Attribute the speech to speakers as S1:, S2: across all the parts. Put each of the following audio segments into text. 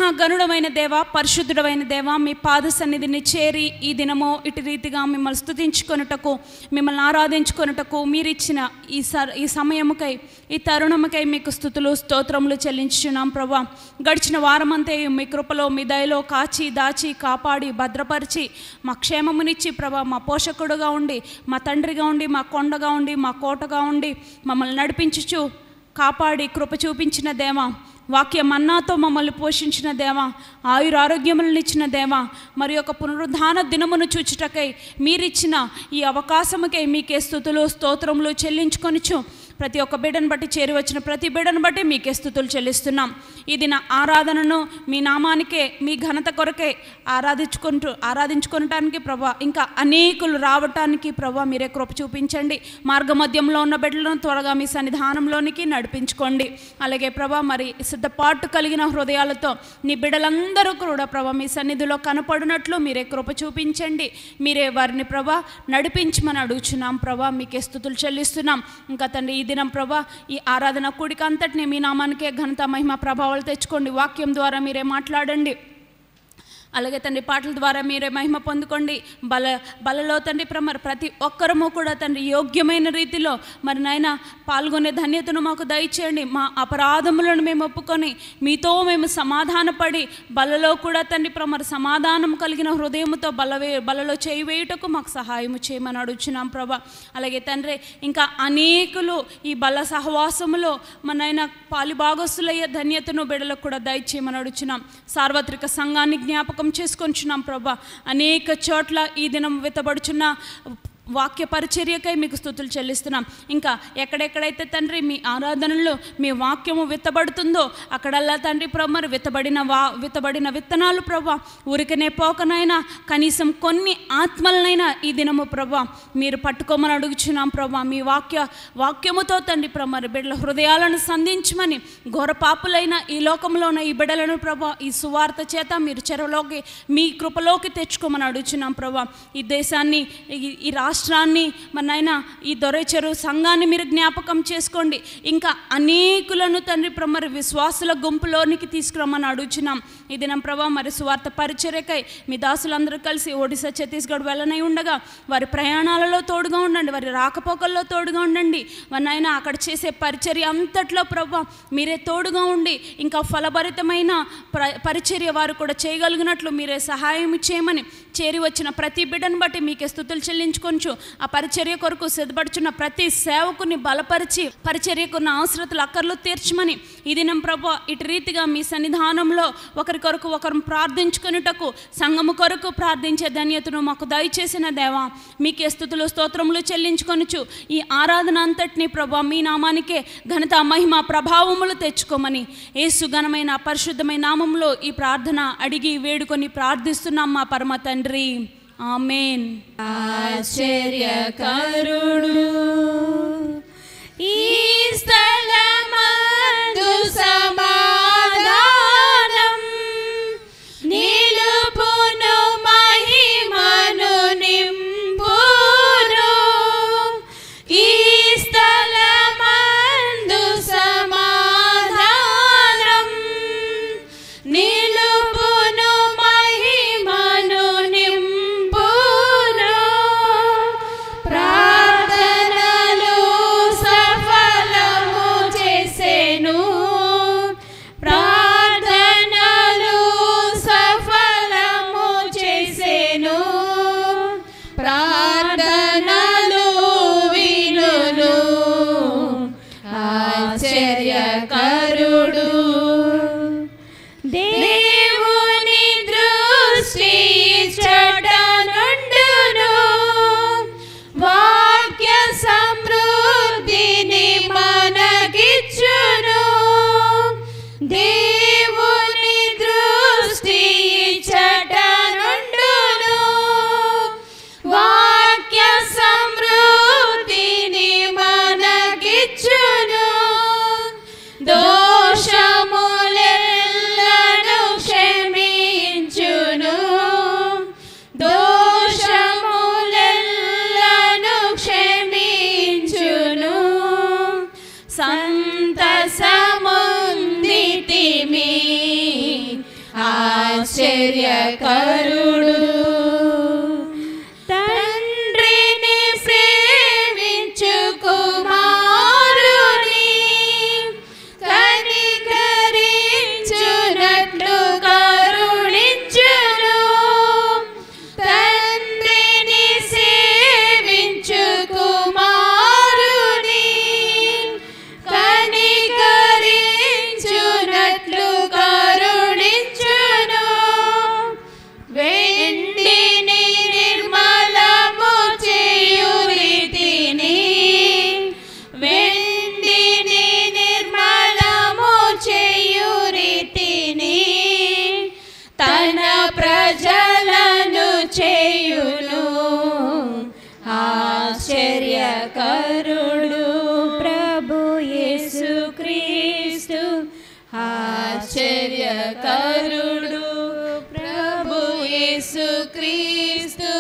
S1: మహాగణుడమైన దేవ, పరిశుద్ధుడమైన దేవ, మీ పాద సన్నిధిని చేరి ఈ దినము ఇటు రీతిగా మిమ్మల్ని స్తుతించుకొనుటకు, మిమ్మల్ని ఆరాధించుకొనుటకు మీరిచ్చిన ఈ సమయముకై, ఈ తరుణముకై మీకు స్తుతులు స్తోత్రములు చెల్లించుచున్నాం ప్రభా. గడిచిన వారమంతే మీ కృపలో, మీ దయలో కాచి దాచి కాపాడి భద్రపరిచి మా క్షేమమునిచ్చి ప్రభా, మా పోషకుడుగా ఉండి, మా తండ్రిగా ఉండి, మా కొండగా ఉండి, మా కోటగా ఉండి మమ్మల్ని నడిపించుచు కాపాడి కృప చూపించిన దేవా, వాక్య మన్నాతో మమ్మల్ని పోషించిన దేవా, ఆయురారోగ్యములను ఇచ్చిన దేవా, మరి యొక్క పునరుద్ధాన దినమును చూచుటకై మీరిచ్చిన ఈ అవకాశముకై మీకే స్తుతులు స్తోత్రములు చెల్లించుకొనిచు ప్రతి ఒక్క బిడ్డను బట్టి చేరి వచ్చిన ప్రతి బిడ్డను బట్టి మీకే స్తుతులు చెల్లిస్తున్నాం. ఇది నా ఆరాధనను మీ నామానికే, మీ ఘనత కొరకే ఆరాధించుకోవటానికి ప్రభా, ఇంకా అనేకులు రావటానికి ప్రభా మీరే కృప చూపించండి. మార్గమధ్యంలో ఉన్న బిడ్డలను త్వరగా మీ సన్నిధానంలోనికి నడిపించుకోండి. అలాగే ప్రభా, మరి సిద్ధపాటు కలిగిన హృదయాలతో నీ బిడ్డలందరూ కూడా ప్రభా మీ సన్నిధిలో కనపడినట్లు మీరే కృప చూపించండి. మీరే వారిని ప్రభా నడిపించమని అడుగుచున్నాం ప్రభా. మీకే స్తుతులు చెల్లిస్తున్నాం. ఇంకా తండ్రి, ఈ దినం ప్రభా ఈ ఆరాధన కూడిక అంతటిని మీ నామానికే ఘనత మహిమ ప్రభావాలు తెచ్చుకోండి. వాక్యం ద్వారా మీరే మాట్లాడండి. అలాగే తండ్రి, పాటల ద్వారా మీరే మహిమ పొందుకోండి. బలలో తండ్రి ప్రతి ఒక్కరము కూడా తండ్రి యోగ్యమైన రీతిలో మరి నాయన పాల్గొనే ధన్యతను మాకు దయచేయండి. మా అపరాధములను మేము ఒప్పుకొని మీతో మేము సమాధానపడి బలలో కూడా తండ్రి సమాధానం కలిగిన హృదయముతో బలలో చేయి వేయుటకు మాకు సహాయము చేయమని అడుగుచున్నాం ప్రభా. అలాగే తండ్రి, ఇంకా అనేకులు ఈ బల సహవాసములో మన నాయన పాలిభాగస్తులయ్యే ధన్యతను బిడ్డలకు కూడా దయచేయమని అడుగుచున్నాం. సార్వత్రిక సంఘాన్ని జ్ఞాపకం చేసుకొంచున్నాం ప్రభా. అనేక చోట్ల ఈ దినం విత్తబడుచున్న వాక్య పరిచర్యకై మీకు స్తుతులు చెల్లిస్తున్నాం. ఇంకా ఎక్కడెక్కడైతే తండ్రి మీ ఆరాధనలో మీ వాక్యము విత్తబడుతుందో అక్కడల్లా తండ్రి మరి విత్తబడిన విత్తనాలు ప్రభా ఊరికనే పోకనైనా కనీసం కొన్ని ఆత్మలనైనా ఈ దినము ప్రభా మీరు పట్టుకోమని అడుగుచున్నాం ప్రభా. మీ వాక్యముతో తండ్రి మరి బిడ్డల హృదయాలను సంధించమని, ఘోర పాపులైన ఈ లోకంలో ఉన్న ఈ బిడ్డలను ప్రభా ఈ సువార్త చేత మీరు చెరలోకి మీ కృపలోకి తెచ్చుకోమని అడుగుచున్నాం ప్రభా. ఈ దేశాన్ని, ఈ రాష్ట్రాన్ని, మన నాయన ఈ దొరైచెరు సంఘాన్ని మీరు జ్ఞాపకం చేసుకోండి. ఇంకా అనేకులను తండ్రి మరి విశ్వాసుల గుంపులోనికి తీసుకురమ్మని అడుగుచున్నాం. ఈ దినం ప్రభా మరి సువార్త పరిచర్యకై మీ దాసులందరూ కలిసి ఒడిశా, ఛత్తీస్గఢ్ వెళ్ళనై ఉండగా వారి ప్రయాణాలలో తోడుగా ఉండండి, వారి రాకపోకల్లో తోడుగా ఉండండి. మన నాయన అక్కడ చేసే పరిచర్య అంతట్లో ప్రభా మీరే తోడుగా ఉండి ఇంకా ఫలభరితమైన పరిచర్య వారు కూడా చేయగలిగినట్లు మీరే సహాయం చేయమని, చేరి వచ్చిన ప్రతి బిడ్డను బట్టి మీకే స్తుతులు చెల్లించుకొని ఆ పరిచర్య కొరకు సిద్ధపడుచున్న ప్రతి సేవకుని బలపరిచి పరిచర్యకున్న అవసరతలు అక్కర్లు తీర్చమని ఈ దినం ప్రభా ఇటు రీతిగా మీ సన్నిధానంలో ఒకరి కొరకు ఒకరు ప్రార్థించుకొనుటకు, సంఘము కొరకు ప్రార్థించే ధన్యతను మాకు దయచేసిన దేవా మీకే స్తుతులు స్తోత్రములు చెల్లించుకొనుచు ఈ ఆరాధన అంతటినీ ప్రభా మీ నామానికే ఘనత మహిమ ప్రభావములు తెచ్చుకోమని యేసు ఘనమైన పరిశుద్ధమైన నామంలో ఈ ప్రార్థన అడిగి వేడుకొని ప్రార్థిస్తున్నాం మా పరమ తండ్రి. ఆమేన్.
S2: ఆశ్చర్యకరుడు ఈ స్థలమందు సమాధానం నిలుపును, మహిమను నింపును. ఈ స్థలమందు సమాధానం నిలుపును, మహిమను నింపును. ప్రార్థనలు సఫలము చేసెను, ఆశ్చర్యకరుడు. తండ్రిని ప్రేమించు కుమారుని కనికరించునట్లు కరుణించును. తండ్రిని సేవించు కుమారుని కనికరించునట్లు కరుణించును. వెండిని నిర్మలము చేయు రీతిని, వెండిని నిర్మలము చేయు రీతిని తన ప్రజలను చేయును. ఆశ్చర్యకరుడు ప్రభు యేసుక్రీస్తు. ఆశ్చర్యకరుడు ప్రభు యేసుక్రీస్తు.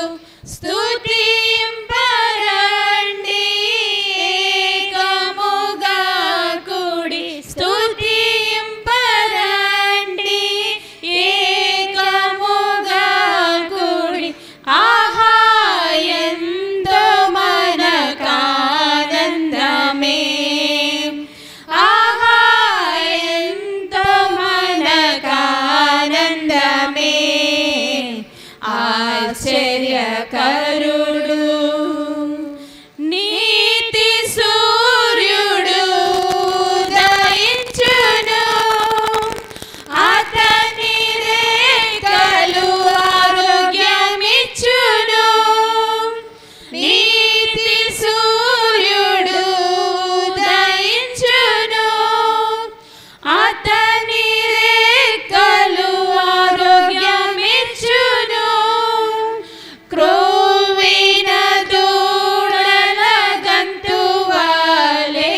S2: స్తుతింపరండి ఏకముగా కూడి, స్తుతింపరండి ఏకముగా కూడి. ఆహా ఎంతో మనకానందమే, ఆహా ఎంతో మనకానందమే. ఆశ్చర్యకరుడు నీతి సూర్యుడు ఉదయించును. అతని రేఖలు ఆరోగ్యమిచ్చును. నీతి సూర్యుడు ఉదయించును. అతని రేఖలు ఆరోగ్యమిచ్చును. క్రోవిన దూడల గంతువాలే,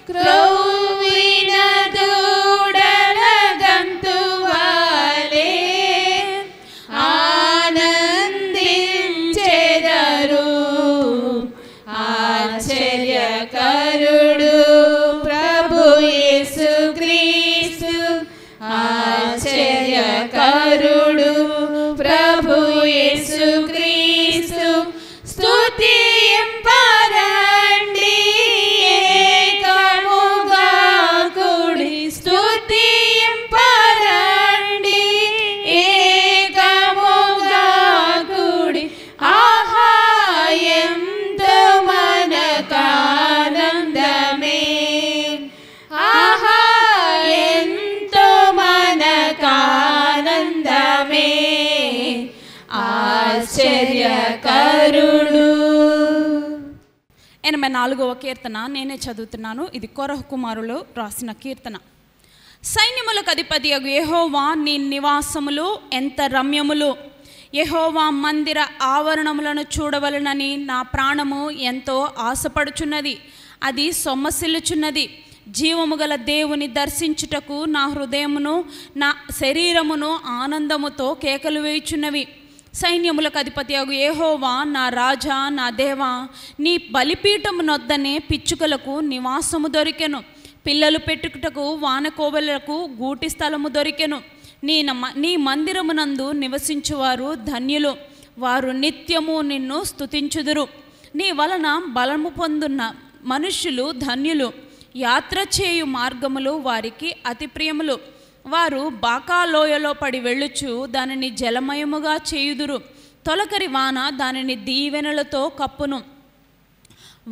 S2: క్రోవిన దూడల గంతువాలే ఆనందించెదరు. ఆశ్చర్యకరుడు ప్రభు యేసుక్రీస్తు. ఆశ్చర్యకరుడు ప్రభు యేసుక్రీస్తు. స్తుతింపరండి ఏకముగా కూడి, స్తుతింపరండి ఏకముగా కూడి. ఆహా ఎంతో మనకానందమే, ఆహా ఎంతో మనకానందమే. ఆశ్చర్యకరుడు.
S1: 84వ కీర్తన నేనే చదువుతున్నాను. ఇది కొరహ కుమారులు రాసిన కీర్తన. సైన్యములకు అధిపతియగు యెహోవా నీ నివాసములు ఎంత రమ్యములు. యెహోవా మందిర ఆవరణములను చూడవలనని నా ప్రాణము ఎంతో ఆశపడుచున్నది. అది సొమ్మసిల్లుచున్నది. జీవము గల దేవుని దర్శించుటకు నా హృదయమును నా శరీరమును ఆనందముతో కేకలు వేయుచున్నవి. సైన్యములకు అధిపతియగు యెహోవా నా రాజా నా దేవా, నీ బలిపీఠము నొద్దనే పిచ్చుకలకు నివాసము దొరికెను. పిల్లలు పెట్టుటకు వానకోవెలకు గూటి స్థలము దొరికెను. నీ మందిరమునందు నివసించువారు ధన్యులు. వారు నిత్యము నిన్ను స్తుతించుదురు. నీ వలన బలము పొందున్న మనుష్యులు ధన్యులు. యాత్ర చేయు మార్గములు వారికి అతి ప్రియములు. వారు బాకాలోయలో పడి వెళ్ళుచు దానిని జలమయముగా చేయుదురు. తొలకరి వాన దానిని దీవెనలతో కప్పును.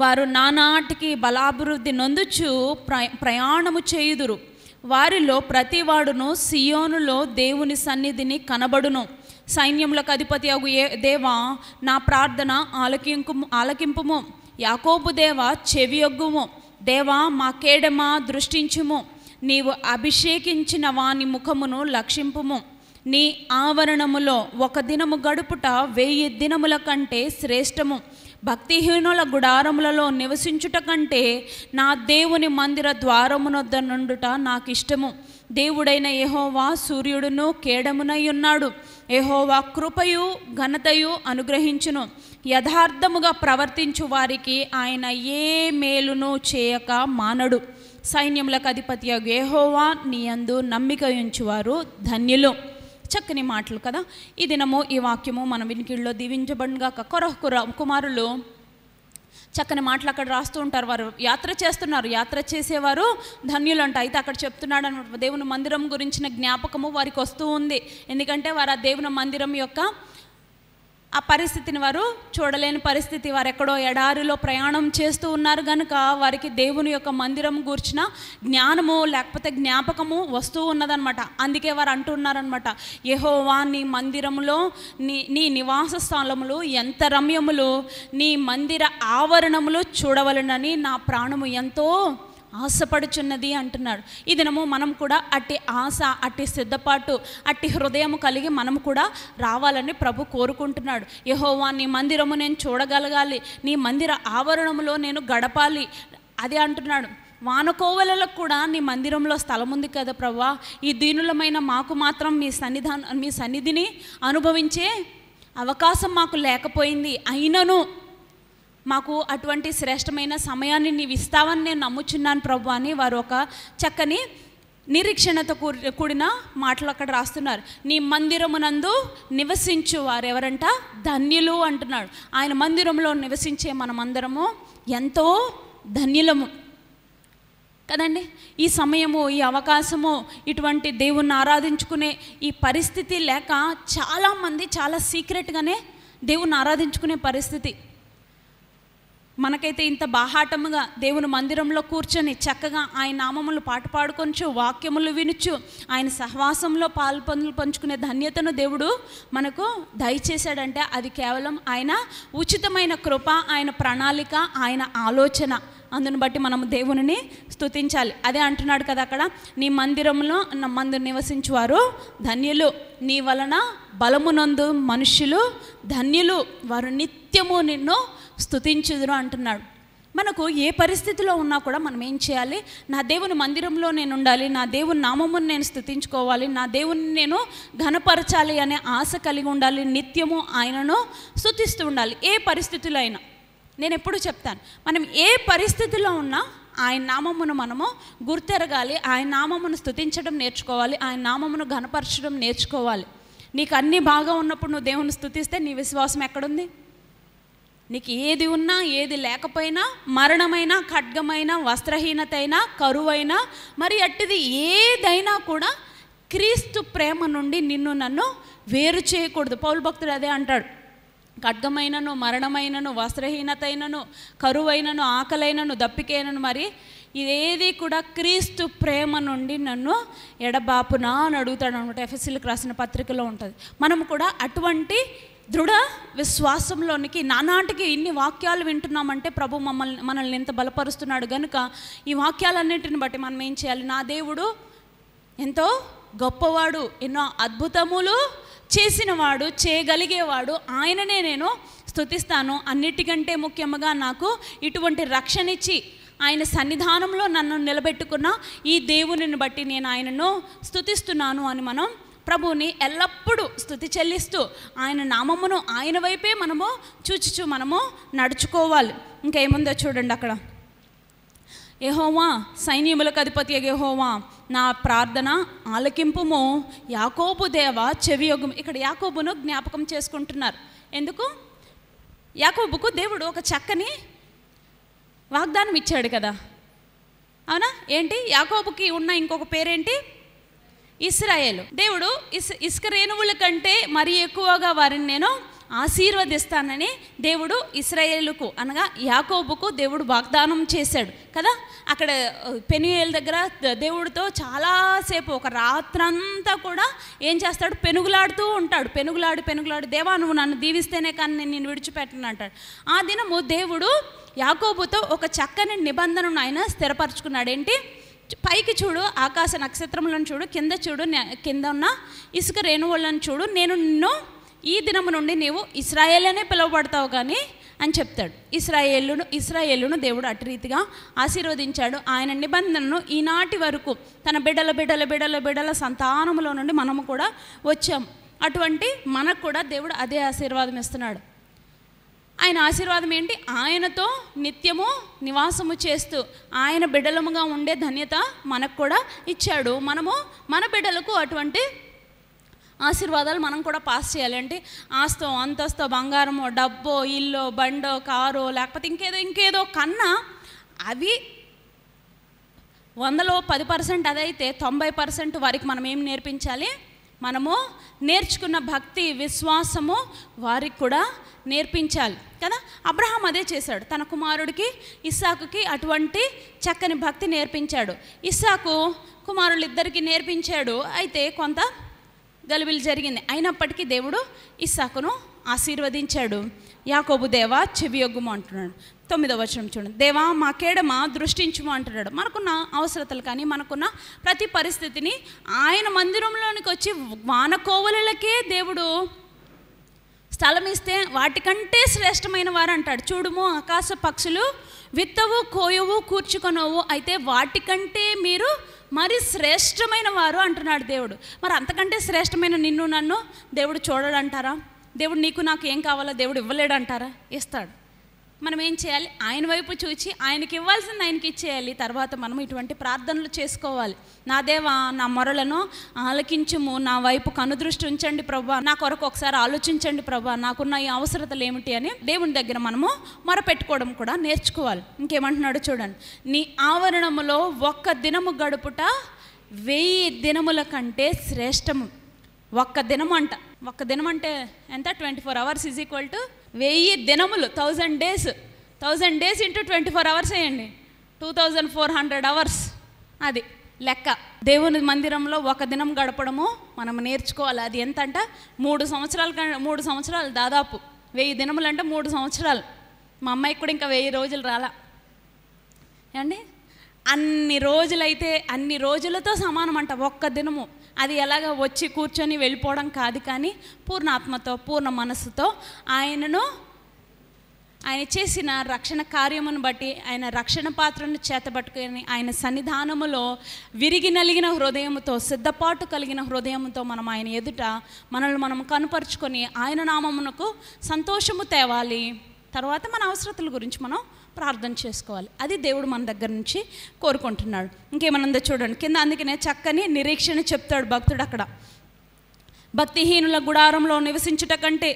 S1: వారు నానాటికి బలాభివృద్ధి నొందుచు ప్రయాణము చేయుదురు. వారిలో ప్రతివాడును సియోనులో దేవుని సన్నిధిని కనబడును. సైన్యములకు అధిపతి అగు దేవా, నా ప్రార్థన ఆలకింపుము. యాకోబు దేవా, చెవియొగ్గుము. దేవా, మా కేడమా దృష్టించుము. నీవు అభిషేకించిన వాని ముఖమును లక్షింపుము. నీ ఆవరణములో ఒక దినము గడుపుట 1000 దినముల కంటే శ్రేష్టము. భక్తిహీనుల గుడారములలో నివసించుట కంటే నా దేవుని మందిర ద్వారమునొద్ద నుండుట నాకు ఇష్టము. దేవుడైన యెహోవా సూర్యుడును కేడమునై ఉన్నాడు. యెహోవా కృపయు ఘనతయు అనుగ్రహించును. యథార్థముగా ప్రవర్తించు వారికి ఆయన ఏ మేలును చేయక మానడు. సైన్యములకు అధిపతియగు యెహోవా నీ యందు నమ్మిక ఉంచువారు ధన్యులు. చక్కని మాటలు కదా. ఈ దినము ఈ వాక్యము మన వినికిడిలో దీవించబడిగాక. కొరహ కుమారులు చక్కని మాటలు అక్కడ రాస్తూ ఉంటారు. వారు యాత్ర చేస్తున్నారు, యాత్ర చేసేవారు ధన్యులు అంట. అయితే అక్కడ చెప్తున్నాడు అనమాట, దేవుని మందిరం గురించిన జ్ఞాపకము వారికి వస్తూ ఉంది. ఎందుకంటే వారు ఆ దేవుని మందిరం యొక్క ఆ పరిస్థితిని వారు చూడలేని పరిస్థితి. వారు ఎక్కడో ఎడారిలో ప్రయాణం చేస్తూ ఉన్నారు కనుక వారికి దేవుని యొక్క మందిరం గూర్చిన జ్ఞానము లేకపోతే జ్ఞాపకము వస్తూ ఉన్నదనమాట. అందుకే వారు అంటున్నారనమాట, యెహోవా నీ మందిరములో నీ నివాస స్థలములు ఎంత రమ్యములు, నీ మందిర ఆవరణములు చూడవలనని నా ప్రాణము ఎంతో ఆశపడుచున్నది అంటున్నాడు. ఈ దినము మనం కూడా అట్టి ఆశ, అట్టి సిద్ధపాటు, అట్టి హృదయం కలిగి మనం కూడా రావాలని ప్రభు కోరుకుంటున్నాడు. యెహోవా నీ మందిరము నేను చూడగలగాలి, నీ మందిర ఆవరణములో నేను గడపాలి అదే అంటున్నాడు. వానకోవెలకు కూడా నీ మందిరంలో స్థలం ఉంది కదా ప్రభువా, ఈ దీనులమైన మాకు మాత్రం మీ సన్నిధిని అనుభవించే అవకాశం మాకు లేకపోయింది. అయినను మాకు అటువంటి శ్రేష్టమైన సమయాన్ని నీవు ఇస్తావని నేను నమ్ముచున్నాను ప్రభు అని వారు ఒక చక్కని నిరీక్షణతో కూడిన మాటలు అక్కడ రాస్తున్నారు. నీ మందిరమునందు నివసించు వారెవరంట ధన్యులు అంటున్నాడు. ఆయన మందిరంలో నివసించే మనమందరము ఎంతో ధన్యులము కదండి. ఈ సమయము, ఈ అవకాశము, ఇటువంటి దేవుణ్ణి ఆరాధించుకునే ఈ పరిస్థితి లేక చాలామంది చాలా సీక్రెట్గానే దేవుణ్ణి ఆరాధించుకునే పరిస్థితి. మనకైతే ఇంత బాహాటముగా దేవుని మందిరంలో కూర్చొని చక్కగా ఆయన నామములు పాట పాడుకొంచు, వాక్యములు వినుచు, ఆయన సహవాసంలో పాలు పంచుకునే ధన్యతను దేవుడు మనకు దయచేశాడంటే అది కేవలం ఆయన ఉచితమైన కృప, ఆయన ప్రణాళిక, ఆయన ఆలోచన. అందుని బట్టి మనము దేవుని స్తుతించాలి. అదే అంటున్నాడు కదా అక్కడ, నీ మందిరంలో నివసించువారు ధన్యులు, నీ వలన బలమునందు మనుష్యులు ధన్యులు, వారు నిత్యము నిన్ను స్తుతించుదురు అంటున్నాడు. మనకు ఏ పరిస్థితిలో ఉన్నా కూడా మనం ఏం చేయాలి? నా దేవుని మందిరంలో నేను ఉండాలి, నా దేవుని నామమును నేను స్తుతించుకోవాలి, నా దేవుని నేను ఘనపరచాలి అనే ఆశ కలిగి ఉండాలి, నిత్యము ఆయనను స్తుతిస్తూ ఉండాలి. ఏ పరిస్థితిలో అయినా నేను ఎప్పుడు చెప్తాను, మనం ఏ పరిస్థితిలో ఉన్నా ఆయన నామమును మనము గుర్తెరగాలి, ఆయన నామమును స్తుతించడం నేర్చుకోవాలి, ఆయన నామమును ఘనపరచడం నేర్చుకోవాలి. నీకు అన్నీ బాగా ఉన్నప్పుడు నువ్వు దేవుని స్తుతిస్తే నీ విశ్వాసం ఎక్కడుంది? నీకు ఏది ఉన్నా ఏది లేకపోయినా, మరణమైనా, ఖడ్గమైనా, వస్త్రహీనత అయినా, కరువైనా, మరి అట్టిది ఏదైనా కూడా క్రీస్తు ప్రేమ నుండి నిన్ను నన్ను వేరు చేయకూడదు. పౌలు భక్తుడు అదే అంటాడు, ఖడ్గమైనను, మరణమైనను, వస్త్రహీనత అయినను, కరువైనను, ఆకలైనను, దప్పికైనను, మరి ఇదేది కూడా క్రీస్తు ప్రేమ నుండి నన్ను ఎడబాపునా అని అడుగుతాడు అనమాట. ఎఫెసీలకు రాసిన పత్రికలో ఉంటుంది. మనము కూడా అటువంటి దృఢ విశ్వాసంలోనికి నానాటికి ఇన్ని వాక్యాలు వింటున్నామంటే ప్రభు మనల్ని ఎంత బలపరుస్తున్నాడు కనుక ఈ వాక్యాలన్నింటిని బట్టి మనం ఏం చేయాలి? నా దేవుడు ఎంతో గొప్పవాడు, ఎన్నో అద్భుతములు చేసినవాడు, చేయగలిగేవాడు, ఆయననే నేను స్తుతిస్తాను. అన్నిటికంటే ముఖ్యంగా నాకు ఇటువంటి రక్షణ ఇచ్చి ఆయన సన్నిధానంలో నన్ను నిలబెట్టుకున్న ఈ దేవునిని బట్టి నేను ఆయనను స్తుతిస్తున్నాను అని మనం ప్రభువుని ఎల్లప్పుడూ స్తుతి చెల్లిస్తూ ఆయన నామమును ఆయన వైపే మనము చూచుచు మనము నడుచుకోవాలి. ఇంకేముందో చూడండి అక్కడ, యెహోవా సైన్యములకు అధిపతి యెహోవా నా ప్రార్థన ఆలకింపుము, యాకోబు దేవ చెవియొగ్గుము. ఇక్కడ యాకోబును జ్ఞాపకం చేసుకుంటున్నారు. ఎందుకు? యాకోబుకు దేవుడు ఒక చక్కని వాగ్దానం ఇచ్చాడు కదా, అవునా? ఏంటి? యాకోబుకి ఉన్న ఇంకొక పేరేంటి? ఇశ్రాయేలు. దేవుడు ఇసుక రేణువుల కంటే మరి ఎక్కువగా వారిని నేను ఆశీర్వదిస్తానని దేవుడు ఇశ్రాయేలుకు అనగా యాకోబుకు దేవుడు వాగ్దానం చేశాడు కదా. అక్కడ పెనుయేలు దగ్గర దేవుడితో చాలాసేపు ఒక రాత్రంతా కూడా ఏం చేస్తాడు? పెనుగులాడుతూ ఉంటాడు. పెనుగులాడి దేవా నువ్వు నన్ను దీవిస్తేనే కానీ నేను నిన్ను విడిచిపెట్టను అంటాడు. ఆ దినము దేవుడు యాకోబుతో ఒక చక్కని నిబంధనను ఆయన స్థిరపరచుకున్నాడు. ఏంటి? పైకి చూడు, ఆకాశ నక్షత్రములను చూడు, కింద చూడు, కింద ఉన్న ఇసుక రేణువులను చూడు, నేను నిన్ను ఈ దినము నుండి నీవు ఇశ్రాయేలనే పిలువబడతావు కానీ అని చెప్తాడు. ఇశ్రాయేలును దేవుడు అటు రీతిగా ఆశీర్వదించాడు. ఆయన నిబంధనను ఈనాటి వరకు తన బిడ్డల సంతానములో నుండి మనము కూడా వచ్చాం. అటువంటి మనకు కూడా దేవుడు అదే ఆశీర్వాదం ఇస్తున్నాడు. ఆయన ఆశీర్వాదం ఏంటి? ఆయనతో నిత్యము నివాసము చేస్తూ ఆయన బిడ్డలముగా ఉండే ధన్యత మనకు కూడా ఇచ్చాడు. మనము మన బిడ్డలకు అటువంటి ఆశీర్వాదాలు మనం కూడా పాస్ చేయాలి. అంటే ఆస్తో అంతస్తో బంగారమో డబ్బో ఇల్లో బండో కారో లేకపోతే ఇంకేదో కన్నా అవి 100లో 10% అదైతే 90% వారికి మనం ఏం నేర్పించాలి? మనము నేర్చుకున్న భక్తి విశ్వాసము వారికి కూడా నేర్పించాలి కదా. అబ్రహాం అదే చేశాడు. తన కుమారుడికి ఇస్సాకుకి అటువంటి చక్కని భక్తి నేర్పించాడు. ఇస్సాకు కుమారులు ఇద్దరికి నేర్పించాడు. అయితే కొంత గలిబిలి జరిగింది. అయినప్పటికీ దేవుడు ఇస్సాకును ఆశీర్వదించాడు. యాకోబు దేవా చెవియొగ్గుము అంటున్నాడు. 9వ వచనం చూడండి. దేవా మా కేడమ దృష్టించుము అంటున్నాడు. మనకున్న అవసరతలు కానీ మనకున్న ప్రతి పరిస్థితిని ఆయన మందిరంలోనికి వచ్చి వానకోవలకే దేవుడు స్థలం ఇస్తే వాటికంటే శ్రేష్టమైన వారు అంటాడు. చూడుము ఆకాశ పక్షులు విత్తవు కోయవు కూర్చుకొనవు, అయితే వాటికంటే మీరు మరి శ్రేష్టమైన వారు అంటున్నాడు దేవుడు. మరి అంతకంటే శ్రేష్టమైన నిన్ను నన్ను దేవుడు చూడడంటారా? దేవుడు నీకు నాకు ఏం కావాలో దేవుడు ఇవ్వలేడంటారా? ఇస్తాడు. మనం ఏం చేయాలి? ఆయన వైపు చూచి ఆయనకి ఇవ్వాల్సింది ఆయనకి ఇచ్చేయాలి. తర్వాత మనం ఇటువంటి ప్రార్థనలు చేసుకోవాలి. నా దేవా నా మొరలను ఆలకించుము, నా వైపు కనుదృష్టి ఉంచండి ప్రభా, నా కొరకు ఒకసారి ఆలోచించండి ప్రభా, నాకున్న ఈ అవసరతలు ఏమిటి అని దేవుని దగ్గర మనము మొరపెట్టుకోవడం కూడా నేర్చుకోవాలి. ఇంకేమంటున్నాడు చూడండి. నీ ఆవరణములో 1 దినము గడుపుట 1000 దినముల కంటే శ్రేష్టము. 1 దినము అంట. 1 దినం అంటే ఎంత? 24 hours ఈజ్ ఈక్వల్ టు 1000 దినములు. 1000 days. 1000 days ఇంటూ 24 hours వేయండి. 2400 hours. అది లెక్క. దేవుని మందిరంలో 1 దినం గడపడము మనం నేర్చుకోవాలి. అది ఎంత అంట? 3 సంవత్సరాలు దాదాపు. 1000 దినములు అంటే 3 సంవత్సరాలు. మా అమ్మాయికి కూడా ఇంకా 1000 రోజులు రాలా ఏమండి. అన్ని రోజులైతే అన్ని రోజులతో సమానం అంట 1 దినము. అది ఎలాగ వచ్చి కూర్చొని వెళ్ళిపోవడం కాదు, కానీ పూర్ణ ఆత్మతో పూర్ణ మనస్సుతో ఆయన చేసిన రక్షణ కార్యమును బట్టి ఆయన రక్షణ పాత్రను చేతబట్టుకొని ఆయన సన్నిధానములో విరిగి నలిగిన హృదయముతో సిద్ధపాటు కలిగిన హృదయముతో మనం ఆయన ఎదుట మనల్ని మనం కనుపరుచుకొని ఆయన నామమునకు సంతోషము తేవాలి. తర్వాత మన అవసరతల గురించి మనం ప్రార్థన చేసుకోవాలి. అది దేవుడు మన దగ్గర నుంచి కోరుకుంటున్నాడు. ఇంకేమనుందో చూడండి కింద. అందుకనే చక్కని నిరీక్షణ చెప్తాడు భక్తుడు అక్కడ. భక్తిహీనుల గుడారంలో నివసించుట కంటే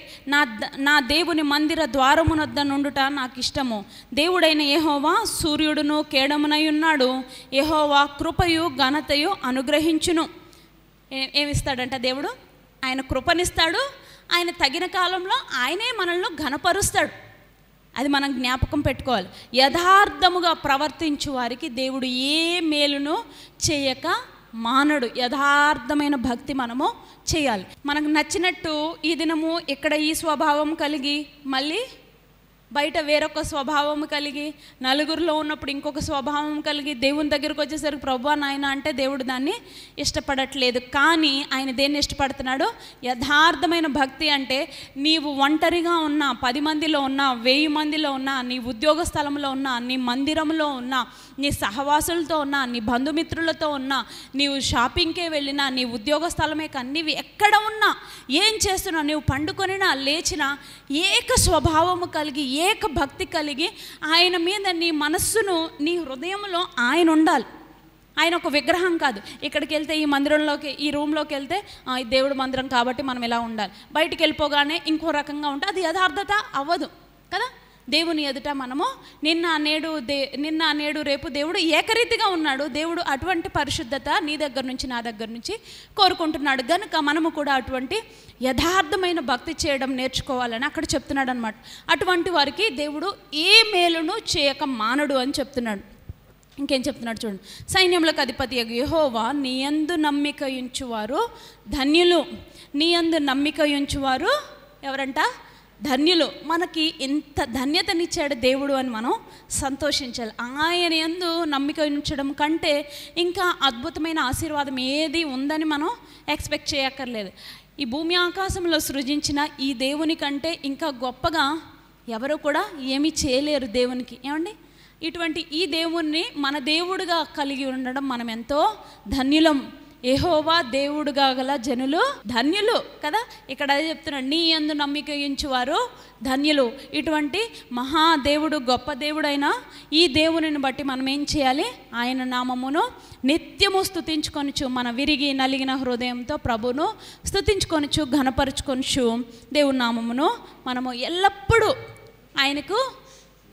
S1: నా దేవుని మందిర ద్వారమునొద్ద నుండుట నాకు ఇష్టము. దేవుడైన యెహోవా సూర్యుడును కేడమునై ఉన్నాడు. యెహోవా కృపయు ఘనతయు అనుగ్రహించును. ఏమిస్తాడంట దేవుడు? ఆయన కృపనిస్తాడు. ఆయన తగిన కాలంలో ఆయనే మనల్ని ఘనపరుస్తాడు. అది మనం జ్ఞాపకం పెట్టుకోవాలి. యథార్థముగా ప్రవర్తించు వారికి దేవుడు ఏ మేలును చేయక మానడు. యథార్థమైన భక్తి మనము చేయాలి. మనకు నచ్చినట్టు ఈ దినము ఇక్కడ ఈ స్వభావం కలిగి మళ్ళీ బయట వేరొక స్వభావం కలిగి నలుగురిలో ఉన్నప్పుడు ఇంకొక స్వభావం కలిగి దేవుని దగ్గరకు వచ్చేసరికి ప్రభువా నాయన అంటే దేవుడు దాన్ని ఇష్టపడట్లేదు. కానీ ఆయన దేన్ని ఇష్టపడుతున్నాడు? యథార్థమైన భక్తి అంటే నీవు ఒంటరిగా ఉన్నా, 10 మందిలో ఉన్నా, 1000 మందిలో ఉన్నా, నీ ఉద్యోగ స్థలంలో ఉన్నా, నీ మందిరంలో ఉన్నా, నీ సహవాసులతో ఉన్నా, నీ బంధుమిత్రులతో ఉన్నా, నీవు షాపింగ్కే వెళ్ళినా, నీ ఉద్యోగ స్థలమే కానీ నీవు ఎక్కడ ఉన్నా, ఏం చేస్తున్నా, నీవు పండుకొనినా లేచినా ఏక స్వభావము కలిగి ఏక భక్తి కలిగి ఆయన మీద నీ మనస్సును నీ హృదయంలో ఆయన ఉండాలి. ఆయన ఒక విగ్రహం కాదు. ఇక్కడికి వెళ్తే ఈ మందిరంలోకి ఈ రూమ్లోకి వెళ్తే దేవుడు మందిరం కాబట్టి మనం ఇలా ఉండాలి, బయటికి వెళ్ళిపోగానే ఇంకో రకంగా ఉంటే అది యథార్థత అవ్వదు కదా. దేవుని ఎదుట మనము నిన్న నేడు రేపు దేవుడు ఏకరీతిగా ఉన్నాడు. దేవుడు అటువంటి పరిశుద్ధత నీ దగ్గర నుంచి నా దగ్గర నుంచి కోరుకుంటున్నాడు. కనుక మనము కూడా అటువంటి యథార్థమైన భక్తి చేయడం నేర్చుకోవాలని అక్కడ చెప్తున్నాడు అనమాట. అటువంటి వారికి దేవుడు ఏ మేలును చేయక మానడు అని చెప్తున్నాడు. ఇంకేం చెప్తున్నాడు చూడండి. సైన్యములకు అధిపతి యెహోవా నీయందు నమ్మిక ఉంచువారు ధన్యులు. నీయందు నమ్మిక ఉంచువారు ఎవరంట? ధన్యులు. మనకి ఎంత ధన్యతనిచ్చాడు దేవుడు అని మనం సంతోషించాలి. ఆయన యందు నమ్మిక ఉంచడం కంటే ఇంకా అద్భుతమైన ఆశీర్వాదం ఏది ఉందని మనం ఎక్స్పెక్ట్ చేయక్కర్లేదు. ఈ భూమి ఆకాశంలో సృజించిన ఈ దేవుని కంటే ఇంకా గొప్పగా ఎవరు కూడా ఏమీ చేయలేరు దేవునికి. ఏమండి, ఇటువంటి ఈ దేవుణ్ణి మన దేవుడిగా కలిగి ఉండడం మనం ఎంతో ధన్యులం. యెహోవా దేవుడుగా గల జనులు ధన్యులు కదా. ఇక్కడ అదే చెప్తున్నాడు, నీ యందు నమ్మిక ఉంచువారు ధన్యులు. ఇటువంటి మహాదేవుడు, గొప్ప దేవుడైన ఈ దేవునిని బట్టి మనం ఏం చేయాలి? ఆయన నామమును నిత్యము స్తుతించుకొనుచు, మన విరిగి నలిగిన హృదయంతో ప్రభును స్తుతించుకొనుచు, ఘనపరుచుకొనుచు దేవుని నామమును మనము ఎల్లప్పుడూ ఆయనకు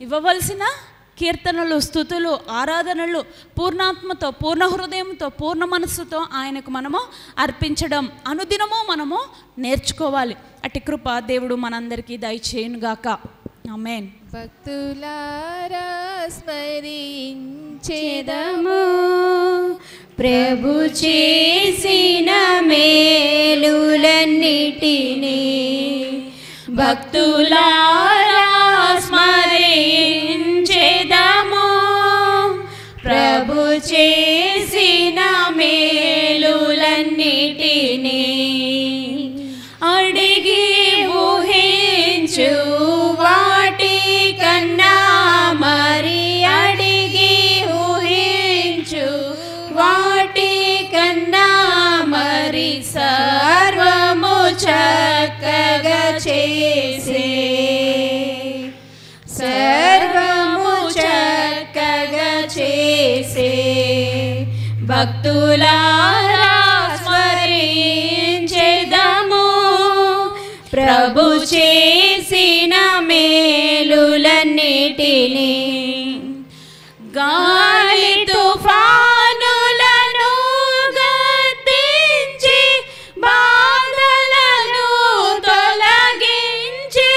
S1: ఇవ్వవలసిన కీర్తనలు, స్తుతులు, ఆరాధనలు పూర్ణాత్మతో, పూర్ణ హృదయంతో, పూర్ణ మనస్సుతో ఆయనకు మనము అర్పించడం అనుదినము మనము నేర్చుకోవాలి. అట్టి కృప దేవుడు మనందరికీ దయచేయునుగాక. ఆమేన్.
S2: భక్తులారా స్మరించెదము ప్రభు చేసిన మేలులన్నిటినీ. భక్తులారా స్మరించెదము ప్రభు చేసిన మేలులన్నిటినీ. అడిగి ఊహించు వాటి కన్నా మరి అడిగి ఊహించు వాటి కన్నా మరి సర్వము చక్కగా చేసే, సర్వము చక్కగా చేసే. భక్తులారా స్మరించెదము ప్రభు చేసిన మేలులన్నిటినీ. గాలి తుఫానులను గద్దించి బాధలను తొలగించి,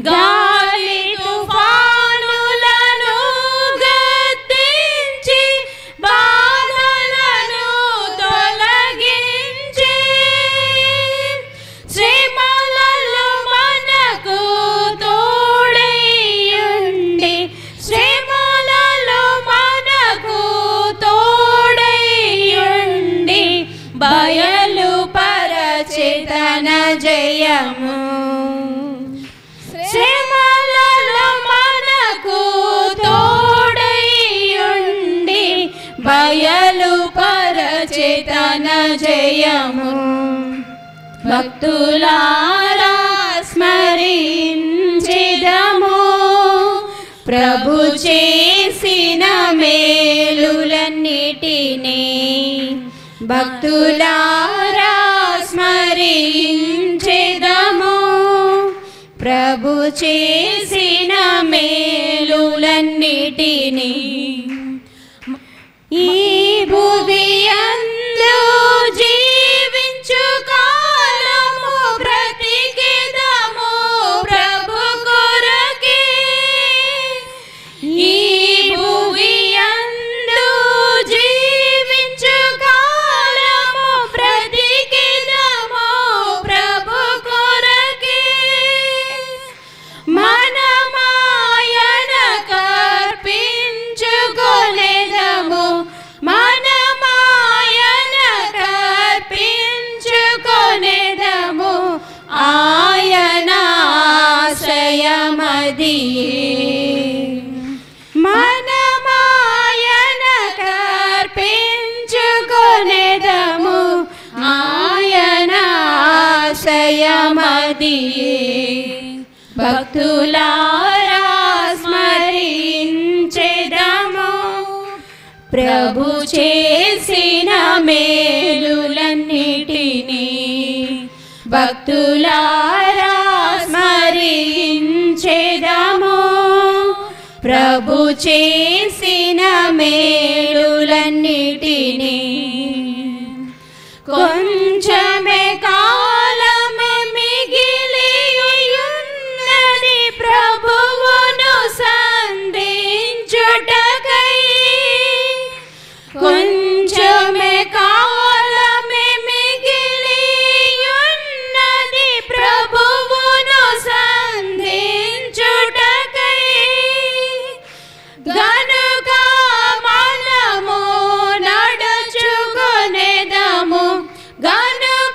S2: గాలి తుఫానులను గద్దించి బాధలను తొలగించి, శ్రమలలో మనకు తోడైయుండి, శ్రమలలో మనకు తోడైయుండి బయలు పరచె తన జయము. శ్రమలలో మనకు తోడైయుండి బయలు పరచె తన జయము. భక్తులారా స్మరించెదము ప్రభు చేసిన మేలులన్నిటినీ. భక్తులారా స్మరించెదము ప్రభు చేసిన మేలులన్నిటినీ. ఈ భువి అందు జీవించు కాలము బ్రతికెదము ప్రభు కొరకే. ఈ భువి అందు జీవించు కాలము బ్రతికెదము ప్రభు కొరకే. మనమాయన కర్పించుకొనెదము, మనమాయన కర్పించుకొనెదము. ఆయన ఆశ్రయమదియే, మనమాయన కర్పించుకొనెదము. ఆయన ఆశ్రయమదియే. భక్తులారా స్మరించెదము ప్రభు చేసిన మేలులన్నిటినీ. భక్తులారా స్మరించెదము ప్రభు చేసిన మేలులన్నిటినీ. కొంచెమే కాలమే మిగిలియున్నది ప్రభువును సంధించుటకై. కొంచెమే కాలమే మిగిలియున్నది ప్రభువును సంధించుటకై. గనుక మనము నడుచుకొనెదము, గనుక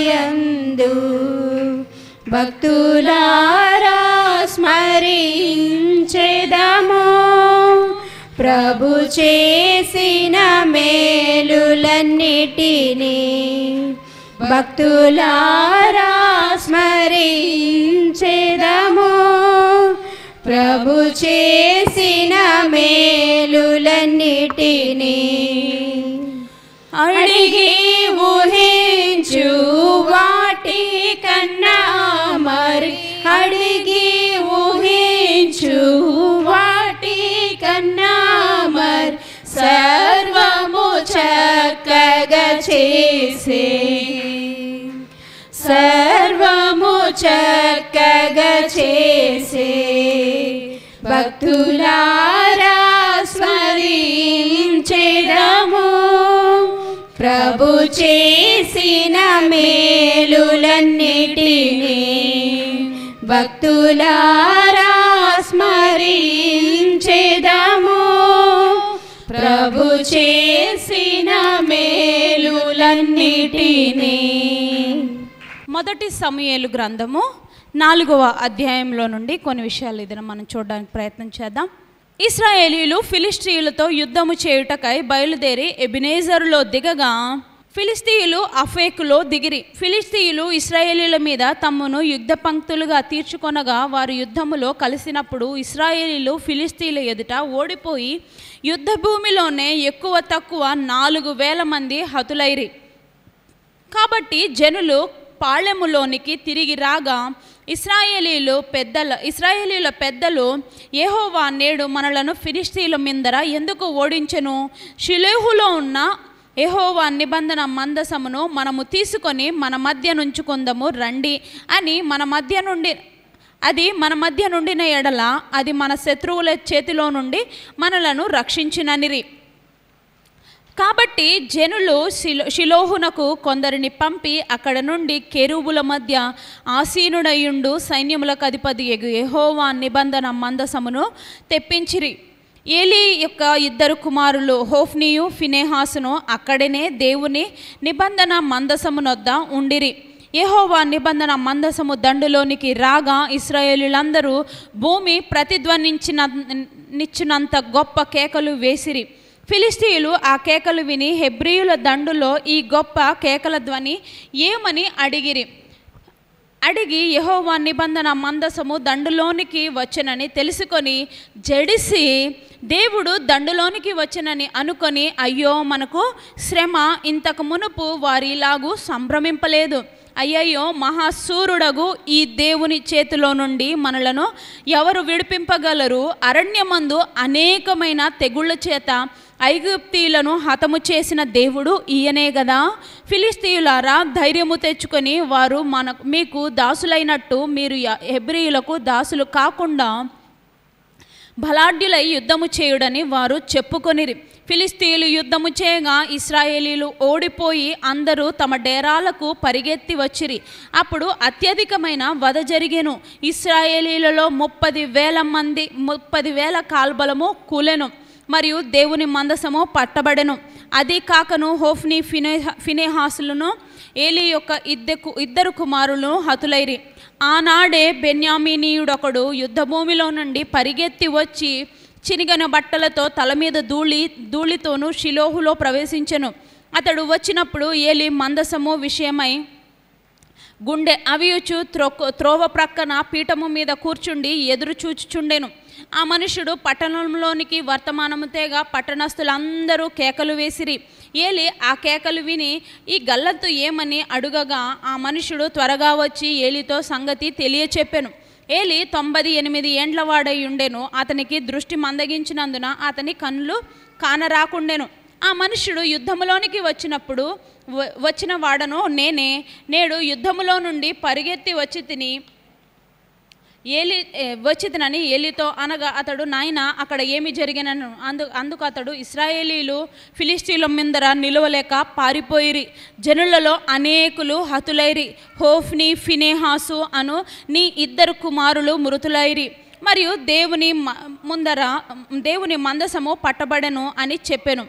S2: యందు భక్తులారా స్మరించెదము. ప్రభు చేసిన మేలులన్నిటినీ భక్తులారా స్మరించెదము. ప్రభు చేసిన మేలులన్నిటినీ అడిగి ఊహించు వాటి కన్నా మరి అడిగి ఊహించు వాటి కన్నా మరి సర్వము చక్కగా చేసే సర్వము చక్కగా చేసే భక్తులారా స్మరించెదము. ప్రభు చేసిన మేలులన్నిటినీ భక్తులారా స్మరించెదము. ప్రభు చేసిన మేలులన్నిటినీ.
S1: మొదటి సమూయేలు గ్రంథము 4వ అధ్యాయంలో నుండి కొన్ని విషయాలు ఇది మనం చూడడానికి ప్రయత్నం చేద్దాం. ఇశ్రాయేలీయులు ఫిలిష్తీయులతో యుద్ధము చేయుటకై బయలుదేరి ఎబెనేజరులో దిగగా ఫిలిస్తీయులు అఫేకులో దిగిరి. ఫిలిస్తీయులు ఇశ్రాయేలీయుల మీద తమను యుద్ధ పంక్తులుగా తీర్చుకొనగా వారు యుద్ధములో కలిసినప్పుడు ఇశ్రాయేలీయులు ఫిలిస్తీయుల ఎదుట ఓడిపోయి యుద్ధ భూమిలోనే ఎక్కువ తక్కువ 4,000 మంది హతులైరి. కాబట్టి జనులు పాళెములోనికి తిరిగి రాగా ఇశ్రాయేలీయుల పెద్దలు యెహోవా నేడు మనలను ఫిలిష్తీయుల మిందర ఎందుకు ఓడించెను? షిలోహులో ఉన్న యెహోవా నిబంధన మందసమును మనము తీసుకొని మన మధ్య నుంచుకుందాము రండి అని మన మధ్య నుండిన ఎడల అది మన శత్రువుల చేతిలో నుండి మనలను రక్షించిననిరి. కాబట్టి జనులు షిలోహునకు కొందరిని పంపి అక్కడ నుండి కెరూబుల మధ్య ఆసీనుడయుండు సైన్యములకు అధిపతి యెహోవా నిబంధన మందసమును తెప్పించిరి. ఏలీ యొక్క 2 కుమారులు హోఫ్నియు ఫినెహాసును అక్కడనే దేవుని నిబంధన మందసమునొద్ద ఉండిరి. యెహోవా నిబంధన మందసము దండులోనికి రాగా ఇశ్రాయేలీయులందరూ భూమి ప్రతిధ్వనించినంత గొప్ప కేకలు వేసిరి. ఫిలిస్తీయులు ఆ కేకలు విని హెబ్రీయుల దండులో ఈ గొప్ప కేకల ధ్వని ఏమని అడిగి యెహోవా నిబంధన మందసము దండులోనికి వచ్చనని తెలుసుకొని జడిసి దేవుడు దండులోనికి వచ్చనని అనుకొని అయ్యో మనకు శ్రమ, ఇంతకు మునుపు వారిలాగూ సంభ్రమింపలేదు. అయ్యయ్యో మహాసూరుడగు ఈ దేవుని చేతిలో నుండి మనలను ఎవరు విడిపింపగలరు? అరణ్యమందు అనేకమైన తెగుళ్ళ చేత ఐగుప్తీయులను హతము చేసిన దేవుడు ఈయనే గదా. ఫిలిస్తీయులారా ధైర్యము తెచ్చుకొని వారు మీకు దాసులైనట్టు మీరు హెబ్రీయులకు దాసులు కాకుండా బలాఢ్యులై యుద్ధము చేయుడని వారు చెప్పుకొనిరి. ఫిలిస్తీయులు యుద్ధము చేయగా ఇశ్రాయేలీలు ఓడిపోయి అందరూ తమ డేరాలకు పరిగెత్తి వచ్చిరి. అప్పుడు అత్యధికమైన వధ జరిగెను. ఇశ్రాయేలీలలో 30,000 కాల్బలము కూలెను మరియు దేవుని మందసము పట్టబడెను. అది కాకను హోఫ్ని ఫినెహాసులను ఏలీ యొక్క 2 కుమారులను హతులైరి. ఆనాడే బెన్యామీనీయుడొకడు యుద్ధభూమిలో నుండి పరిగెత్తి వచ్చి చినిగిన బట్టలతో తల మీద ధూళితోనూ షిలోహులో ప్రవేశించెను. అతడు వచ్చినప్పుడు ఏలీ మందసము విషయమై గుండె అవియుచు త్రోవ ప్రక్కన పీఠము మీద కూర్చుండి ఎదురు చూచుచుండెను. ఆ మనుషుడు పట్టణంలోనికి వర్తమానము తేగా పట్టణస్థులందరూ కేకలు వేసిరి. ఏలీ ఆ కేకలు విని ఈ గల్లంతు ఏమని అడుగగా ఆ మనుషుడు త్వరగా వచ్చి ఏలీతో సంగతి తెలియచెప్పెను. ఏలీ 98 ఏండ్ల వాడై ఉండెను. అతనికి దృష్టి మందగించినందున అతని కన్నులు కానరాకుండెను. ఆ మనుషుడు యుద్ధములోనికి వచ్చిన వాడను నేనే. నేడు యుద్ధములో నుండి పరిగెత్తి వచ్చితినని ఏలీతో అనగా అతడు నాయన అక్కడ ఏమి జరిగినను. అందుకు అతడు ఇశ్రాయేలీలు ఫిలిస్తీయుల ముందర నిలవలేక పారిపోయిరి. జనులలో అనేకులు హతులైరి. హోఫ్ని ఫినెహాసు అను నీ 2 కుమారులు మృతులైరి. మరియు దేవుని మందసము పట్టబడెను అని చెప్పెను.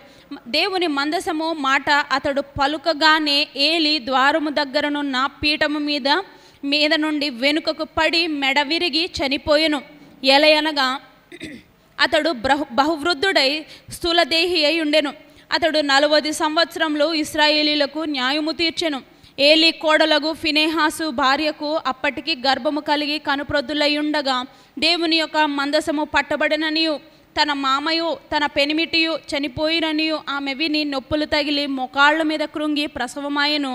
S1: దేవుని మందసము మాట అతడు పలుకగానే ఏలి ద్వారము దగ్గరనున్న పీఠము మీద నుండి వెనుకకు పడి మెడ విరిగి చనిపోయెను. ఎలయనగా అతడు బహువృద్ధుడై స్థూలదేహి అయి ఉండెను. అతడు 40 సంవత్సరములు ఇశ్రాయేలీలకు న్యాయము తీర్చెను. ఏలి కోడలగు ఫినెహాసు భార్యకు అప్పటికి గర్భము కలిగి కనుప్రొద్దులై ఉండగా దేవుని యొక్క మందసము పట్టబడిననియు తన మామయు తన పెనిమిటియు చనిపోయిననియు ఆమె విని నొప్పులు తగిలి మోకాళ్ళ మీద కృంగి ప్రసవమాయెను.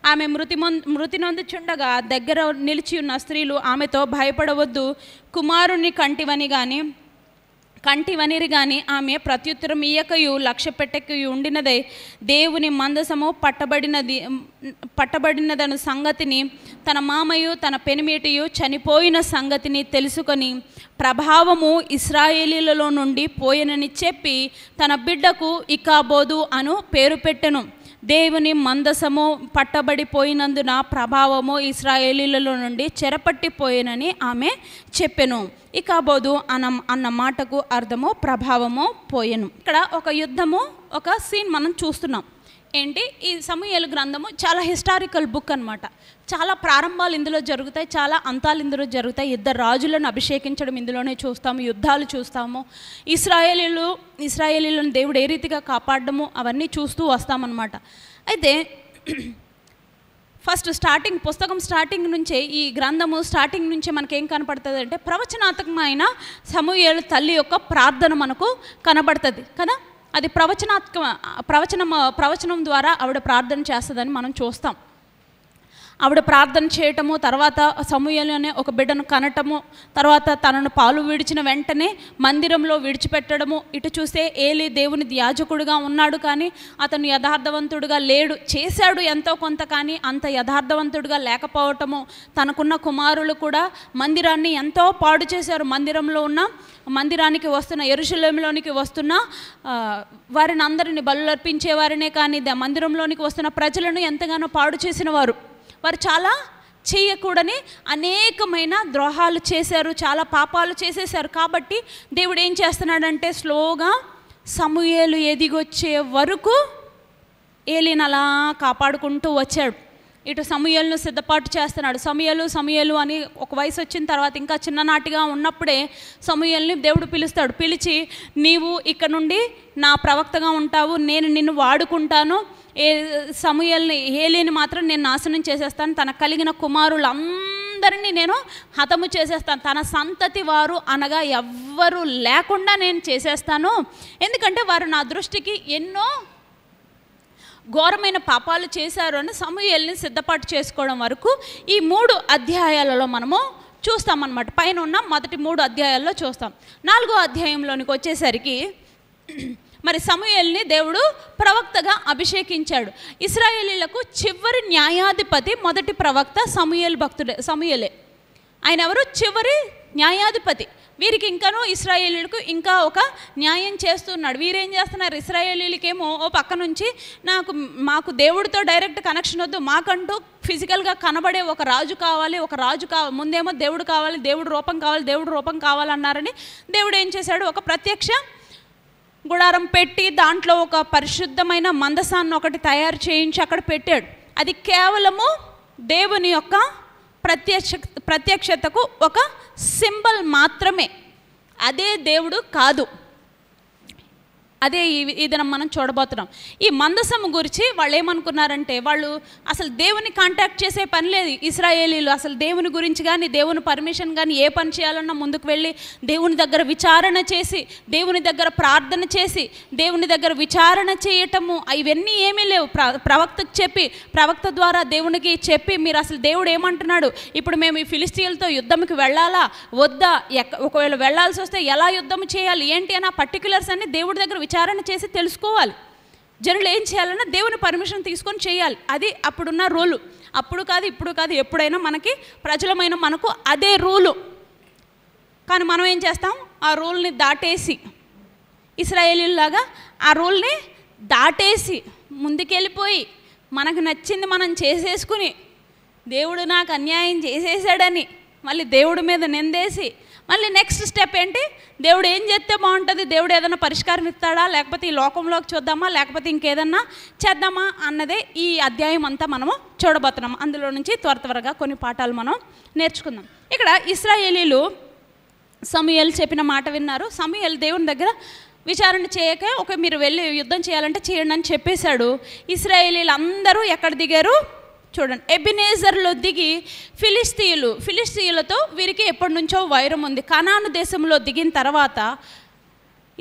S1: ఆమె మృతి నొందుచుండగా దగ్గర నిలిచి ఉన్న స్త్రీలు ఆమెతో భయపడవద్దు, కుమారుని కంటివనిరి గాని ఆమె ప్రత్యుత్తరం ఇయ్యకయు లక్ష్య పెట్టకయు ఉండినదై దేవుని మందసము పట్టబడినదను సంగతిని తన మామయు తన పెనిమిటియు చనిపోయిన సంగతిని తెలుసుకొని ప్రభావము ఇశ్రాయేలీలలో నుండి పోయెనని చెప్పి తన బిడ్డకు ఇకాబోదు అను పేరు పెట్టెను. దేవుని మందసము పట్టబడిపోయినందున ప్రభావము ఇశ్రాయేలీలలో నుండి చెరపట్టిపోయేనని ఆమె చెప్పెను. ఇకాబోదు అన్న మాటకు అర్థము ప్రభావము పోయెను. ఇక్కడ ఒక యుద్ధము, ఒక సీన్ మనం చూస్తున్నాం. ఏంటి, ఈ సమూయేలు గ్రంథము చాలా హిస్టారికల్ బుక్ అనమాట. చాలా ప్రారంభాలు ఇందులో జరుగుతాయి, చాలా అంతాలు ఇందులో జరుగుతాయి. 2 రాజులను అభిషేకించడం ఇందులోనే చూస్తాము, యుద్ధాలు చూస్తాము, ఇశ్రాయేలీలను దేవుడు ఏ రీతిగా కాపాడము అవన్నీ చూస్తూ వస్తామన్నమాట. అయితే ఫస్ట్ పుస్తకం స్టార్టింగ్ నుంచే, ఈ గ్రంథము స్టార్టింగ్ నుంచే మనకేం కనపడుతుంది అంటే ప్రవచనాత్మకమైన సమూయేలు తల్లి యొక్క ప్రార్థన మనకు కనబడుతుంది కదా. అది ప్రవచనం ద్వారా ఆవిడ ప్రార్థన చేస్తుందని మనం చూస్తాం. ఆవిడ ప్రార్థన చేయటము, తర్వాత సమూయేలు అనే ఒక బిడ్డను కనటము, తర్వాత తనను పాలు విడిచిన వెంటనే మందిరంలో విడిచిపెట్టడము. ఇటు చూస్తే ఏలి దేవుని యాజకుడిగా ఉన్నాడు, కానీ అతను యథార్థవంతుడిగా లేడు. చేశాడు ఎంతో కొంత, కానీ అంత యథార్థవంతుడిగా లేకపోవటము. తనకున్న కుమారులు కూడా మందిరాన్ని ఎంతో పాడు చేశారు. మందిరానికి వస్తున్న, యెరూషలేములోనికి వస్తున్న వారిని అందరిని బలులర్పించే వారినే కానీ మందిరంలోనికి వస్తున్న ప్రజలను ఎంతగానో పాడు చేసిన వారు చాలా చేయకూడని అనేకమైన ద్రోహాలు చేశారు, చాలా పాపాలు చేసేశారు. కాబట్టి దేవుడు ఏం చేస్తున్నాడంటే స్లోగా సమూయేలు ఎదిగొచ్చే వరకు ఏలిని అలా కాపాడుకుంటూ వచ్చాడు. ఇటు సమూయేలును సిద్ధపాటు చేస్తున్నాడు. సమూయేలు అని ఒక వయసు వచ్చిన తర్వాత, ఇంకా చిన్ననాటిగా ఉన్నప్పుడే సమూయేలుని దేవుడు పిలుస్తాడు. పిలిచి, నీవు ఇక్కడ నుండి నా ప్రవక్తగా ఉంటావు, నేను నిన్ను వాడుకుంటాను. ఏలిని మాత్రం నేను నాశనం చేసేస్తాను, తనకు కలిగిన కుమారులందరినీ నేను హతము చేసేస్తాను, తన సంతతి వారు అనగా ఎవ్వరూ లేకుండా నేను చేసేస్తాను. ఎందుకంటే వారు నా దృష్టికి ఎన్నో ఘోరమైన పాపాలు చేశారు అని సమూయేలుని సిద్ధపాటు చేసుకోవడం వరకు ఈ 3 అధ్యాయాలలో మనము చూస్తామన్నమాట. పైన ఉన్న మొదటి 3 అధ్యాయాల్లో చూస్తాం. 4వ అధ్యాయంలోనికి వచ్చేసరికి మరి సమూయేలుని దేవుడు ప్రవక్తగా అభిషేకించాడు. ఇశ్రాయేలీలకు చివరి న్యాయాధిపతి, మొదటి ప్రవక్త సమూయేలే. ఆయన ఎవరు? చివరి న్యాయాధిపతి. వీరికి ఇంకాను ఇశ్రాయేలీలకు ఇంకా ఒక న్యాయం చేస్తున్నాడు. వీరేం చేస్తున్నారు? ఇశ్రాయేలీలకేమో ఓ పక్క నుంచి మాకు దేవుడితో డైరెక్ట్ కనెక్షన్ వద్దు, మాకంటూ ఫిజికల్గా కనబడే ఒక రాజు కావాలి, ముందేమో దేవుడు కావాలి, దేవుడు రూపం కావాలన్నారని దేవుడు ఏం చేశాడు? ఒక ప్రత్యక్ష గుడారం పెట్టి దాంట్లో ఒక పరిశుద్ధమైన మందసాన్ని ఒకటి తయారు చేయించి అక్కడ పెట్టాడు. అది కేవలము దేవుని యొక్క ప్రత్యక్షతకు ఒక సింబల్ మాత్రమే, అదే దేవుడు కాదు. అదే ఇది మనం చూడబోతున్నాం. ఈ మందసము గురించి వాళ్ళు ఏమనుకున్నారంటే, వాళ్ళు అసలు దేవుని కాంటాక్ట్ చేసే పని లేదు. ఇశ్రాయేలీలు అసలు దేవుని గురించి కానీ, దేవుని పర్మిషన్ కానీ ఏ పని చేయాలన్నా ముందుకు వెళ్ళి దేవుని దగ్గర విచారణ చేసి, దేవుని దగ్గర ప్రార్థన చేసి, దేవుని దగ్గర విచారణ చేయటము ఇవన్నీ ఏమీ లేవు. ప్రవక్తకు చెప్పి, ప్రవక్త ద్వారా దేవునికి చెప్పి, మీరు అసలు దేవుడు ఏమంటున్నాడు, ఇప్పుడు మేము ఈ ఫిలిస్తీన్లతో యుద్ధంకి వెళ్ళాలా వద్దా, ఒకవేళ వెళ్ళాల్సి వస్తే ఎలా యుద్ధం చేయాలి ఏంటి అని ఆ పర్టికులర్స్ అన్ని దేవుడి దగ్గర విచారణ చేసి తెలుసుకోవాలి. జనులు ఏం చేయాలన్నా దేవుని పర్మిషన్ తీసుకొని చేయాలి. అది అప్పుడున్న రూలు. అప్పుడు కాదు, ఇప్పుడు కాదు, ఎప్పుడైనా మనకి ప్రజలమైన మనకు అదే రూలు. కానీ మనం ఏం చేస్తాం? ఆ రూల్ని దాటేసి, ఇశ్రాయేలీలాగా ఆ రూల్ని దాటేసి ముందుకెళ్ళిపోయి మనకు నచ్చింది మనం చేసేసుకుని, దేవుడు నాకు అన్యాయం చేసేసాడని మళ్ళీ దేవుడి మీద నిందేసి, మళ్ళీ నెక్స్ట్ స్టెప్ ఏంటి? దేవుడు ఏం చేస్తే బాగుంటుంది, దేవుడు ఏదైనా పరిష్కారం ఇస్తాడా, లేకపోతే ఈ లోకంలోకి చూద్దామా, లేకపోతే ఇంకేదన్నా చేద్దామా అన్నదే ఈ అధ్యాయం అంతా మనము చూడబోతున్నాం. అందులో నుంచి త్వరగా కొన్ని పాఠాలు మనం నేర్చుకుందాం. ఇక్కడ ఇశ్రాయేలీలు సమూయేలు చెప్పిన మాట విన్నారు. సమూయేలు దేవుని దగ్గర విచారణ చేయక, మీరు వెళ్ళి యుద్ధం చేయాలంటే చేయండి అని చెప్పేశాడు. ఇశ్రాయేలీలు అందరూ ఎక్కడ దిగారు చూడండి, ఎబెనేజర్లో దిగి ఫిలిస్తీయులతో వీరికి ఎప్పటి నుంచో వైరం ఉంది. కనాను దేశంలో దిగిన తర్వాత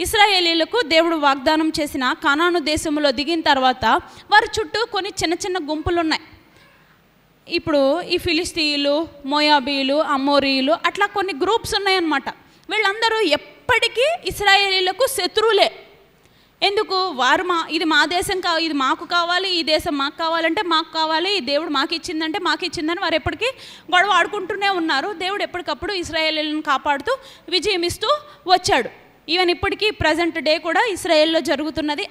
S1: ఇశ్రాయేలీలకు దేవుడు వాగ్దానం చేసిన కనాను దేశంలో దిగిన తర్వాత వారి చుట్టూ కొన్ని చిన్న గుంపులు ఉన్నాయి. ఇప్పుడు ఈ ఫిలిస్తీయులు, మోయాబీలు, అమోరీయులు అట్లా కొన్ని గ్రూప్స్ ఉన్నాయన్నమాట. వీళ్ళందరూ ఎప్పటికీ ఇశ్రాయేలీలకు శత్రువులే. ఎందుకు? వారు ఇది మా దేశం ఇది మాకు కావాలి, ఈ దేశం మాకు కావాలంటే మాకు కావాలి, ఈ దేవుడు మాకు ఇచ్చిందంటే మాకు ఇచ్చిందని వారు ఎప్పటికీ గొడవ ఆడుకుంటూనే ఉన్నారు. దేవుడు ఎప్పటికప్పుడు ఇశ్రాయేలీలను కాపాడుతూ విజయం ఇస్తూ వచ్చాడు. ఈవెన్ ఇప్పటికీ ప్రజెంట్ డే కూడా ఇశ్రాయేల్లో జరుగుతున్నది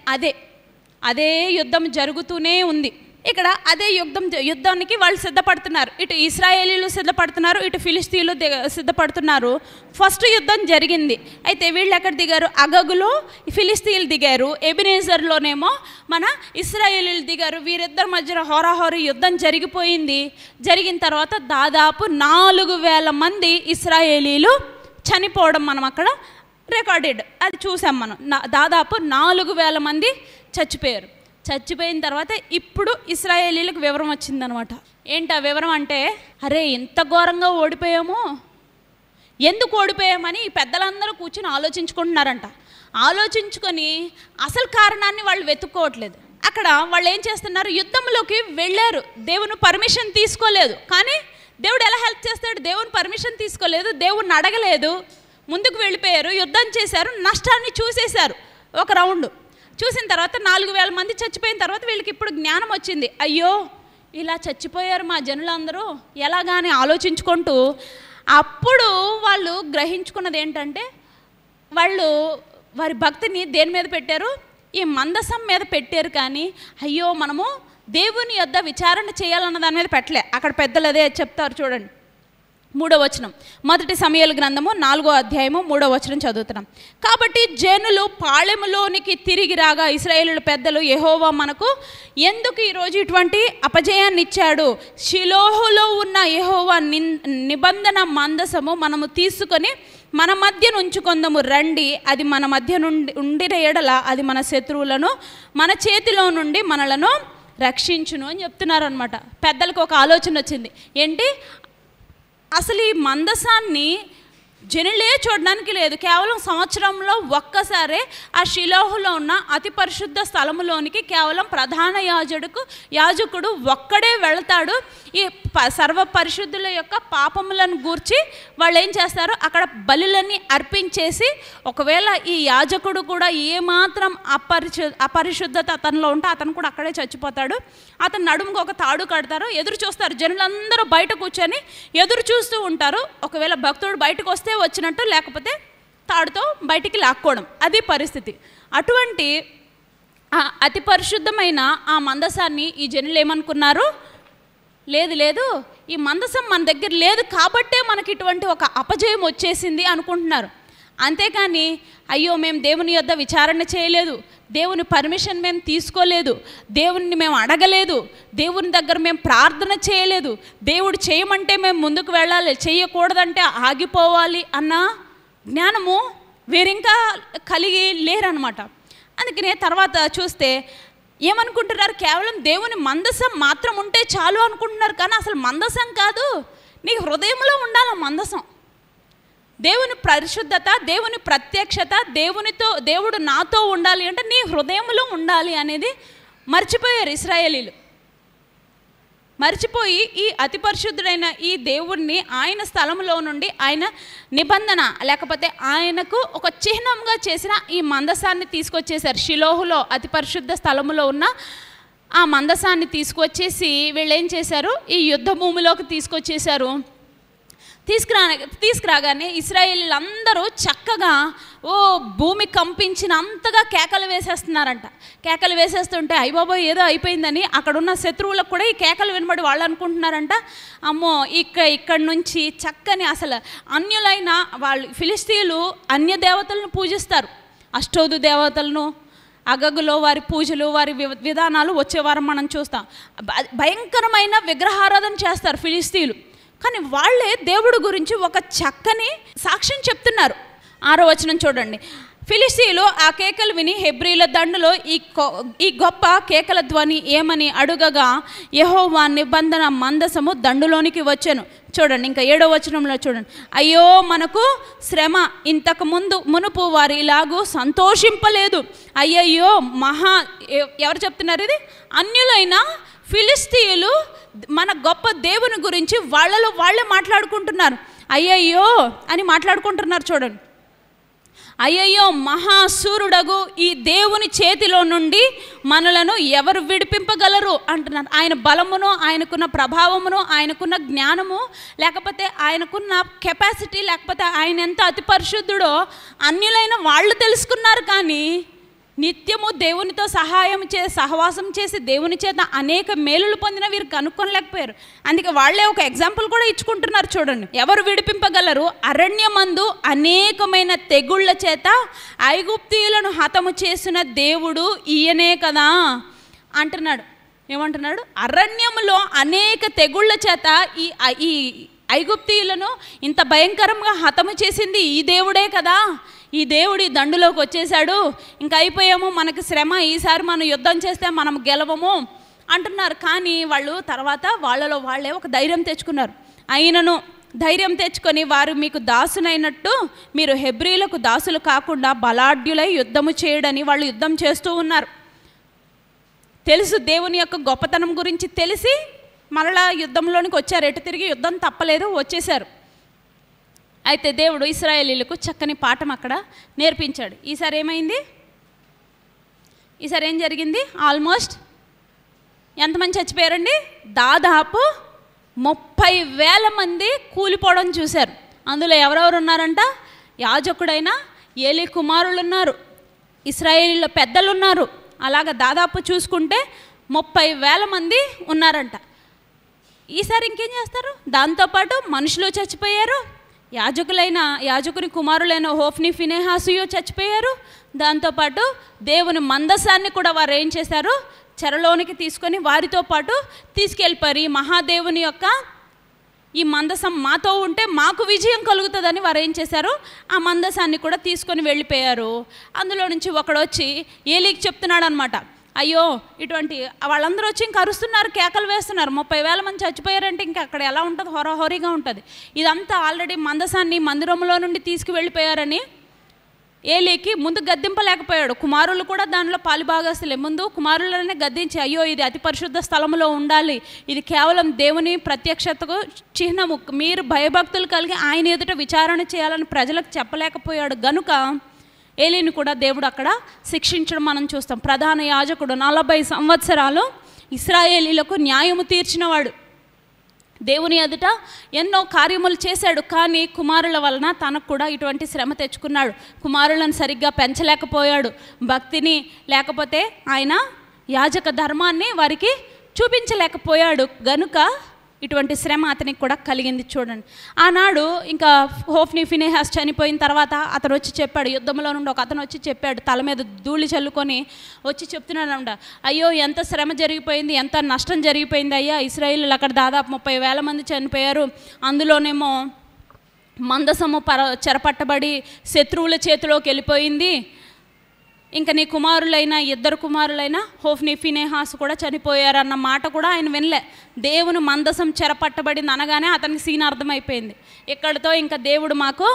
S1: అదే యుద్ధం జరుగుతూనే ఉంది. ఇక్కడ అదే యుద్ధానికి వాళ్ళు సిద్ధపడుతున్నారు. ఇటు ఇశ్రాయేలీలు సిద్ధపడుతున్నారు, ఇటు ఫిలిస్తీయులు సిద్ధపడుతున్నారు. ఫస్ట్ యుద్ధం జరిగింది. అయితే వీళ్ళు ఎక్కడ దిగారు? అగగులో ఫిలిస్తీయులు దిగారు, ఎబెనేజర్లోనేమో మన ఇశ్రాయేలీలు దిగారు. వీరిద్దరి మధ్యన హోరాహోరీ యుద్ధం జరిగిపోయింది. జరిగిన తర్వాత దాదాపు 4000 మంది ఇశ్రాయేలీలు చనిపోవడం మనం అక్కడ రికార్డెడ్, అది చూసాం మనం. దాదాపు 4000 మంది చచ్చిపోయారు. చచ్చిపోయిన తర్వాత ఇప్పుడు ఇశ్రాయేలీలకు వివరం వచ్చిందనమాట. ఏంటి ఆ వివరం అంటే, అరే ఇంత ఘోరంగా ఓడిపోయాము, ఎందుకు ఓడిపోయామని ఈ పెద్దలందరూ కూర్చొని ఆలోచించుకుంటున్నారంట. ఆలోచించుకొని అసలు కారణాన్ని వాళ్ళు వెతుక్కోవట్లేదు. అక్కడ వాళ్ళు ఏం చేస్తున్నారు, యుద్ధంలోకి వెళ్ళారు, దేవుని పర్మిషన్ తీసుకోలేదు. కానీ దేవుడు ఎలా హెల్ప్ చేస్తాడు? దేవుని పర్మిషన్ తీసుకోలేదు, దేవుణ్ణి అడగలేదు, ముందుకు వెళ్ళిపోయారు, యుద్ధం చేశారు, నష్టాన్ని చూసేశారు. ఒక రౌండ్ చూసిన తర్వాత 4000 మంది చచ్చిపోయిన తర్వాత వీళ్ళకి ఇప్పుడు జ్ఞానం వచ్చింది. అయ్యో ఇలా చచ్చిపోయారు మా జనులందరూ ఎలాగాని ఆలోచించుకుంటూ, అప్పుడు వాళ్ళు గ్రహించుకున్నది ఏంటంటే, వాళ్ళు వారి భక్తిని దేని మీద పెట్టారు? ఈ మందసం మీద పెట్టారు. కానీ అయ్యో మనము దేవుని యొద్ద విచారణ చేయాలన్న దాని మీద పెట్టలే. అక్కడ పెద్దలు అదే చెప్తారు చూడండి. 3వ వచనం, మొదటి సమూయేలు గ్రంథము 4వ అధ్యాయము 3వ వచనం చదువుతున్నాం. కాబట్టి జనులు పాళెములోనికి తిరిగి రాగా ఇశ్రాయేలు పెద్దలు, యెహోవా మనకు ఎందుకు ఈరోజు ఇటువంటి అపజయాన్ని ఇచ్చాడు? షిలోహులో ఉన్న యెహోవా నిబంధన మందసము మనము తీసుకొని మన మధ్య ఉంచుకొందము రండి, అది మన మధ్య ఉండిన ఎడల అది మన శత్రువులను మన చేతిలో నుండి మనలను రక్షించును అని చెప్తున్నారు అనమాట. పెద్దలకు ఒక ఆలోచన వచ్చింది. ఏంటి? అసలు ఈ మందసాన్ని జనులే చూడడానికి లేదు. కేవలం సంవత్సరంలో ఒక్కసారే ఆ షిలోహులో ఉన్న అతి పరిశుద్ధ స్థలములోనికి కేవలం ప్రధాన యాజకుడు ఒక్కడే వెళతాడు. ఈ సర్వ పరిశుద్ధుల యొక్క పాపములను గూర్చి వాళ్ళు ఏం చేస్తారు, అక్కడ బలులన్నీ అర్పించేసి, ఒకవేళ ఈ యాజకుడు కూడా ఏమాత్రం అపరిశుద్ధత అతనిలో ఉంటే అతను కూడా అక్కడే చచ్చిపోతాడు. అతను నడుముకు ఒక తాడు కడతారు, ఎదురు చూస్తారు. జనులందరూ బయట కూర్చొని ఎదురు చూస్తూ ఉంటారు. ఒకవేళ భక్తుడు బయటకు వస్తే వచ్చినట్టు, లేకపోతే తాడుతో బయటికి లాక్కోవడం, అది పరిస్థితి. అటువంటి అతి పరిశుద్ధమైన ఆ మందసాన్ని ఈ జనులు ఏమనుకున్నారు, లేదు ఈ మందసం మన దగ్గర లేదు కాబట్టే మనకి ఇటువంటి ఒక అపజయం వచ్చేసింది అనుకుంటున్నారు. అంతేకాని అయ్యో మేము దేవుని యొద్ద విచారణ చేయలేదు, దేవుని పర్మిషన్ మేము తీసుకోలేదు, దేవుని మేము అడగలేదు, దేవుని దగ్గర మేము ప్రార్థన చేయలేదు, దేవుడు చేయమంటే మేము ముందుకు వెళ్ళాలి, చేయకూడదంటే ఆగిపోవాలి అన్న జ్ఞానము వీరింకా కలిగి లేరనమాట. అందుకనే తర్వాత చూస్తే ఏమనుకుంటున్నారు, కేవలం దేవుని మందసం మాత్రం ఉంటే చాలు అనుకుంటున్నారు. కానీ అసలు మందసం కాదు, నీ హృదయంలో ఉండాలి మందసం. దేవుని పరిశుద్ధత, దేవుని ప్రత్యక్షత, దేవుడు నాతో ఉండాలి అంటే నీ హృదయంలో ఉండాలి అనేది మర్చిపోయారు ఇశ్రాయేలీలు. మర్చిపోయి ఈ అతి పరిశుద్ధుడైన ఈ దేవుణ్ణి ఆయన స్థలంలో నుండి ఆయన నిబంధన లేకపోతే ఆయనకు ఒక చిహ్నంగా చేసిన ఈ మందసాన్ని తీసుకొచ్చేసారు. షిలోహులో అతి పరిశుద్ధ స్థలములో ఉన్న ఆ మందసాన్ని తీసుకొచ్చేసి వీళ్ళు ఏం చేశారు, ఈ యుద్ధ భూమిలోకి తీసుకొచ్చేసారు. తీసుకురాగానే ఇశ్రాయేలీలందరూ చక్కగా భూమి కంపించినంతగా కేకలు వేసేస్తున్నారంట. కేకలు వేసేస్తుంటే అయ్యబాబోయ్ ఏదో అయిపోయిందని అక్కడున్న శత్రువులకు కూడా ఈ కేకలు వినబడి వాళ్ళు అనుకుంటున్నారంట, అమ్మో ఇక్కడి నుంచి చక్కని అసలు అన్యులైన వాళ్ళు ఫిలిస్తీయులు అన్య దేవతలను పూజిస్తారు. అష్టోదు దేవతలను, అగగులో వారి పూజలు, వారి విధానాలు వచ్చే వారం మనం చూస్తాం. భయంకరమైన విగ్రహారాధన చేస్తారు ఫిలిస్తీయులు. కానీ వాళ్ళే దేవుడి గురించి ఒక చక్కని సాక్ష్యం చెప్తున్నారు. 6వ వచనం చూడండి. ఫిలిస్తీయులు ఆ కేకలు విని హెబ్రీల దండులో ఈ గొప్ప కేకల ధ్వని ఏమని అడుగగా యెహోవా నిబంధన మందసము దండులోనికి వచ్చాను. చూడండి ఇంకా 7వ వచనంలో చూడండి. అయ్యో మనకు శ్రమ, ఇంతకు మునుపు వారు ఇలాగూ సంతోషింపలేదు. అయ్యయ్యో ఎవరు చెప్తున్నారు ఇది? అన్యులైన ఫిలిస్తీయులు మన గొప్ప దేవుని గురించి వాళ్ళలో వాళ్ళే మాట్లాడుకుంటున్నారు. అయ్యయ్యో అని మాట్లాడుకుంటున్నారు. చూడండి, అయ్యయ్యో మహాసూరుడగు ఈ దేవుని చేతిలో నుండి మనలను ఎవరు విడిపింపగలరు అంటున్నారు. ఆయన బలమును, ఆయనకున్న ప్రభావమును, ఆయనకున్న జ్ఞానము, లేకపోతే ఆయనకున్న కెపాసిటీ, లేకపోతే ఆయన ఎంత అతి పరిశుద్ధుడో అన్యులైన వాళ్ళు తెలుసుకున్నారు. కానీ నిత్యము దేవునితో సహవాసం చేసి దేవుని చేత అనేక మేలులు పొందిన వీరు కనుక్కొనలేకపోయారు. అందుకే వాళ్ళే ఒక ఎగ్జాంపుల్ కూడా ఇచ్చుకుంటున్నారు. చూడండి, ఎవరు విడిపింపగలరు? అరణ్యమందు అనేకమైన తెగుళ్ళ చేత ఐగుప్తీయులను హతము చేసిన దేవుడు ఈయనే కదా అంటున్నాడు. ఏమంటున్నాడు? అరణ్యములో అనేక తెగుళ్ళ చేత ఈ ఐగుప్తీయులను ఇంత భయంకరంగా హతము చేసింది ఈ దేవుడే కదా. ఈ దేవుడి దండులోకి వచ్చేసాడు, ఇంకా అయిపోయాము, మనకి శ్రమ, ఈసారి మనం యుద్ధం చేస్తే మనం గెలవము అంటున్నారు. కానీ వాళ్ళు తర్వాత వాళ్ళలో వాళ్ళే ఒక ధైర్యం తెచ్చుకున్నారు. అయినను ధైర్యం తెచ్చుకొని వారు మీకు దాసునైనట్టు మీరు హెబ్రీలకు దాసులు కాకుండా బలాఢ్యులై యుద్ధము చేయడని వాళ్ళు యుద్ధం చేస్తూ ఉన్నారు. తెలుసు దేవుని యొక్క గొప్పతనం గురించి తెలిసి మరలా యుద్ధంలోనికి వచ్చారు. ఎటు తిరిగి యుద్ధం తప్పలేదు, వచ్చేసారు. అయితే దేవుడు ఇశ్రాయేలీలకు చక్కని పాఠం అక్కడ నేర్పించాడు. ఈసారి ఏమైంది? ఈసారి ఏం జరిగింది? ఆల్మోస్ట్ ఎంతమంది చచ్చిపోయారండి? దాదాపు 30,000 మంది కూలిపోవడం చూశారు. అందులో ఎవరెవరు ఉన్నారంట? యాజకుడైన ఏలీ కుమారులు ఉన్నారు, ఇశ్రాయేలీల పెద్దలు ఉన్నారు. అలాగ దాదాపు చూసుకుంటే 30,000 మంది ఉన్నారంట. ఈసారి ఇంకేం చేస్తారు? దాంతోపాటు మనుషులు చచ్చిపోయారు, యాజకుని కుమారులైన హోఫ్ని ఫినెహాసుయు చచ్చిపోయారు. దాంతోపాటు దేవుని మందసాన్ని కూడా వారు ఏం చేశారు? చెరలోనికి తీసుకొని వారితో పాటు తీసుకెళ్ళిపోయారు. ఈ మహాదేవుని యొక్క ఈ మందసం మాతో ఉంటే మాకు విజయం కలుగుతుందని వారు ఏం చేశారు? ఆ మందసాన్ని కూడా తీసుకొని వెళ్ళిపోయారు. అందులో నుంచి ఒకడు వచ్చి ఏలీకి చెప్తున్నాడు అనమాట, అయ్యో ఇటువంటి వాళ్ళందరూ వచ్చి ఇంకా అరుస్తున్నారు, కేకలు వేస్తున్నారు, 30,000 మంది చచ్చిపోయారంటే ఇంకా అక్కడ ఎలా ఉంటుంది? హోరాహోరీగా ఉంటుంది. ఇదంతా ఆల్రెడీ మందసాన్ని మందిరంలో నుండి తీసుకువెళ్ళిపోయారని ఏలీకి ముందు గద్దింపలేకపోయాడు. కుమారులు కూడా దానిలో పాలుభాగస్తులే. ముందు కుమారులనే గద్దించి, అయ్యో ఇది అతి పరిశుద్ధ స్థలంలో ఉండాలి, ఇది కేవలం దేవుని ప్రత్యక్షతకు చిహ్నము, మీరు భయభక్తులు కలిగి ఆయన ఎదుట విచారణ చేయాలని ప్రజలకు చెప్పలేకపోయాడు. గనుక ఏలీని కూడా దేవుడు అక్కడ శిక్షించడం మనం చూస్తాం. ప్రధాన యాజకుడు 40 సంవత్సరాలు ఇశ్రాయేలీలకు న్యాయము తీర్చినవాడు, దేవుని ఎదుట ఎన్నో కార్యములు చేశాడు. కానీ కుమారుల వలన తనకు కూడా ఇటువంటి శ్రమ తెచ్చుకున్నాడు. కుమారులను సరిగ్గా పెంచలేకపోయాడు, భక్తిని లేకపోతే ఆయన యాజక ధర్మాన్ని వారికి చూపించలేకపోయాడు. గనుక ఇటువంటి శ్రమ అతనికి కూడా కలిగింది. చూడండి, ఆనాడు ఇంకా హోఫ్ని ఫినెహాస్ చనిపోయిన తర్వాత అతను వచ్చి చెప్పాడు, యుద్ధంలో నుండి ఒక అతను వచ్చి చెప్పాడు, తల మీద ధూళి చల్లుకొని వచ్చి చెప్తున్నాడంట, అయ్యో ఎంత శ్రమ జరిగిపోయింది, ఎంత నష్టం జరిగిపోయింది అయ్యా, ఇశ్రాయేలీలు అక్కడ దాదాపు 30,000 మంది చనిపోయారు. అందులోనేమో మందసము చెరపట్టబడి శత్రువుల చేతిలోకి వెళ్ళిపోయింది. ఇంకా నీ కుమారులైన 2 కుమారులైన హోఫ్ని ఫినెహాస్ కూడా చనిపోయారన్న మాట కూడా ఆయన వినలే. దేవుని మందసం చెరపట్టబడింది అనగానే అతనికి సీన్ అర్థమైపోయింది. ఇక్కడితో ఇంకా దేవుడు మాకు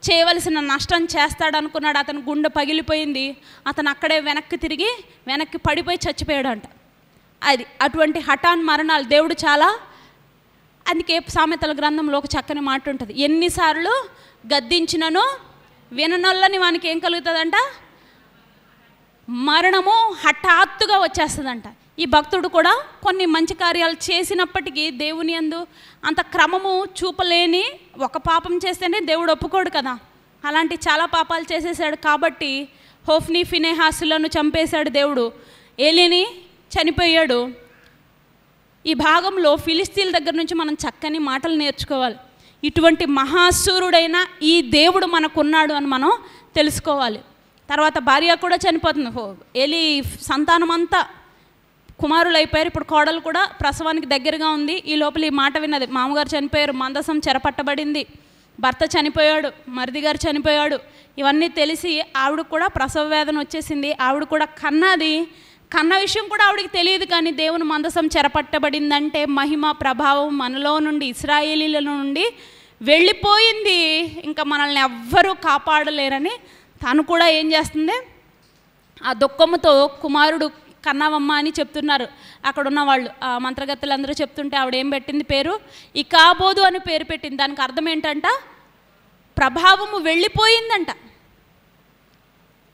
S1: చేయవలసిన నష్టం చేస్తాడనుకున్నాడు. అతని గుండె పగిలిపోయింది. అతను అక్కడే వెనక్కి పడిపోయి చచ్చిపోయాడంట. అది అటువంటి హఠాన్ మరణాలు దేవుడు చాలా, అందుకే సామెతల గ్రంథంలో ఒక చక్కని మాట ఉంటుంది, ఎన్నిసార్లు గద్దించినను విననొల్లని వానికి ఏం కలుగుతుందంట? మరణము హఠాత్తుగా వచ్చేస్తుందంట. ఈ భక్తుడు కూడా కొన్ని మంచి కార్యాలు చేసినప్పటికీ దేవుని యందు అంత క్రమము చూపలేని ఒక పాపం చేస్తేనే దేవుడు ఒప్పుకోడు కదా. అలాంటి చాలా పాపాలు చేసేసాడు కాబట్టి హోఫ్ని ఫినెహాసులను చంపేశాడు దేవుడు. ఏలీని చనిపోయాడు. ఈ భాగంలో ఫిలిస్తీన్ల దగ్గర నుంచి మనం చక్కని మాటలు నేర్చుకోవాలి. ఇటువంటి మహాసూరుడైన ఈ దేవుడు మనకున్నాడు అని మనం తెలుసుకోవాలి. తర్వాత భార్య కూడా చనిపోతుంది. ఏలీ సంతానం అంతా కుమారులు అయిపోయారు. ఇప్పుడు కోడలు కూడా ప్రసవానికి దగ్గరగా ఉంది. ఈ లోపల ఈ మాట విన్నది, మామగారు చనిపోయారు, మందసం చెరపట్టబడింది, భర్త చనిపోయాడు, మరిది గారు చనిపోయాడు. ఇవన్నీ తెలిసి ఆవిడ కూడా ప్రసవ వేదన వచ్చేసింది. ఆవిడ కూడా కన్న విషయం కూడా ఆవిడకి తెలియదు. కానీ దేవుని మందసం చెరపట్టబడిందంటే మహిమ ప్రభావం మనలో నుండి, ఇశ్రాయేలీల నుండి వెళ్ళిపోయింది. ఇంకా మనల్ని ఎవ్వరూ కాపాడలేరని తను కూడా ఏం చేస్తుంది, ఆ దుఃఖముతో కుమారుడు కన్నావమ్మ అని చెప్తున్నారు అక్కడ ఉన్న వాళ్ళు. ఆ మంత్రగత్తెలందరూ చెప్తుంటే ఆవిడ ఏం పెట్టింది పేరు, ఇకాబోదు అని పేరు పెట్టింది. దానికి అర్థం ఏంటంట, ప్రభావము వెళ్ళిపోయిందంట.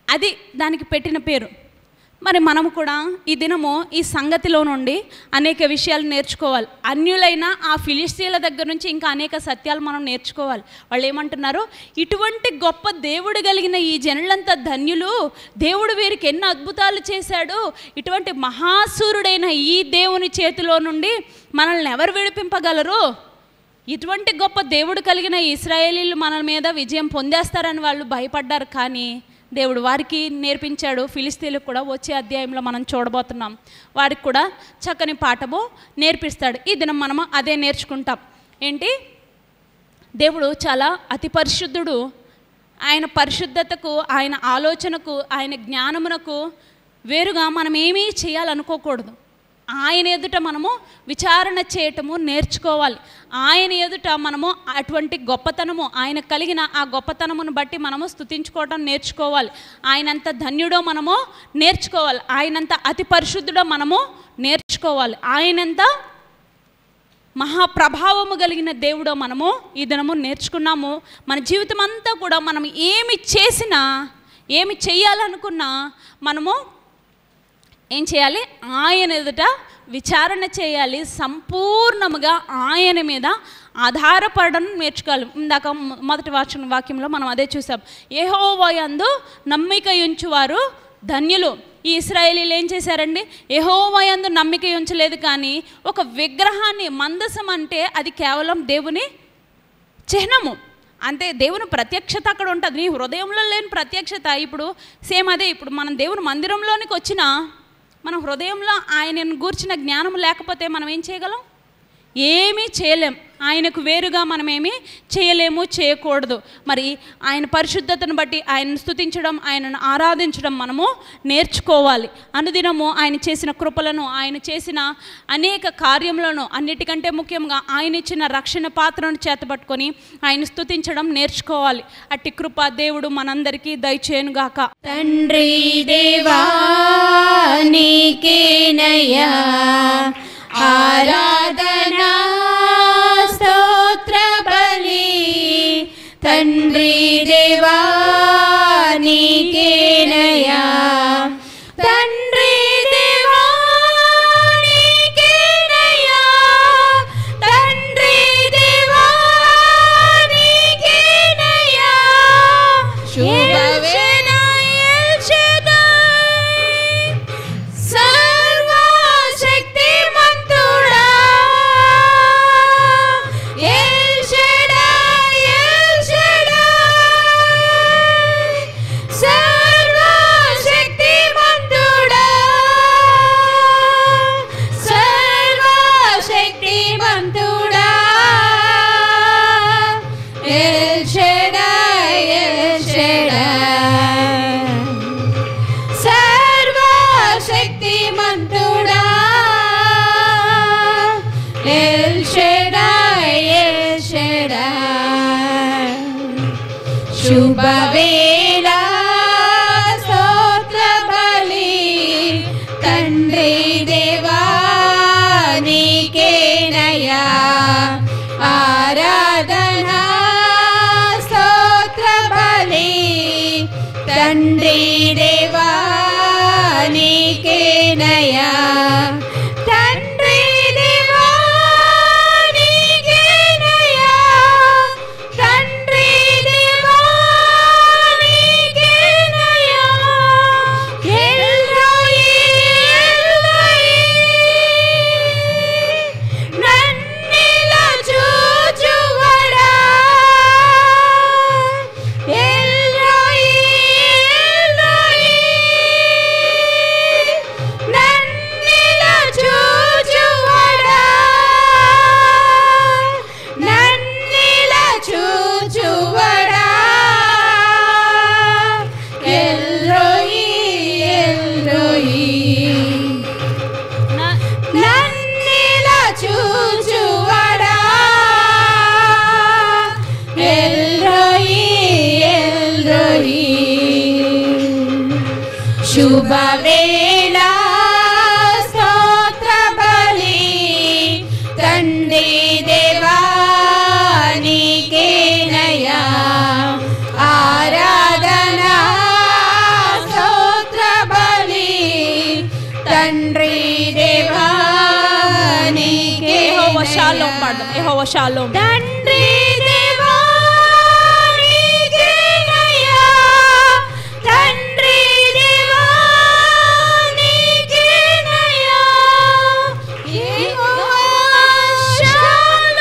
S1: అది దానికి పెట్టిన పేరు. మరి మనము కూడా ఈ దినము ఈ సంగతిలో నుండి అనేక విషయాలు నేర్చుకోవాలి. అన్యులైన ఆ ఫిలిస్తీన్ల దగ్గర నుంచి ఇంకా అనేక సత్యాలు మనం నేర్చుకోవాలి. వాళ్ళు ఏమంటున్నారు, ఇటువంటి గొప్ప దేవుడు కలిగిన ఈ జనులంతా ధన్యులు, దేవుడు వీరికి ఎన్ని అద్భుతాలు చేశాడు, ఇటువంటి మహాసూరుడైన ఈ దేవుని చేతిలో నుండి మనల్ని ఎవరు విడిపింపగలరు, ఇటువంటి గొప్ప దేవుడు కలిగిన ఇశ్రాయేలీలు మన మీద విజయం పొందేస్తారని వాళ్ళు భయపడ్డారు. కానీ దేవుడు వారికి నేర్పించాడు. ఫిలిస్తీన్లకు కూడా వచ్చే అధ్యాయంలో మనం చూడబోతున్నాం. వారికి కూడా చక్కని పాఠము నేర్పిస్తాడు. ఈ దినం మనము అదే నేర్చుకుంటాం. ఏంటి, దేవుడు చాలా అతి పరిశుద్ధుడు. ఆయన పరిశుద్ధతకు, ఆయన ఆలోచనకు, ఆయన జ్ఞానమునకు వేరుగా మనం ఏమీ చేయాలనుకోకూడదు. ఆయన ఎదుట మనము విచారణ చేయటము నేర్చుకోవాలి. ఆయన ఎదుట మనము అటువంటి గొప్పతనము, ఆయన కలిగిన ఆ గొప్పతనమును బట్టి మనము స్తుతించుకోవటం నేర్చుకోవాలి. ఆయనంత ధన్యుడో మనము నేర్చుకోవాలి. ఆయనంత అతి పరిశుద్ధుడో మనము నేర్చుకోవాలి. ఆయనంత మహాప్రభావము కలిగిన దేవుడో మనము ఈ దినము నేర్చుకున్నాము. మన జీవితం అంతా కూడా మనం ఏమి చేసినా, ఏమి చేయాలనుకున్నా మనము ఏం చేయాలి, ఆయన ఎదుట విచారణ చేయాలి. సంపూర్ణముగా ఆయన మీద ఆధారపడడం నేర్చుకోవాలి. ఇందాక మొదటి వాక్యంలో మనం అదే చూసాం, యెహోవా యందు నమ్మిక ఉంచువారు ధన్యులు. ఈ ఇశ్రాయేలీలు ఏం చేశారండి, యెహోవా యందు నమ్మిక ఉంచలేదు. కానీ ఒక విగ్రహాన్ని, మందసం అంటే అది కేవలం దేవుని చిహ్నము, అంతే. దేవుని ప్రత్యక్షత అక్కడ ఉంటుంది. నీ హృదయంలో లేని ప్రత్యక్షత ఇప్పుడు సేమ్ అదే. ఇప్పుడు మనం దేవుని మందిరంలోనికి వచ్చినా మన హృదయంలో ఆయనను గూర్చిన జ్ఞానం లేకపోతే మనం ఏం చేయగలం, ఏమీ చేయలేం. ఆయనకు వేరుగా మనం ఏమీ చేయలేము, చేయకూడదు. మరి ఆయన పరిశుద్ధతను బట్టి ఆయనను స్తుతించడం, ఆయనను ఆరాధించడం మనము నేర్చుకోవాలి. అనుదినము ఆయన చేసిన కృపలను, ఆయన చేసిన అనేక కార్యములను, అన్నిటికంటే ముఖ్యంగా ఆయన ఇచ్చిన రక్షణ పాత్రను చేతపట్టుకొని ఆయన స్తుతించడం నేర్చుకోవాలి. అట్టి కృప దేవుడు మనందరికీ దయచేయునుగాక.
S2: తండ్రి దేవా నీకేనయ్యా ఆరాధనా స్తోత్ర బలి. తండ్రి దేవా నీకేనయ్యా, తండ్రి దేవా నీకేనయ్యా, తండ్రి దేవా నీకేనయ్యా. శుభవేళ సర్వశక్తిమంతుడా, ఎల్ షడాయ్, ఎల్ షడాయ్, సర్వశక్తిమంతుడా, సర్వశక్తిమంతుడా, ఎల్ షడాయ్, ఎల్ షడాయ్, సర్వశక్తిమంతుడా, ఎల్ షడాయ్, ఎల్ షడాయ్. శుభవేళ స్తోత్ర బలి. తండ్రి దేవా నీకేనయ్యా ఆరాధనా స్తోత్ర బలి. తండ్రి దేవా నీకేనయ్యా శుభవేళ స్తోత్ర బలి తండ్రి దేవా నీకేనయ్యా ఆరాధన స్తోత్ర బలి తండ్రి దేవా
S1: యెహోవా షాలోమ్ పాడదాం. యెహోవా షాలోమ్.
S2: తండ్రి దేవా నీకేనయ్యా తండ్రి దేవా నీకేనయ్యా యెహోవా షాలోమ్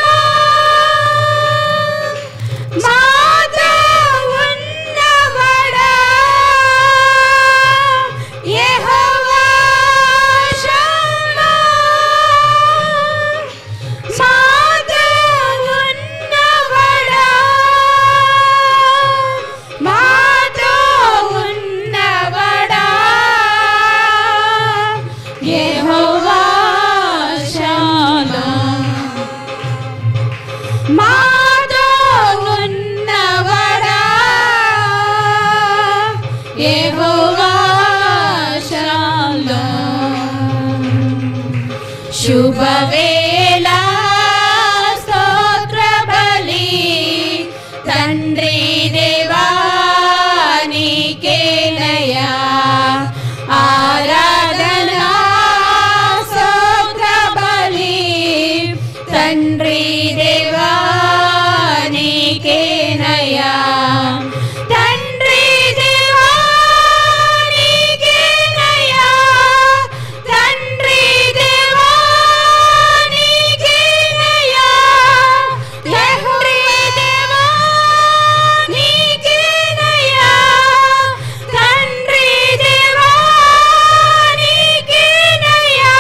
S2: మాతో ఉన్నవాడా యెహోవా షాలోమ్ మాతో ఉన్నవాడా మాతో ఉన్నవాడా యెహోవా షాలోమ్ మాతో ఉన్నవాడా యెహోవా షాలోమ్ శుభవేళ స్తోత్ర బలి తండ్రి దేవా నీకేనయ్యా ఆరాధన స్తోత్ర బలి తండ్రి దేవా నీకేనయ్యా తండ్రి దేవా నీకేనయ్యా తండ్రి దేవా నీకేనయ్యా తండ్రి దేవా నీకేనయ్యా తండ్రి దేవా నీకేనయ్యా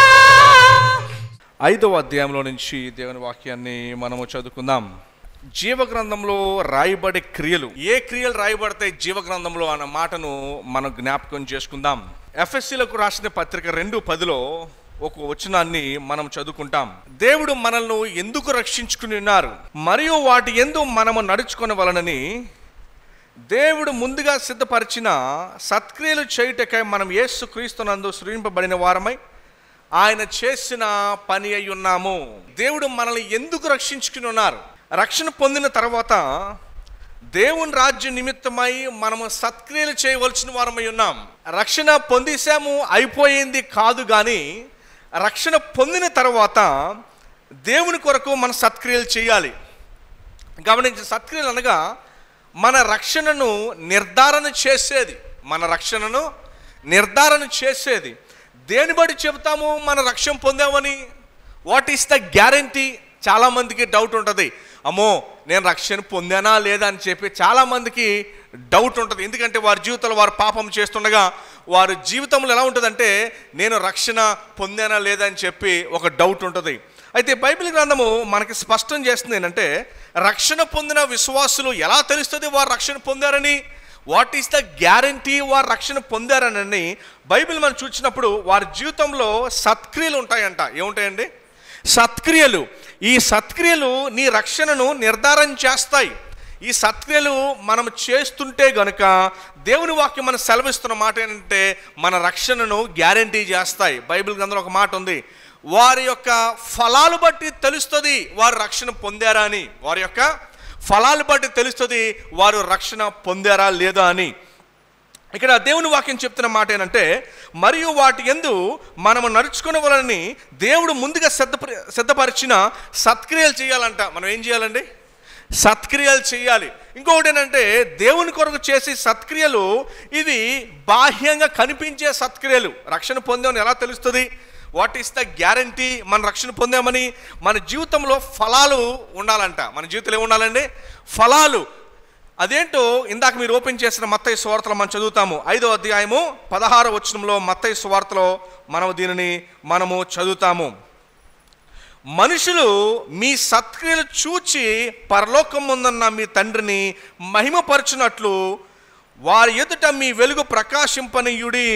S3: 5వ అధ్యాయంలో నుంచి దేవుని వాక్యాన్ని మనము చదువుకుందాం. జీవగ్రంథంలో రాయబడే క్రియలు, ఏ క్రియలు రాయబడతాయి జీవగ్రంథంలో అన్న మాటను మనం జ్ఞాపకం చేసుకుందాం. ఎఫెసీలకు రాసిన పత్రిక 2:10లో ఒక వచనాన్ని మనం చదువుకుంటాం. దేవుడు మనల్ని ఎందుకు రక్షించుకుని ఉన్నారు మరియు వాటి యందు మనము నడుచుకొనవలనని దేవుడు ముందుగా సిద్ధపరిచిన సత్క్రియలు చేయుటకై మనం యేసుక్రీస్తునందు సృజింపబడిన వారమై ఆయన చేసిన పని అయి ఉన్నాము. దేవుడు మనల్ని ఎందుకు రక్షించుకుని ఉన్నారు? రక్షణ పొందిన తర్వాత దేవుని రాజ్య నిమిత్తమై మనము సత్క్రియలు చేయవలసిన వారమై ఉన్నాం. రక్షణ పొందేశాము అయిపోయింది కాదు, కానీ రక్షణ పొందిన తర్వాత దేవుని కొరకు మన సత్క్రియలు చేయాలి. గమనించిన సత్క్రియలు అనగా మన రక్షణను నిర్ధారణ చేసేది. మన రక్షణను నిర్ధారణ చేసేది. దేని బట్టి చెబుతాము మన రక్షణ పొందామని? What is the guarantee? చాలామందికి డౌట్ ఉంటుంది. అమ్మో, నేను రక్షణ పొందానా లేదా అని చెప్పి చాలామందికి డౌట్ ఉంటుంది. ఎందుకంటే వారి జీవితంలో వారు పాపం చేస్తుండగా వారి జీవితంలో ఎలా ఉంటుందంటే నేను రక్షణ పొందానా లేదా అని చెప్పి ఒక డౌట్ ఉంటుంది. అయితే బైబిల్ గ్రంథము మనకి స్పష్టం చేస్తుంది ఏంటంటే రక్షణ పొందిన విశ్వాసులు ఎలా తెలుస్తుంది వారు రక్షణ పొందారని? వాట్ ఈస్ ద గ్యారంటీ వారు రక్షణ పొందారని బైబిల్ మనం చూసినప్పుడు వారి జీవితంలో సత్క్రియలు ఉంటాయంట. ఏముంటాయండి? సత్క్రియలు. ఈ సత్క్రియలు నీ రక్షణను నిర్ధారణ చేస్తాయి. ఈ సత్క్రియలు మనం చేస్తుంటే గనుక దేవుని వాక్యం మనం సెలవిస్తున్న మాట ఏంటంటే మన రక్షణను గ్యారంటీ చేస్తాయి. బైబిల్ గ్రంథంలో ఒక మాట ఉంది, వారి యొక్క ఫలాలు బట్టి తెలుస్తుంది వారు రక్షణ పొందారా అని. వారి యొక్క ఫలాలు బట్టి తెలుస్తుంది వారు రక్షణ పొందారా లేదా అని. ఇక్కడ దేవుని వాక్యం చెప్తున్న మాట ఏంటంటే మరియు వాటి యందు మనము నడుచుకునే దేవుడు ముందుగా సిద్ధపరిచిన సత్క్రియలు చేయాలంట. మనం ఏం చేయాలండి? సత్క్రియలు చేయాలి. ఇంకొకటి ఏంటంటే దేవుని కొరకు చేసే సత్క్రియలు ఇవి బాహ్యంగా కనిపించే సత్క్రియలు. రక్షణ పొందామని ఎలా తెలుస్తుంది? వాట్ ఈస్ ద గ్యారంటీ మన రక్షణ పొందామని? మన జీవితంలో ఫలాలు ఉండాలంట. మన జీవితంలో ఏముండాలండి? ఫలాలు. అదేంటో ఇందాక మీరు ఓపెన్ చేసిన మత్తయి సువార్తలో మనం చదువుతాము. 5వ అధ్యాయము 16వ వచనంలో మత్తయి సువార్తలో దీనిని మనము చదువుతాము. మనుషులు మీ సత్క్రియలు చూచి పరలోకం ముందున్న మీ తండ్రిని మహిమపరచునట్లు వారి ఎదుట మీ వెలుగు ప్రకాశింపనీయుడి.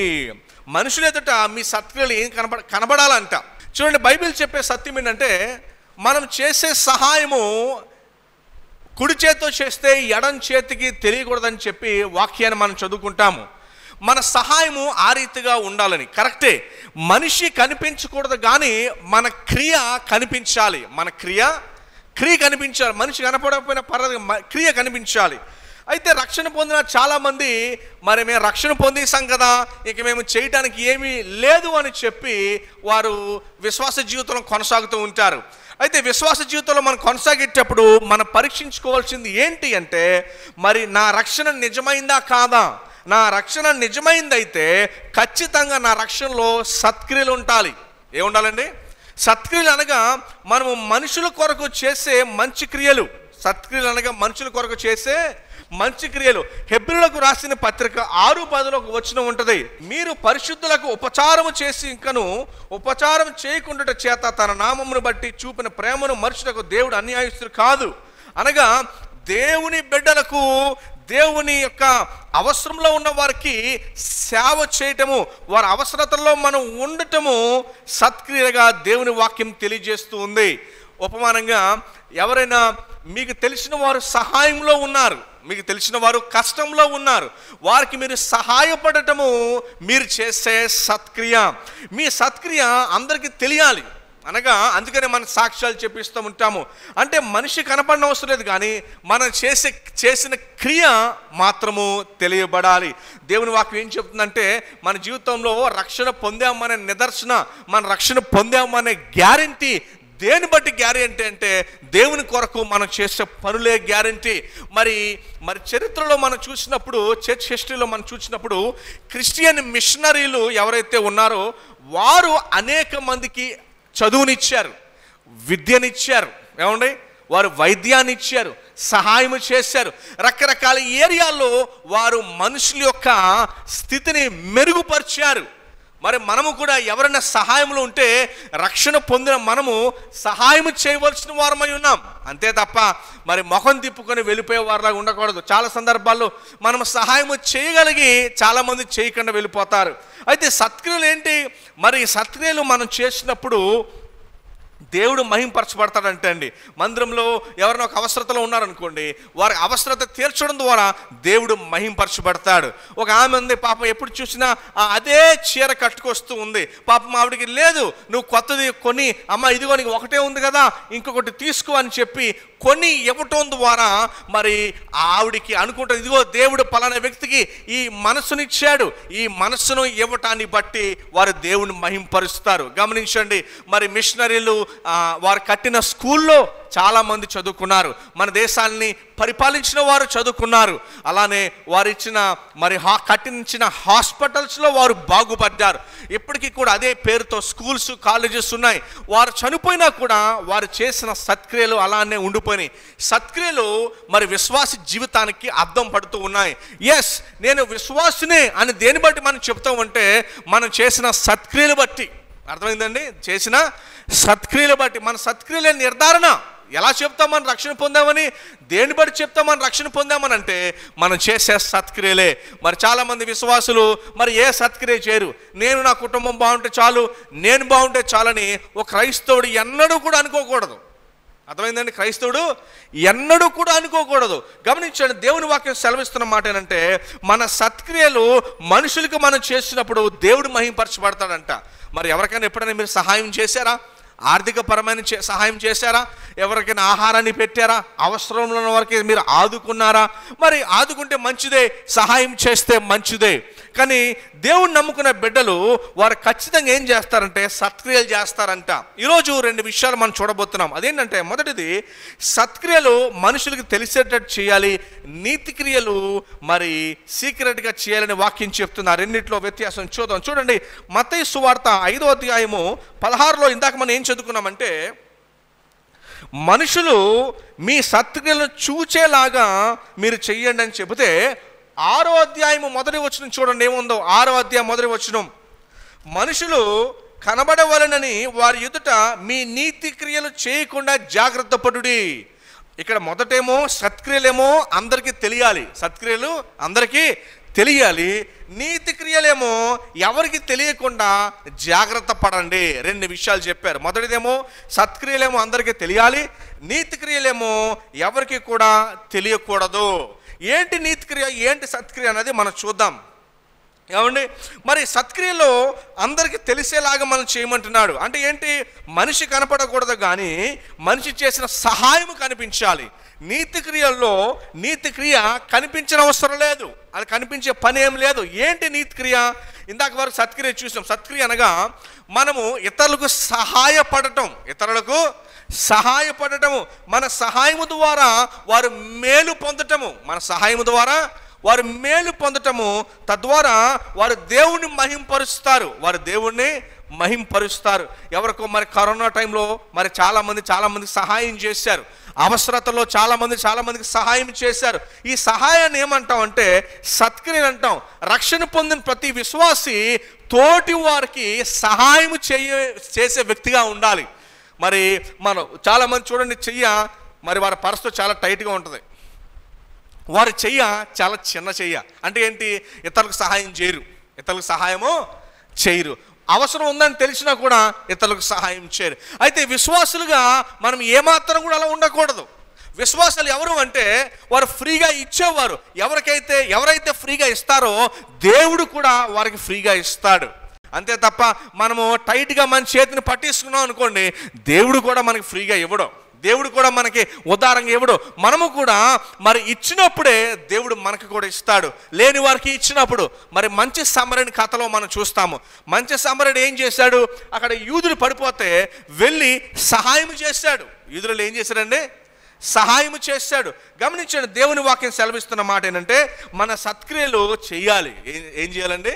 S3: మనుషుల ఎదుట మీ సత్క్రియలు ఏం కనబడాలంట. చూడండి, బైబిల్ చెప్పే సత్యం ఏంటంటే మనం చేసే సహాయము కుడి చేతితో చేస్తే ఎడం చేతికి తెలియకూడదని చెప్పి వాక్యాన్ని మనం చదువుకుంటాము. మన సహాయము ఆ రీతిగా ఉండాలని. కరెక్టే, మనిషి కనిపించకూడదు కానీ మన క్రియ కనిపించాలి. మన క్రియ కనిపించాలి. మనిషి కనపడకపోయినా పర్వాలేదు, క్రియ కనిపించాలి. అయితే రక్షణ పొందిన చాలామంది మరి మేము రక్షణ పొందేసాం కదా, ఇక మేము చేయడానికి ఏమీ లేదు అని చెప్పి వారు విశ్వాస జీవితంలో కొనసాగుతూ ఉంటారు. అయితే విశ్వాస జీవితంలో మనం కొనసాగేటప్పుడు మనం పరీక్షించుకోవాల్సింది ఏంటి అంటే, మరి నా రక్షణ నిజమైందా కాదా? నా రక్షణ నిజమైందైతే ఖచ్చితంగా నా రక్షణలో సత్క్రియలు ఉండాలి. ఏముండాలండి? సత్క్రియలు అనగా మనము మనుషుల కొరకు చేసే మంచి క్రియలు. సత్క్రియలు అనగా మనుషుల కొరకు చేసే మంచి క్రియలు. హెబ్రీయులకు రాసిన పత్రిక 6:10 వచనం ఉంటుంది, మీరు పరిశుద్ధులకు ఉపచారము చేసి ఇంకను ఉపచారం చేయకుండా చేత తన నామమును బట్టి చూపిన ప్రేమను మనుషులకు దేవుడు అన్యాయస్తుడు కాదు. అనగా దేవుని బిడ్డలకు, దేవుని యొక్క అవసరంలో ఉన్న వారికి సేవ చేయటము, వారి అవసరతల్లో మనం ఉండటము సత్క్రియగా దేవుని వాక్యం తెలియజేస్తూ ఉంది. ఉపమానంగా ఎవరైనా మీకు తెలిసిన వారు సహాయంలో ఉన్నారు, మీకు తెలిసిన వారు కష్టంలో ఉన్నారు, వారికి మీరు సహాయపడటము మీరు చేసే సత్క్రియ. మీ సత్క్రియ అందరికీ తెలియాలి. అనగా అందుకనే మనం సాక్ష్యాలు చెప్పిస్తూ ఉంటాము. అంటే మనిషి కనపడిన అవసరం లేదు కానీ మనం చేసిన క్రియ మాత్రము తెలియబడాలి. దేవుని వాక్యం ఏం చెప్తుందంటే, మన జీవితంలో రక్షణ పొందామనే నిదర్శన, మన రక్షణ పొందామనే గ్యారెంటీ దేని బట్టి గ్యారెంటీ అంటే దేవుని కొరకు మనం చేసే పనులే గ్యారెంటీ. మరి చరిత్రలో మనం చూసినప్పుడు, చర్చ్ హిస్టరీలో మనం చూసినప్పుడు క్రిస్టియన్ మిషనరీలు ఎవరైతే ఉన్నారో వారు అనేక మందికి చదువునిచ్చారు, విద్యనిచ్చారు. ఏమండి? వారు వైద్యాన్ని ఇచ్చారు, సహాయం చేశారు. రకరకాల ఏరియాల్లో వారు మనుషుల యొక్క స్థితిని మెరుగుపరిచారు. మరి మనము కూడా ఎవరైనా సహాయంలో ఉంటే రక్షణ పొందిన మనము సహాయం చేయవలసిన వారమై ఉన్నాం. అంతే తప్ప మరి ముఖం తిప్పుకొని వెళ్ళిపోయే వారిలాగా ఉండకూడదు. చాలా సందర్భాల్లో మనం సహాయం చేయగలిగి చాలామంది చేయకుండా వెళ్ళిపోతారు. అయితే సత్క్రియలు ఏంటి? మరి సత్క్రియలు మనం చేసినప్పుడు దేవుడు మహింపరచబడతాడంటే అండి, మందిరంలో ఎవరైనా ఒక అవసరతలో ఉన్నారనుకోండి, వారి అవసరత తీర్చడం ద్వారా దేవుడు మహింపరచబడతాడు. ఒక ఆమె ఉంది, పాపం ఎప్పుడు చూసినా అదే చీర కట్టుకొస్తూ ఉంది. పాపం ఆవిడికి లేదు, నువ్వు కొత్తది కొని, అమ్మ ఇదిగో నీకు ఒకటే ఉంది కదా ఇంకొకటి తీసుకో అని చెప్పి కొని ఇవ్వటం ద్వారా మరి ఆవిడికి అనుకుంటుంది, ఇదిగో దేవుడు పలానా వ్యక్తికి ఈ మనసునిచ్చాడు, ఈ మనసును ఇవ్వటాన్ని బట్టి వారు దేవుని మహింపరుస్తారు. గమనించండి, మరి మిషనరీలు వారు కట్టిన స్కూల్లో చాలామంది చదువుకున్నారు, మన దేశాన్ని పరిపాలించిన వారు చదువుకున్నారు. అలానే వారు ఇచ్చిన మరి కట్టించిన హాస్పిటల్స్లో వారు బాగుపడ్డారు. ఇప్పటికీ కూడా అదే పేరుతో స్కూల్స్, కాలేజెస్ ఉన్నాయి. వారు చనిపోయినా కూడా వారు చేసిన సత్క్రియలు అలానే ఉండిపోయినాయి. సత్క్రియలు మరి విశ్వాస జీవితానికి అర్థం పడుతూ ఉన్నాయి. ఎస్, నేను విశ్వాసునే అని దేని బట్టి మనం చెప్తామంటే మనం చేసిన సత్క్రియలు బట్టి. అర్థమైందండి? చేసిన సత్క్రియలు బట్టి. మన సత్క్రియలే నిర్ధారణ. ఎలా చెప్తాం మనం రక్షణ పొందామని? దేని బట్టి చెప్తాం మనం రక్షణ పొందామని అంటే మనం చేసే సత్క్రియలే. మరి చాలామంది విశ్వాసులు మరి ఏ సత్క్రియ చేయరు. నేను నా కుటుంబం బాగుంటే చాలు, నేను బాగుంటే చాలని ఒక క్రైస్తవుడు ఎన్నడూ కూడా అనుకోకూడదు. అర్థమైందండి? క్రైస్తవుడు ఎన్నడూ కూడా అనుకోకూడదు. గమనించండి, దేవుని వాక్యం సెలవిస్తున్న మాట ఏంటంటే, మన సత్క్రియలు మనుషులకు మనం చేసినప్పుడు దేవుడు మహింపరచబడతాడంట. మరి ఎవరికైనా ఎప్పుడైనా మీరు సహాయం చేశారా? ఆర్థికపరమైన సహాయం చేశారా? ఎవరికైనా ఆహారాన్ని పెట్టారా? అవసరంలో ఉన్న వారికి మీరు ఆదుకున్నారా? మరి ఆదుకుంటే మంచిదే, సహాయం చేస్తే మంచిదే. కానీ దేవుణ్ణి నమ్ముకున్న బిడ్డలు వారు ఖచ్చితంగా ఏం చేస్తారంటే సత్క్రియలు చేస్తారంట. ఈరోజు 2 విషయాలు మనం చూడబోతున్నాం. అదేంటంటే, మొదటిది సత్క్రియలు మనుషులకు తెలిసేటట్టు చేయాలి, నీతి క్రియలు మరి సీక్రెట్గా చేయాలని వాక్యం చెప్తున్నారు. రెండిట్లో వ్యత్యాసం చూద్దాం. చూడండి, మత్తయి సువార్త 5వ అధ్యాయము 16లో ఇందాక మనం ఏం చదువుకున్నామంటే, మనుషులు మీ సత్క్రియలను చూచేలాగా మీరు చెయ్యండి అని చెబితే 6వ అధ్యాయము 1వ వచనం చూడండి ఏముందో. 6వ అధ్యాయం 1వ వచనం, మనుషులు కనబడవలనని వారి ఎదుట మీ నీతి క్రియలు చేయకుండా జాగ్రత్త పడుడి. ఇక్కడ మొదటేమో సత్క్రియలేమో అందరికీ తెలియాలి, సత్క్రియలు అందరికీ తెలియాలి. నీతి క్రియలేమో ఎవరికి తెలియకుండా జాగ్రత్త పడండి. 2 విషయాలు చెప్పారు. మొదటిదేమో సత్క్రియలేమో అందరికీ తెలియాలి, నీతి క్రియలేమో ఎవరికి కూడా తెలియకూడదు. ఏంటి నీతి క్రియ, ఏంటి సత్క్రియ అనేది మనం చూద్దాం. ఏమండి, మరి సత్క్రియలో అందరికీ తెలిసేలాగా మనం చేయమంటున్నాడు. అంటే ఏంటి? మనిషి కనపడకూడదు కానీ మనిషి చేసిన సహాయం కనిపించాలి. నీతి క్రియల్లో నీతి క్రియ కనిపించిన అవసరం లేదు, అది కనిపించే పని ఏం లేదు. ఏంటి నీతి క్రియ? ఇందాక వరకు సత్క్రియ చూసాం. సత్క్రియ అనగా మనము ఇతరులకు సహాయపడటము, మన సహాయము ద్వారా వారు మేలు పొందటము, వారు మేలు పొందటము, తద్వారా వారు దేవుణ్ణి మహింపరుస్తారు. ఎవరికో మరి కరోనా టైంలో మరి చాలామంది సహాయం చేశారు. అవసరతలో చాలామందికి సహాయం చేశారు. ఈ సహాయాన్ని ఏమంటాం అంటే సత్క్రియ అంటాం. రక్షణ పొందిన ప్రతి విశ్వాసి తోటి వారికి సహాయం చేసే వ్యక్తిగా ఉండాలి. మరి మనం చాలామంది చూడండి, చెయ్య మరి వారి పరిస్థితి చాలా టైట్గా ఉంటుంది. వారి చెయ్య చాలా చిన్న చెయ్య. అంటే ఏంటి? ఇతరులకు సహాయము చేయరు. అవసరం ఉందని తెలిసినా కూడా ఇతరులకు సహాయం చేయరు. అయితే విశ్వాసులుగా మనం ఏమాత్రం కూడా అలా ఉండకూడదు. విశ్వాసాలు ఎవరు అంటే వారు ఫ్రీగా ఇచ్చేవారు. ఎవరైతే ఫ్రీగా ఇస్తారో దేవుడు కూడా వారికి ఫ్రీగా ఇస్తాడు. అంతే తప్ప మనము టైట్గా మన చేతిని పట్టేసుకున్నాం అనుకోండి, దేవుడు కూడా మనకి ఫ్రీగా ఇవ్వడం, దేవుడు కూడా మనకి ఉదారంగా ఇవ్వడు. మనము కూడా మరి ఇచ్చినప్పుడే దేవుడు మనకి కూడా ఇస్తాడు. లేని వారికి ఇచ్చినప్పుడు మరి మంచి సమరయుని కథలో మనం చూస్తాము. మంచి సమరయుడు ఏం చేశాడు? అక్కడ యూదులు పడిపోతే వెళ్ళి సహాయం చేశాడు. యూదులు ఏం చేశారండి? సహాయం చేశాడు. గమనించండి, దేవుని వాక్యం సెలవిస్తున్న మాట ఏంటంటే మన సత్క్రియలు చెయ్యాలి. ఏం చేయాలండి?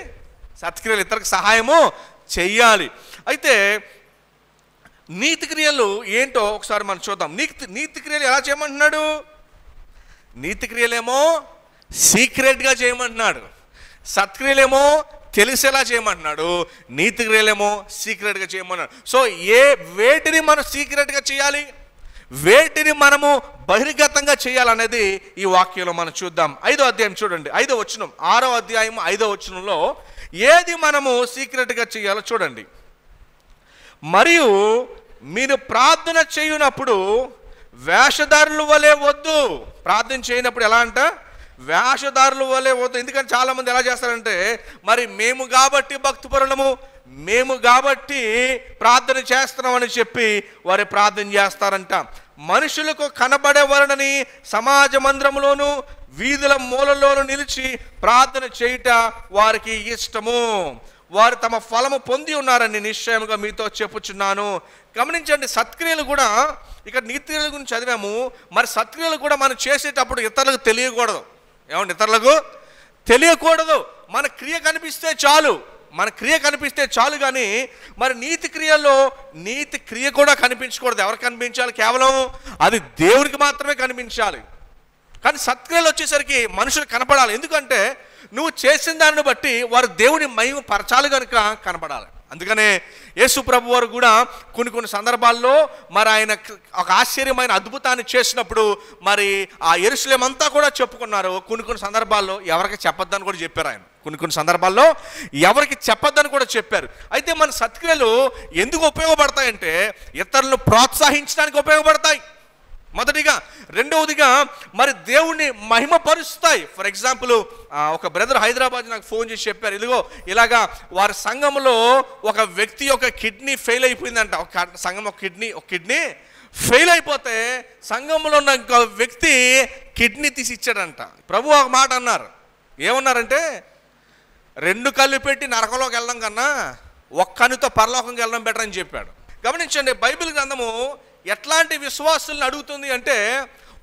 S3: సత్క్రియలు ఇతరులకు సహాయము చెయ్యాలి. అయితే నీతి క్రియలు ఏంటో ఒకసారి మనం చూద్దాం. నీతి క్రియలు ఎలా చేయమంటున్నాడు? నీతి క్రియలేమో సీక్రెట్గా చేయమంటున్నాడు, సత్క్రియలేమో తెలిసేలా చేయమంటున్నాడు, నీతి క్రియలేమో సీక్రెట్గా చేయమన్నాడు. సో వేటిని మనం సీక్రెట్గా చేయాలి, వేటిని మనము బహిర్గతంగా చేయాలనేది ఈ వాక్యంలో మనం చూద్దాం. 5వ అధ్యాయం చూడండి, 5వ వచనం, 6వ అధ్యాయం 5వ వచనంలో ఏది మనము సీక్రెట్గా చేయాలో చూడండి. మరియు మీరు ప్రార్థన చేయునప్పుడు వేషధారుల వలె వద్దు. ప్రార్థన చేయనప్పుడు ఎలా అంట? వేషధారుల వలె వద్దు. ఎందుకంటే చాలామంది ఎలా చేస్తారంటే మరి మేము కాబట్టి భక్తిపరులము, మేము కాబట్టి ప్రార్థన చేస్తున్నామని చెప్పి వారి ప్రార్థన చేస్తారంట. మనుషులకు కనబడేవారని సమాజ మందిరంలోను వీధుల మూలలోను నిలిచి ప్రార్థన చేయుట వారికి ఇష్టము. వారు తమ ఫలము పొంది ఉన్నారని నిశ్చయముగా మీతో చెప్పుచున్నాను. గమనించండి, సత్క్రియలు కూడా ఇక్కడ నీతిక్రియల గురించి చదివాము. మరి సత్క్రియలు కూడా మనం చేసేటప్పుడు ఇతరులకు తెలియకూడదు. ఏమంటే ఇతరులకు తెలియకూడదు. మన క్రియ కనిపిస్తే చాలు కానీ మరి నీతి క్రియ కూడా కనిపించకూడదు. ఎవరికి కనిపించాలి? కేవలం అది దేవునికి మాత్రమే కనిపించాలి. కానీ సత్క్రియలు వచ్చేసరికి మనుషులు కనపడాలి. ఎందుకంటే నువ్వు చేసిన దాన్ని బట్టి వారు దేవుని మహిమ పరచాలి కనుక కనపడాలి. అందుకనే యేసు ప్రభు వారు కూడా కొన్ని సందర్భాల్లో మరి ఆయన ఒక ఆశ్చర్యమైన అద్భుతాన్ని చేసినప్పుడు మరి ఆ యెరూషలేము అంతా కూడా చెప్పుకున్నారు. కొన్ని సందర్భాల్లో ఎవరికి చెప్పొద్దని కూడా చెప్పారు ఆయన. కొన్ని సందర్భాల్లో ఎవరికి చెప్పొద్దని కూడా చెప్పారు. అయితే మన సత్క్రియలు ఎందుకు ఉపయోగపడతాయంటే ఇతరులను ప్రోత్సహించడానికి ఉపయోగపడతాయి మొదటిగా. రెండవదిగా మరి దేవుణ్ణి మహిమపరుస్తాయి. ఫర్ ఎగ్జాంపుల్ ఒక బ్రదర్ హైదరాబాద్ నాకు ఫోన్ చేసి చెప్పారు, ఇలాగా వారి సంఘంలో ఒక వ్యక్తి యొక్క కిడ్నీ ఫెయిల్ అయిపోయిందంట. ఒక కిడ్నీ ఫెయిల్ అయిపోతే సంఘంలో ఉన్న ఇంకో వ్యక్తి కిడ్నీ తీసి ఇచ్చాడంట. ప్రభు ఒక మాట అన్నారు. ఏమన్నారంటే 2 కళ్ళు పెట్టి నరకంలోకి వెళ్ళడం కన్నా 1 కన్నుతో పరలోకంకి వెళ్ళడం బెటర్ అని చెప్పాడు. గమనించండి, బైబిల్ గ్రంథము ఎట్లాంటి విశ్వాసులను అడుగుతుంది అంటే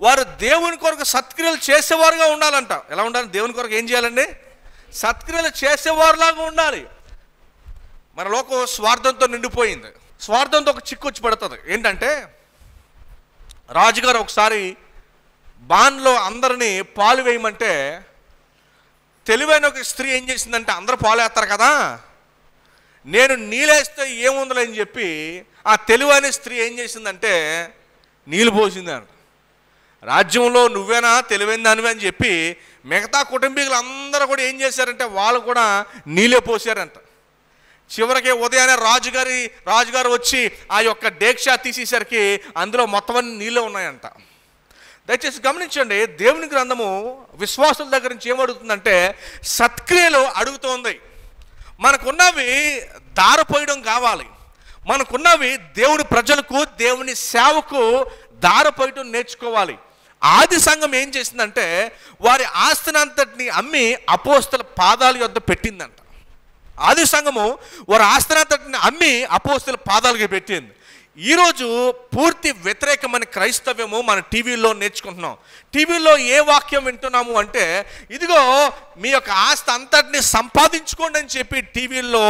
S3: వారు దేవుని కొరకు సత్క్రియలు చేసేవారుగా ఉండాలంట. ఎలా ఉండాలి? దేవుని కొరకు ఏం చేయాలండి? సత్క్రియలు చేసేవారులాగా ఉండాలి. మన లోకం స్వార్థంతో నిండిపోయింది. స్వార్థంతో ఒక చిక్కు వచ్చి పడుతుంది. ఏంటంటే రాజుగారు ఒకసారి బాన్లో అందరినీ పాలు వేయమంటే తెలివైన ఒక స్త్రీ ఏం చేసిందంటే అందరూ పాలు వేస్తారు కదా, నేను నీళ్ళేస్తే ఏముందని అని చెప్పి ఆ తెలివైన స్త్రీ ఏం చేసిందంటే నీళ్ళు పోసిందంట. రాజ్యంలో నువ్వేనా తెలివైన దానివి అని చెప్పి మిగతా కుటుంబీకులు అందరూ కూడా ఏం చేశారంటే వాళ్ళు కూడా నీళ్ళే పోసారంట. చివరికి ఉదయాన్నే రాజుగారు వచ్చి ఆ యొక్క డేక్షా తీసేసరికి అందులో మొత్తం నీళ్ళే ఉన్నాయంట. దయచేసి గమనించండి, దేవుని గ్రంథము విశ్వాసుల దగ్గర నుంచి ఏమడుగుతుందంటే సత్క్రియలు అడుగుతోంది. మనకున్నవి దారపోయడం కావాలి, మనకున్నవి దేవుని ప్రజలకు దేవుని సేవకు దారపోయడం నేర్చుకోవాలి. ఆది సంఘం ఏం చేసిందంటే వారి ఆస్తిని అంతటిని అమ్మి అపోస్తల పాదాల యొద్ద పెట్టిందంట. ఆది సంఘము వారి ఆస్తిని అంతటిని అమ్మి అపోస్తల పాదాలకి పెట్టింది. ఈరోజు పూర్తి వ్యతిరేకమైన క్రైస్తవ్యము మన టీవీలో నేర్చుకుంటున్నాం. టీవీలో ఏ వాక్యం వింటున్నాము అంటే ఇదిగో మీ యొక్క ఆస్తి అంతటిని సంపాదించుకోండి అని చెప్పి టీవీలో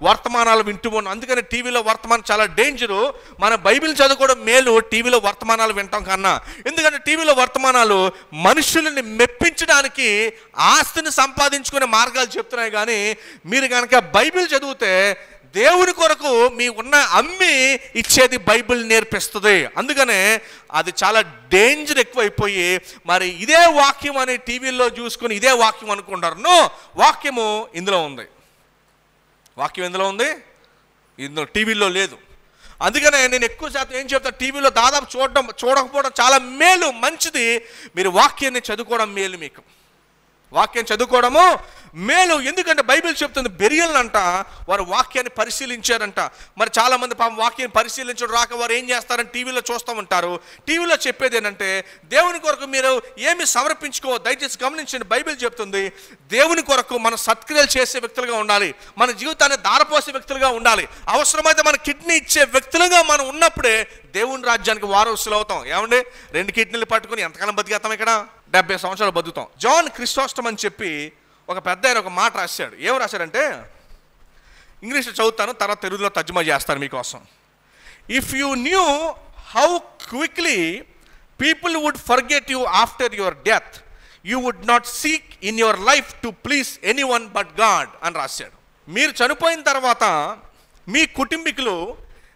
S3: వర్తమానాలు వింటూ ఉన్నాం. అందుకని టీవీలో వర్తమానం చాలా డేంజరు. మన బైబిల్ చదువుకోవడం మేలు టీవీలో వర్తమానాలు వింటాం కన్నా. ఎందుకంటే టీవీలో వర్తమానాలు మనుషులని మెప్పించడానికి ఆస్తిని సంపాదించుకునే మార్గాలు చెప్తున్నాయి. కానీ మీరు కనుక బైబిల్ చదివితే దేవుని కొరకు మీ ఉన్న అమ్మి ఇచ్చేది బైబిల్ నేర్పిస్తుంది. అందుకనే అది చాలా డేంజర్ ఎక్కువైపోయి మరి ఇదే వాక్యం అని టీవీలో చూసుకుని ఇదే వాక్యం అనుకుంటారు. నో, వాక్యము ఇందులో ఉంది. వాక్యం ఎందులో ఉంది? ఇందులో టీవీలో లేదు. అందుకనే నేను ఎక్కువ శాతం ఏం చెప్తాను, టీవీలో దాదాపు చూడకపోవడం చాలా మేలు, మంచిది. మీరు వాక్యాన్ని చదువుకోవడం మేలు. మీకు వాక్యం చదువుకోవడము మేలు. ఎందుకంటే బైబిల్ చెప్తుంది బెరియల్నంట వారు వాక్యాన్ని పరిశీలించారంట. మరి చాలామంది పాపం వాక్యాన్ని పరిశీలించడం రాక వారు ఏం చేస్తారని టీవీలో చూస్తూ ఉంటారు. టీవీలో చెప్పేది ఏంటంటే దేవుని కొరకు మీరు ఏమి సమర్పించుకోవద్దు. దయచేసి గమనించండి, బైబిల్ చెప్తుంది దేవుని కొరకు మన సత్క్రియలు చేసే వ్యక్తులుగా ఉండాలి, మన జీవితాన్ని దారపోసే వ్యక్తులుగా ఉండాలి. అవసరమైతే మన కిడ్నీ ఇచ్చే వ్యక్తులుగా మనం ఉన్నప్పుడే దేవుని రాజ్యానికి వారసులు అవుతాం. ఏమండి, 2 కిడ్నీలు పట్టుకుని ఎంతకాలం బతికేస్తాం? ఇక్కడ 70 సంవత్సరాలు బతుకుతాం. జాన్ క్రిసోస్టమ్ అని చెప్పి ఒక పెద్ద ఆయన ఒక మాట రాశాడు. ఏం రాశాడంటే, ఇంగ్లీష్లో చదువుతాను, తర్వాత తెలుగులో తర్జుమా చేస్తాను మీకోసం. If you knew how quickly people would forget you after your death, you would not seek in your life to please anyone but God అని రాశాడు. మీరు చనిపోయిన తర్వాత మీ కుటుంబీకులు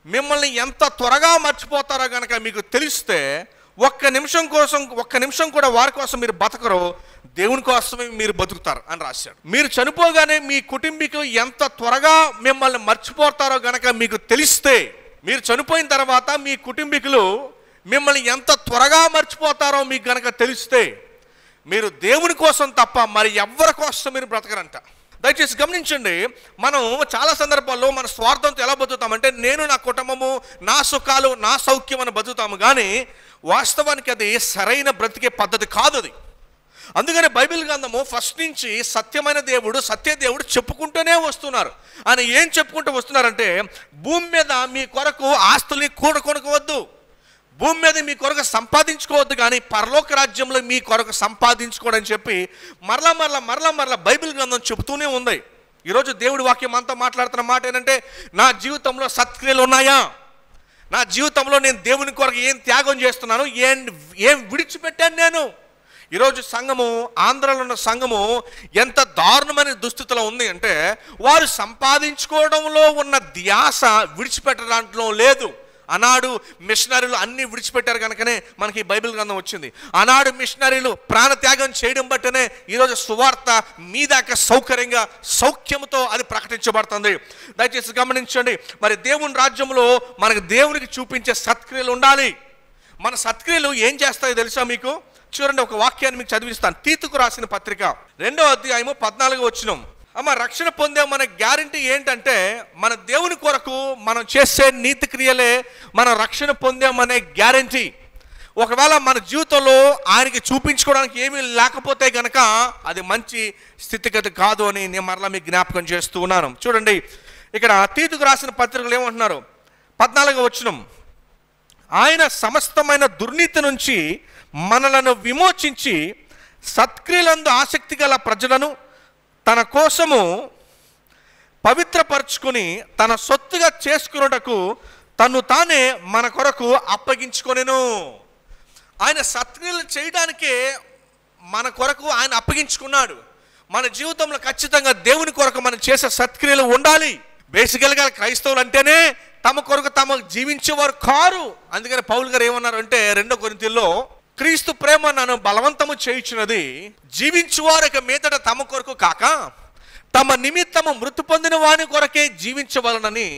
S3: మిమ్మల్ని ఎంత త్వరగా మర్చిపోతారో కనుక మీకు తెలిస్తే ఒక్క నిమిషం కూడా వారి కోసం మీరు బతకరు, దేవుని కోసమే మీరు బతుకుతారు అని రాశాడు. మీరు చనిపోగానే మీ కుటుంబీకులు ఎంత త్వరగా మిమ్మల్ని మర్చిపోతారో గనక మీకు తెలిస్తే, మీరు చనిపోయిన తర్వాత మీ కుటుంబీకులు మిమ్మల్ని ఎంత త్వరగా మర్చిపోతారో మీకు గనక తెలిస్తే మీరు దేవుని కోసం తప్ప మరి ఎవరి కోసం మీరు బ్రతకరంట. దయచేసి గమనించండి, మనం చాలా సందర్భాల్లో మన స్వార్థంతో ఎలా బతుకుతామంటే నేను, నా కుటుంబము, నా సుఖాలు, నా సౌఖ్యం అని బతుకుతాము. కానీ వాస్తవానికి అది సరైన బ్రతికే పద్ధతి కాదు అది. అందుకని బైబిల్ గ్రంథము ఫస్ట్ నుంచి సత్యమైన దేవుడు, సత్యదేవుడు చెప్పుకుంటూనే వస్తున్నారు. ఆయన ఏం చెప్పుకుంటూ వస్తున్నారంటే భూమి మీద మీ కొరకు ఆస్తుల్ని కూడకొనకవద్దు, భూమి మీద మీ కొరకు సంపాదించుకోవద్దు, కానీ పరలోక రాజ్యంలో మీ కొరకు సంపాదించుకోవడని చెప్పి మరలా బైబిల్ గ్రంథం చెబుతూనే ఉంది. ఈరోజు దేవుడి వాక్యం అంతా మాట్లాడుతున్న మాట ఏంటంటే నా జీవితంలో సత్క్రియలు ఉన్నాయా, నా జీవితంలో నేను దేవుని కొరకు ఏం త్యాగం చేస్తున్నాను, ఏం విడిచిపెట్టాను నేను. ఈరోజు సంఘము, ఆంధ్రలో ఉన్న సంఘము ఎంత దారుణమైన దుస్థితిలో ఉంది అంటే వారు సంపాదించుకోవడంలో ఉన్న ధ్యాస విడిచిపెట్టడంలో లేదు. ఆనాడు మిషనరీలు అన్నీ విడిచిపెట్టారు కనుకనే మనకి బైబిల్ గ్రంథం వచ్చింది. ఆనాడు మిషనరీలు ప్రాణత్యాగం చేయడం బట్టనే ఈరోజు సువార్త మీ దాకా సౌకర్యంగా సౌఖ్యంతో అది ప్రకటించబడుతుంది. దయచేసి గమనించండి, మరి దేవుని రాజ్యంలో మనకు దేవునికి చూపించే సత్క్రియలు ఉండాలి. మన సత్క్రియలు ఏం చేస్తాయో తెలుసా మీకు? చూడండి, ఒక వాక్యాన్ని మీకు చదివిస్తాను. తీతుకు రాసిన పత్రిక 2వ అధ్యాయము 14వ వచనం. అమ్మ, రక్షణ పొందే మన గ్యారంటీ ఏంటంటే మన దేవుని కొరకు మనం చేసే నీతి క్రియలే మన రక్షణ పొందామనే గ్యారంటీ. ఒకవేళ మన జీవితంలో ఆయనకి చూపించుకోవడానికి ఏమీ లేకపోతే గనక అది మంచి స్థితిగతి కాదు అని నేను మరలా మీకు జ్ఞాపకం చేస్తూ ఉన్నాను. చూడండి, ఇక్కడ తీతుకు రాసిన పత్రికలు ఏమంటున్నారు? 14వ వచనం, ఆయన సమస్తమైన దుర్నీతి నుంచి మనలను విమోచించి సత్క్రియలందు ఆసక్తి గల ప్రజలను తన కోసము పవిత్రపరచుకొని తన సొత్తుగా చేసుకున్నటకు తను తానే మన కొరకు అప్పగించుకొనెను. ఆయన సత్క్రియలు చేయడానికే మన కొరకు ఆయన అప్పగించుకున్నాడు. మన జీవితంలో ఖచ్చితంగా దేవుని కొరకు మనం చేసే సత్క్రియలు ఉండాలి. బేసికల్గా క్రైస్తవులు అంటేనే తమ కొరకు తమ జీవించేవారు కారు. అందుకని పౌలు గారు ఏమన్నారు అంటే 2 కొరింథీయుల్లో, క్రీస్తు ప్రేమ నన్ను బలవంతము చేయుచున్నది, జీవించువారు ఇక మీదట తమ కొరకు కాక తమ నిమిత్తము మృతి పొందిన వాని కొరకే జీవించవలనని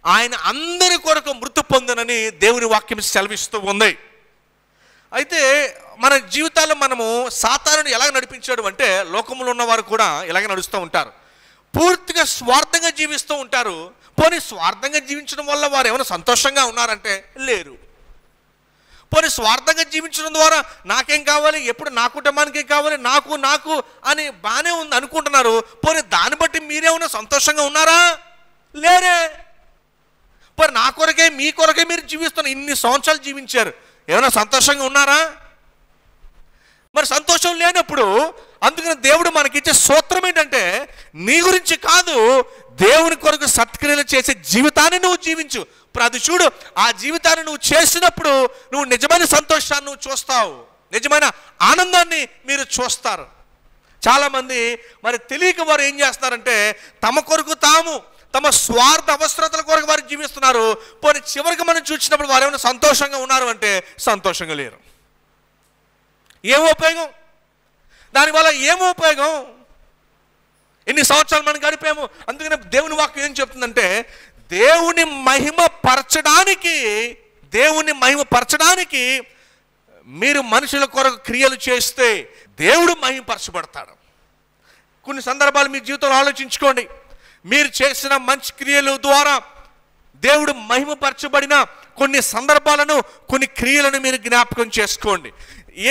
S3: ఆయన అందరి కొరకు మృతి పొందినని దేవుని వాక్యం సెలవిస్తూ ఉంది. అయితే మన జీవితాల్లో మనము సాతానుని ఎలా నడిపించాడు అంటే, లోకంలో ఉన్నవారు కూడా ఇలాగే నడుస్తూ ఉంటారు. పూర్తిగా స్వార్థంగా జీవిస్తూ ఉంటారు. పోనీ స్వార్థంగా జీవించడం వల్ల వారు ఏమైనా సంతోషంగా ఉన్నారంటే లేరు. పోనీ స్వార్థంగా జీవించడం ద్వారా నాకేం కావాలి, ఎప్పుడు నా కుటుంబానికి కావాలి, నాకు నాకు అని బాగానే ఉంది అనుకుంటున్నారు. పోనీ దాన్ని బట్టి మీరేమైనా సంతోషంగా ఉన్నారా? లేరే. పోనీ నా కొరకే మీ కొరకే మీరు జీవిస్తున్నారు, ఇన్ని సంవత్సరాలు జీవించారు, ఏమైనా సంతోషంగా ఉన్నారా? మరి సంతోషం లేనప్పుడు అందుకని దేవుడు మనకిచ్చే సూత్రం ఏంటంటే, నీ గురించి కాదు, దేవుని కొరకు సత్క్రియలు చేసే జీవితాన్ని నువ్వు జీవించు. ఇప్పుడు అది చూడు, ఆ జీవితాన్ని నువ్వు చేసినప్పుడు నువ్వు నిజమైన సంతోషాన్ని నువ్వు చూస్తావు, నిజమైన ఆనందాన్ని మీరు చూస్తారు. చాలామంది మరి తెలియక వారు ఏం చేస్తారంటే, తమ కొరకు తాము తమ స్వార్థ అవసరతల కొరకు వారు జీవిస్తున్నారు. పోనీ చివరికి మనం చూసినప్పుడు వారు ఏమైనా సంతోషంగా ఉన్నారు అంటే సంతోషంగా లేరు. ఏం ఉపయోగం దానివల్ల? ఏమో ఉపయోగం? ఎన్ని సంవత్సరాలు మనం గడిపాము. అందుకనే దేవుని వాక్యం ఏం చెప్తుందంటే, దేవుని మహిమపరచడానికి మీరు మనుషుల కొరకు క్రియలు చేస్తే దేవుడు మహిమపరచబడతాడు. కొన్ని సందర్భాలు మీ జీవితంలో ఆలోచించుకోండి. మీరు చేసిన మంచి క్రియల ద్వారా దేవుడు మహిమపరచబడిన కొన్ని సందర్భాలను, కొన్ని క్రియలను మీరు జ్ఞాపకం చేసుకోండి.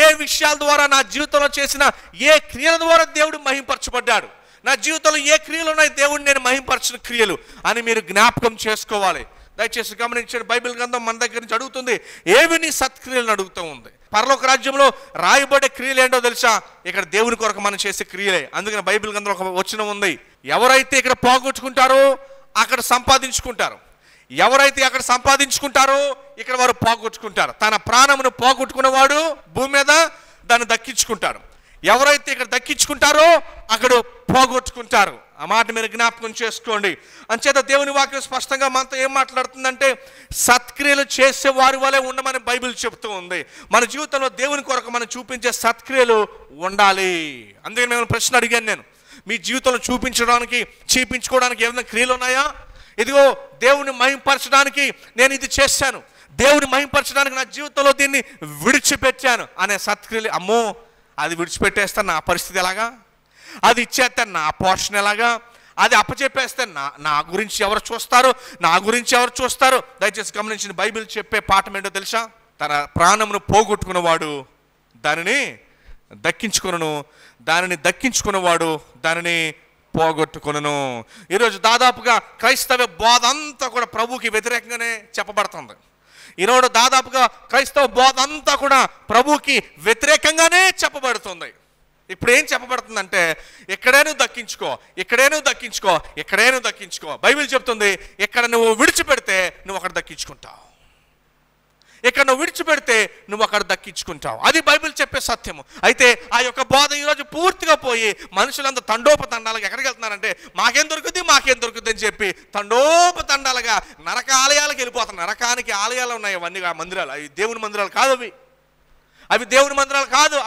S3: ఏ విషయాల ద్వారా, నా జీవితంలో చేసిన ఏ క్రియల ద్వారా దేవుడు మహిమపరచబడ్డాడు, నా జీవితంలో ఏ క్రియలు ఉన్నాయి దేవుడిని నేను మహిమపరచిన క్రియలు అని మీరు జ్ఞాపకం చేసుకోవాలి. దయచేసి గమనించండి, బైబిల్ గ్రంథం మన దగ్గర నుంచి అడుగుతుంది, ఏవి నీ సత్క్రియలను అడుగుతూ ఉంది. పరలోక రాజ్యంలో రాయబడే క్రియలు ఏంటో తెలుసా? ఇక్కడ దేవుని కొరకు మనం చేసే క్రియలే. అందుకని బైబిల్ గ్రంథంలో ఒక వచనం ఉంది, ఎవరైతే ఇక్కడ పోగొట్టుకుంటారో అక్కడ సంపాదించుకుంటారు, ఎవరైతే అక్కడ సంపాదించుకుంటారో ఇక్కడ వారు పోగొట్టుకుంటారు. తన ప్రాణమును పోగొట్టుకున్నవాడు భూమి మీద దాన్ని దక్కించుకుంటాడు. ఎవరైతే ఇక్కడ దక్కించుకుంటారో అక్కడ పోగొట్టుకుంటారు. ఆ మాట మీరు జ్ఞాపకం చేసుకోండి. అంచేత దేవుని వాక్యం స్పష్టంగా మనతో ఏం మాట్లాడుతుందంటే, సత్క్రియలు చేసే వారి వలె ఉండమని బైబిల్ చెప్తూ ఉంది. మన జీవితంలో దేవుని కొరకు మనం చూపించే సత్క్రియలు ఉండాలి. అందుకని నేను ప్రశ్న అడిగాను, నేను మీ జీవితంలో చూపించుకోవడానికి ఏమైనా క్రియలు ఉన్నాయా? ఇదిగో దేవుని మహిమపరచడానికి నేను ఇది చేశాను, దేవుని మహిమపరచడానికి నా జీవితంలో దీన్ని విడిచిపెట్టాను అనే సత్క్రియలు. అమ్మో, అది విడిచిపెట్టేస్తే నా పరిస్థితి ఎలాగా, అది ఇచ్చేస్తే నా పోషణ ఎలాగా, అది అప్పచెప్పేస్తే నా గురించి ఎవరు చూస్తారు? దయచేసి గమనించిన బైబిల్ చెప్పే పాఠం ఏంటో తెలుసా? తన ప్రాణమును పోగొట్టుకున్నవాడు దానిని దక్కించుకున్నవాడు దానిని పోగొట్టుకును. ఈరోజు దాదాపుగా క్రైస్తవ బోధ అంతా కూడా ప్రభువుకి వ్యతిరేకంగానే చెప్పబడుతుంది. ఈరోజు దాదాపుగా క్రైస్తవ బోధ అంతా కూడా ప్రభువుకి వ్యతిరేకంగానే చెప్పబడుతుంది. ఇప్పుడు ఏం చెప్పబడుతుందంటే, ఎక్కడేనూ దక్కించుకో. బైబిల్ చెప్తుంది, ఎక్కడ నువ్వు విడిచిపెడితే నువ్వు అక్కడ దక్కించుకుంటావు, అది బైబిల్ చెప్పే సత్యము. అయితే ఆ యొక్క బోధ ఈరోజు పూర్తిగా పోయి మనుషులంతా తండోపతండాలుగా ఎక్కడికి వెళ్తున్నారంటే, మాకేం దొరుకుతుంది అని చెప్పి తండోపతండాలుగా నరక ఆలయాలకు వెళ్ళిపోతున్నారు. నరకానికి ఆలయాలు ఉన్నాయి, అవన్నీ మందిరాలు, అవి దేవుని మందిరాలు కాదు,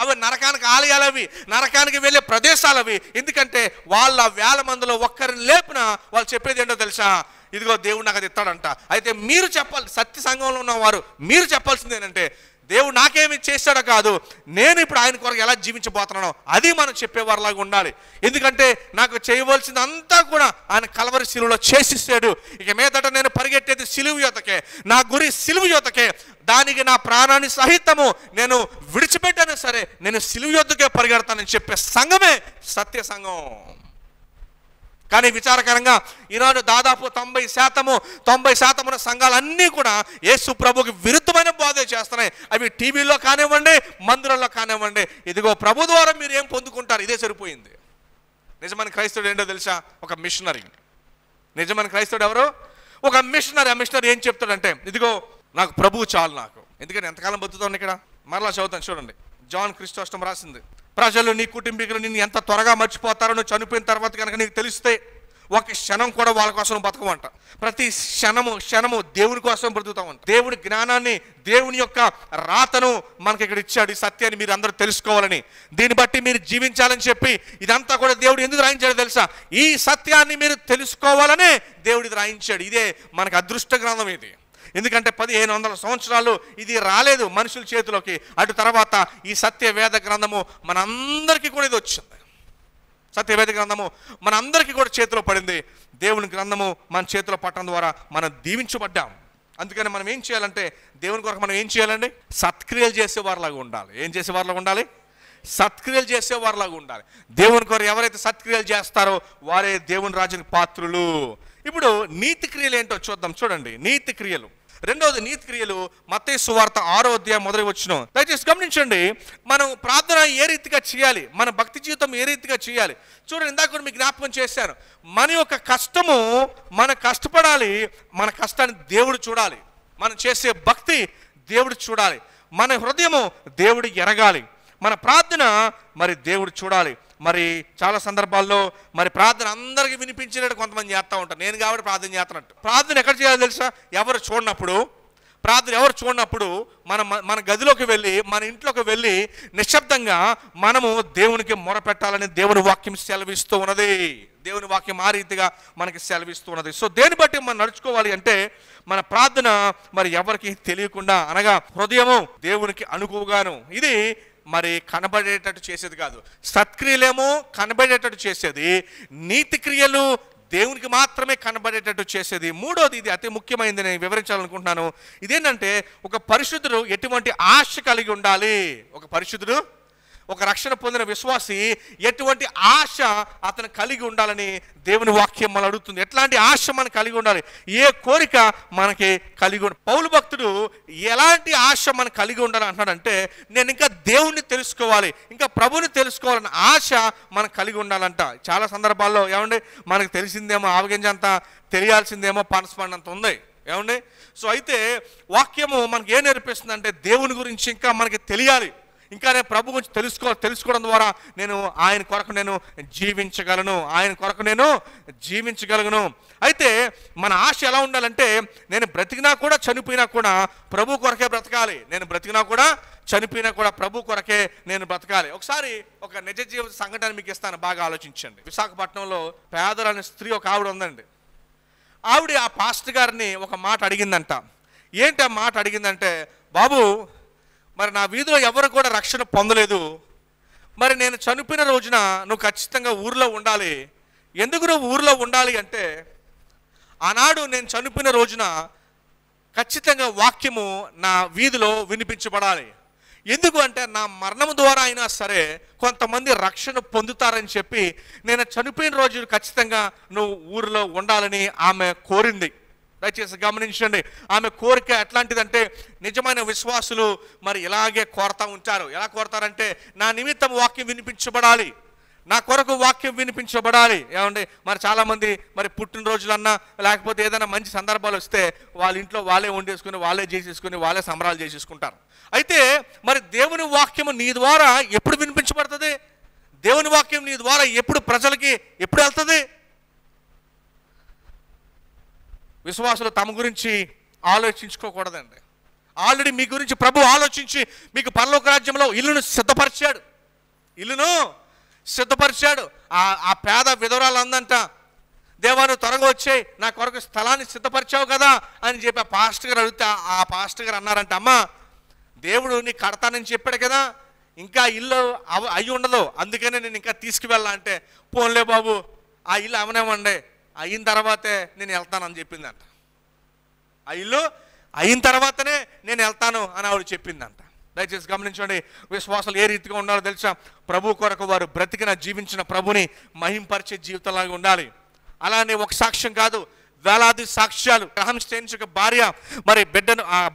S3: అవి నరకానికి ఆలయాలు, అవి నరకానికి వెళ్ళే ప్రదేశాలు అవి. ఎందుకంటే వాళ్ళ వేల మందిలో ఒక్కరిని లేపినా వాళ్ళు చెప్పేది ఏంటో తెలుసా? ఇదిగో దేవుడు నాకు అది ఇస్తాడంట. అయితే మీరు చెప్పాలి, సత్య సంఘంలో ఉన్నవారు మీరు చెప్పాల్సింది ఏంటంటే, దేవుడు నాకేమి చేశాడో కాదు, నేను ఇప్పుడు ఆయన కొరకు ఎలా జీవించబోతున్నానో అది మనం చెప్పేవారిలాగా ఉండాలి. ఎందుకంటే నాకు చేయవలసిందంతా కూడా ఆయన కల్వరి శిలువలో చేసిస్తాడు. ఇక మీదట నేను పరిగెట్టేది సిలువు యోతకే, నా గురి సిలువు యోతకే. దానికి నా ప్రాణాన్ని సహితము నేను విడిచిపెట్టాను సరే, నేను సిలువు యోతకే పరిగెడతానని చెప్పే సంఘమే సత్య సంఘం. కానీ విచారకరంగా ఈరోజు దాదాపు 90% సంఘాలన్నీ కూడా యేసు ప్రభుకి విరుద్ధమైన బోధ చేస్తున్నాయి. అవి టీవీలో కానివ్వండి, మందిరంలో కానివ్వండి. ఇదిగో ప్రభు ద్వారా మీరు ఏం పొందుకుంటారు, ఇదే సరిపోయింది. నిజమైన క్రైస్తవుడు ఏంటో తెలుసా? ఒక మిషనరీ. నిజమైన క్రైస్తవుడు ఎవరు? ఒక మిషనరీ. ఆ మిషనరీ ఏం చెప్తాడంటే, ఇదిగో నాకు ప్రభువు చాలు, నాకు ఎందుకంటే ఎంతకాలం బతుకుతాను ఇక్కడ. మరలా చదువుతాను చూడండి, జాన్ క్రిస్టోస్టం రాసింది, ప్రజలు నీ కుటుంబీకులు నిన్ను ఎంత త్వరగా మర్చిపోతారో నువ్వు చనిపోయిన తర్వాత కనుక నీకు తెలిస్తే ఒక క్షణం కూడా వాళ్ళ కోసం బతకమంట. ప్రతి క్షణము దేవుని కోసం బ్రతుకుతామంట. దేవుని జ్ఞానాన్ని, దేవుని యొక్క రాతను మనకి ఇక్కడ ఇచ్చాడు. ఈ సత్యాన్ని మీరు అందరూ తెలుసుకోవాలని, దీన్ని బట్టి మీరు జీవించాలని చెప్పి ఇదంతా కూడా దేవుడు ఎందుకు రాయించాడో తెలుసా? ఈ సత్యాన్ని మీరు తెలుసుకోవాలనే దేవుడు ఇది రాయించాడు. ఇదే మనకు అదృష్ట గ్రంథం ఇది. ఎందుకంటే 1500 సంవత్సరాలు ఇది రాలేదు మనుషుల చేతిలోకి. అటు తర్వాత ఈ సత్యవేద గ్రంథము మనందరికీ కూడా ఇది వచ్చింది. సత్యవేద గ్రంథము మనందరికీ కూడా చేతిలో పడింది. దేవుని గ్రంథము మన చేతిలో పట్టడం ద్వారా మనం దీవించబడ్డాం. అందుకని మనం ఏం చేయాలంటే దేవుని కొరకు మనం ఏం చేయాలండి? సత్క్రియలు చేసేవారిలాగా ఉండాలి. ఏం చేసేవారిలాగా ఉండాలి? సత్క్రియలు చేసేవారిలాగా ఉండాలి. దేవుని కొరకు ఎవరైతే సత్క్రియలు చేస్తారో వారే దేవుని రాజ్యానికి పాత్రులు. ఇప్పుడు నీతి క్రియలు ఏంటో చూద్దాం. చూడండి, నీతి క్రియలు. రెండవది నీతి క్రియలు మత్తయి సువార్త 6వ అధ్యాయం మొదటి వచనం. దయచేసి గమనించండి, మనం ప్రార్థన ఏ రీతిగా చేయాలి, మన భక్తి జీవితం ఏ రీతిగా చేయాలి. చూడండి, ఇందాక కూడా మీకు జ్ఞాపకం చేశాను. మన యొక్క కష్టము మన కష్టపడాలి, మన కష్టాన్ని దేవుడు చూడాలి. మనం చేసే భక్తి దేవుడు చూడాలి. మన హృదయము దేవుడు ఎరగాలి. మన ప్రార్థన మరి దేవుడు చూడాలి. మరి చాలా సందర్భాల్లో మరి ప్రార్థన అందరికీ వినిపించినట్టు కొంతమంది చేస్తూ ఉంటారు. నేను కాబట్టి ప్రార్థన చేస్తున్నట్టు. ప్రార్థన ఎక్కడ చేయాలో తెలుసా? ఎవరు చూడనప్పుడు. ప్రార్థన ఎవరు చూడనప్పుడు మన గదిలోకి వెళ్ళి, మన ఇంట్లోకి వెళ్ళి నిశ్శబ్దంగా మనము దేవునికి మొరపెట్టాలని దేవుని వాక్యం సెలవిస్తూ ఉన్నది. దేవుని వాక్యం ఆ రీతిగా మనకి సెలవిస్తూ ఉన్నది. సో దేన్ని బట్టి మనం నడుచుకోవాలి అంటే మన ప్రార్థన మరి ఎవరికి తెలియకుండా, అనగా హృదయము దేవునికి అనుకువగాను, ఇది మరి కనబడేటట్టు చేసేది కాదు. సత్క్రియలేమో కనబడేటట్టు చేసేది, నీతి క్రియలు దేవునికి మాత్రమే కనబడేటట్టు చేసేది. మూడోది, ఇది అతి ముఖ్యమైనది, నేను వివరించాలనుకుంటున్నాను. ఇదేంటంటే ఒక పరిశుద్ధుడు ఎటువంటి ఆశ కలిగి ఉండాలి. ఒక పరిశుద్ధుడు, ఒక రక్షణ పొందిన విశ్వాసి ఎటువంటి ఆశ అతను కలిగి ఉండాలని దేవుని వాక్యం మనం అడుగుతుంది. ఎట్లాంటి ఆశ మనం కలిగి ఉండాలి, ఏ కోరిక మనకి కలిగి ఉండాలి. పౌలు భక్తుడు ఎలాంటి ఆశ మనం కలిగి ఉండాలి అంటున్నాడంటే, నేను ఇంకా దేవుణ్ణి తెలుసుకోవాలి, ఇంకా ప్రభుని తెలుసుకోవాలన్న ఆశ మనం కలిగి ఉండాలంట. చాలా సందర్భాల్లో ఏమండి, మనకు తెలిసిందేమో ఆవగింజంత, తెలియాల్సిందేమో పనసపడినంత ఉంది. ఏమండి, సో అయితే వాక్యము మనకి ఏం నేర్పిస్తుంది అంటే దేవుని గురించి ఇంకా మనకి తెలియాలి. ఇంకా నేను ప్రభు గురించి తెలుసుకోవడం ద్వారా నేను ఆయన కొరకు నేను జీవించగలను, ఆయన కొరకు నేను జీవించగలను. అయితే మన ఆశ ఎలా ఉండాలంటే, నేను బ్రతికినా కూడా చనిపోయినా కూడా ప్రభు కొరకే బ్రతకాలి. నేను బ్రతికినా కూడా చనిపోయినా కూడా ప్రభు కొరకే నేను బ్రతకాలి. ఒకసారి ఒక నిజ జీవిత సంఘటన మీకు ఇస్తాను, బాగా ఆలోచించండి. విశాఖపట్నంలో పేదరాని స్త్రీ ఒక ఆవిడ ఉందండి. ఆవిడ ఆ పాస్టర్ గారిని ఒక మాట అడిగిందంట. ఏంటి ఆ మాట అడిగిందంటే, బాబు మరి నా వీధిలో ఎవరు కూడా రక్షణ పొందలేదు, మరి నేను చనిపోయిన రోజున నువ్వు ఖచ్చితంగా ఊర్లో ఉండాలి. ఎందుకు నువ్వు ఊర్లో ఉండాలి అంటే, ఆనాడు నేను చనిపోయిన రోజున ఖచ్చితంగా వాక్యము నా వీధిలో వినిపించబడాలి. ఎందుకు అంటే, నా మరణం ద్వారా అయినా సరే కొంతమంది రక్షణ పొందుతారని చెప్పి నేను చనిపోయిన రోజు ఖచ్చితంగా నువ్వు ఊరిలో ఉండాలని ఆమె కోరింది. దయచేసి గమనించండి, ఆమె కోరిక ఎట్లాంటిదంటే, నిజమైన విశ్వాసులు మరి ఇలాగే కోరుతూ ఉంటారు. ఎలా కోరుతారంటే, నా నిమిత్తం వాక్యం వినిపించబడాలి, నా కొరకు వాక్యం వినిపించబడాలి. ఏమండి, మరి చాలామంది మరి పుట్టినరోజులన్నా లేకపోతే ఏదైనా మంచి సందర్భాలు వస్తే వాళ్ళ ఇంట్లో వాళ్ళే వండేసుకుని, వాళ్ళే చేసేసుకుని, వాళ్ళే సంబరాలు చేసేసుకుంటారు. అయితే మరి దేవుని వాక్యము నీ ద్వారా ఎప్పుడు వినిపించబడుతుంది? దేవుని వాక్యం నీ ద్వారా ఎప్పుడు ప్రజలకి ఎప్పుడు వెళ్తుంది? విశ్వాసులు తమ గురించి ఆలోచించుకోకూడదండి. ఆల్రెడీ మీ గురించి ప్రభు ఆలోచించి మీకు పరలోక రాజ్యంలో ఇల్లును సిద్ధపరిచాడు. ఆ పేద విధవరాలు అందంట, దేవా నువ్వు త్వరగా వచ్చేయి, నా కొరకు స్థలాన్ని సిద్ధపరిచావు కదా అని చెప్పి ఆ పాస్టర్ గారు అడిగితే, ఆ పాస్టర్ గారు అన్నారంట, అమ్మా దేవుడు నీకు కడతానని చెప్పాడు కదా, ఇంకా ఇల్లు అయ్యి ఉండదు, అందుకనే నేను ఇంకా తీసుకువెళ్ళా అంటే, పోన్లే బాబు ఆ ఇల్లు అవనేమండి, అయిన తర్వాతే నేను వెళ్తానని చెప్పిందంట. ఆ ఇల్లు అయిన తర్వాతనే నేను వెళ్తాను అని ఆవిడ చెప్పిందంట. దయచేసి గమనించండి, విశ్వాసాలు ఏ రీతిగా ఉండాలో తెలుసా? ప్రభు కొరకు వారు బ్రతికిన జీవించిన ప్రభుని మహింపరిచే జీవితంలాగా ఉండాలి. అలానే ఒక సాక్ష్యం కాదు, వేలాది సాక్ష్యాలు. గ్రహం స్టెయిన్స్ యొక్క భార్య మరి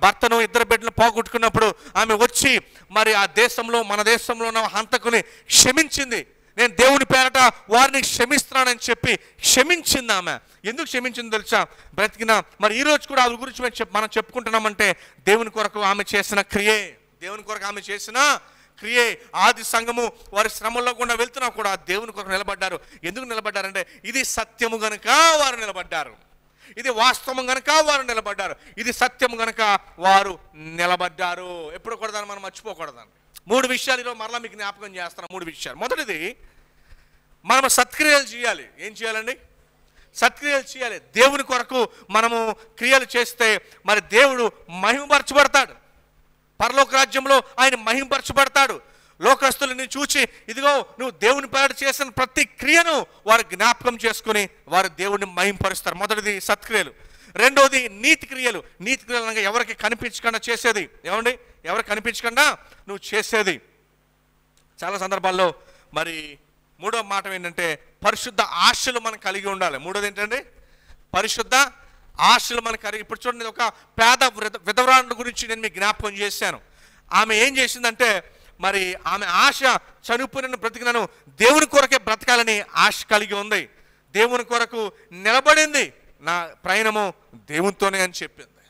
S3: భర్తను 2 బిడ్డలను పోగొట్టుకున్నప్పుడు ఆమె వచ్చి మరి ఆ దేశంలో, మన దేశంలో ఉన్న హంతకుని క్షమించింది. నేను దేవుని పేరట వారిని క్షమిస్తున్నానని చెప్పి క్షమించింది ఆమె. ఎందుకు క్షమించింది తెలుసా? బ్రతికిన మరి ఈరోజు కూడా ఆవిడ గురించి మనం చెప్పుకుంటున్నామంటే దేవుని కొరకు ఆమె చేసిన క్రియే. దేవుని కొరకు ఆమె చేసిన క్రియే. ఆది సంఘము వారి శ్రమల్లో గుండా వెళ్తున్నా కూడా దేవుని కొరకు నిలబడ్డారు. ఎందుకు నిలబడ్డారంటే, ఇది సత్యము గనుక వారు నిలబడ్డారు, ఇది వాస్తవం గనుక వారు నిలబడ్డారు, ఇది సత్యము గనుక వారు నిలబడ్డారు. ఎప్పుడు కూడా దాన్ని మనం మర్చిపోకూడదండి. 3 విషయాలు ఈరోజు మరలా మీకు జ్ఞాపకం చేస్తాను. 3 విషయాలు. మొదటిది, మనం సత్క్రియలు చేయాలి. ఏం చేయాలండి? సత్క్రియలు చేయాలి. దేవుని కొరకు మనము క్రియలు చేస్తే మరి దేవుడు మహిమపరచబడతాడు. పరలోక రాజ్యంలో ఆయన మహిమపరచబడతాడు. లోకస్తులని చూచి ఇదిగో నువ్వు దేవుని పేరట చేసిన ప్రతి క్రియను వారు జ్ఞాపకం చేసుకుని వారు దేవుడిని మహిమపరుస్తారు. మొదటిది సత్క్రియలు. రెండోది నీతి క్రియలు. నీతి క్రియలు అనగా ఎవరికి కనిపించకుండా చేసేది. ఏమండి, ఎవరికి కనిపించకుండా నువ్వు చేసేది. చాలా సందర్భాల్లో మరి మూడో మాట ఏంటంటే పరిశుద్ధ ఆశలు మనం కలిగి ఉండాలి. మూడోది ఏంటంటే పరిశుద్ధ ఆశలు మనం కలిగి. ఇప్పుడు చూడండి, ఒక పేద విధవరాండు గురించి నేను మీకు జ్ఞాపకం చేశాను. ఆమె ఏం చేసిందంటే మరి ఆమె ఆశ చనిపోయిన బ్రతికినను దేవుని కొరకే బ్రతకాలని ఆశ కలిగి ఉంది. దేవుని కొరకు నిలబడింది. నా ప్రయాణము దేవునితోనే అని చెప్పింది.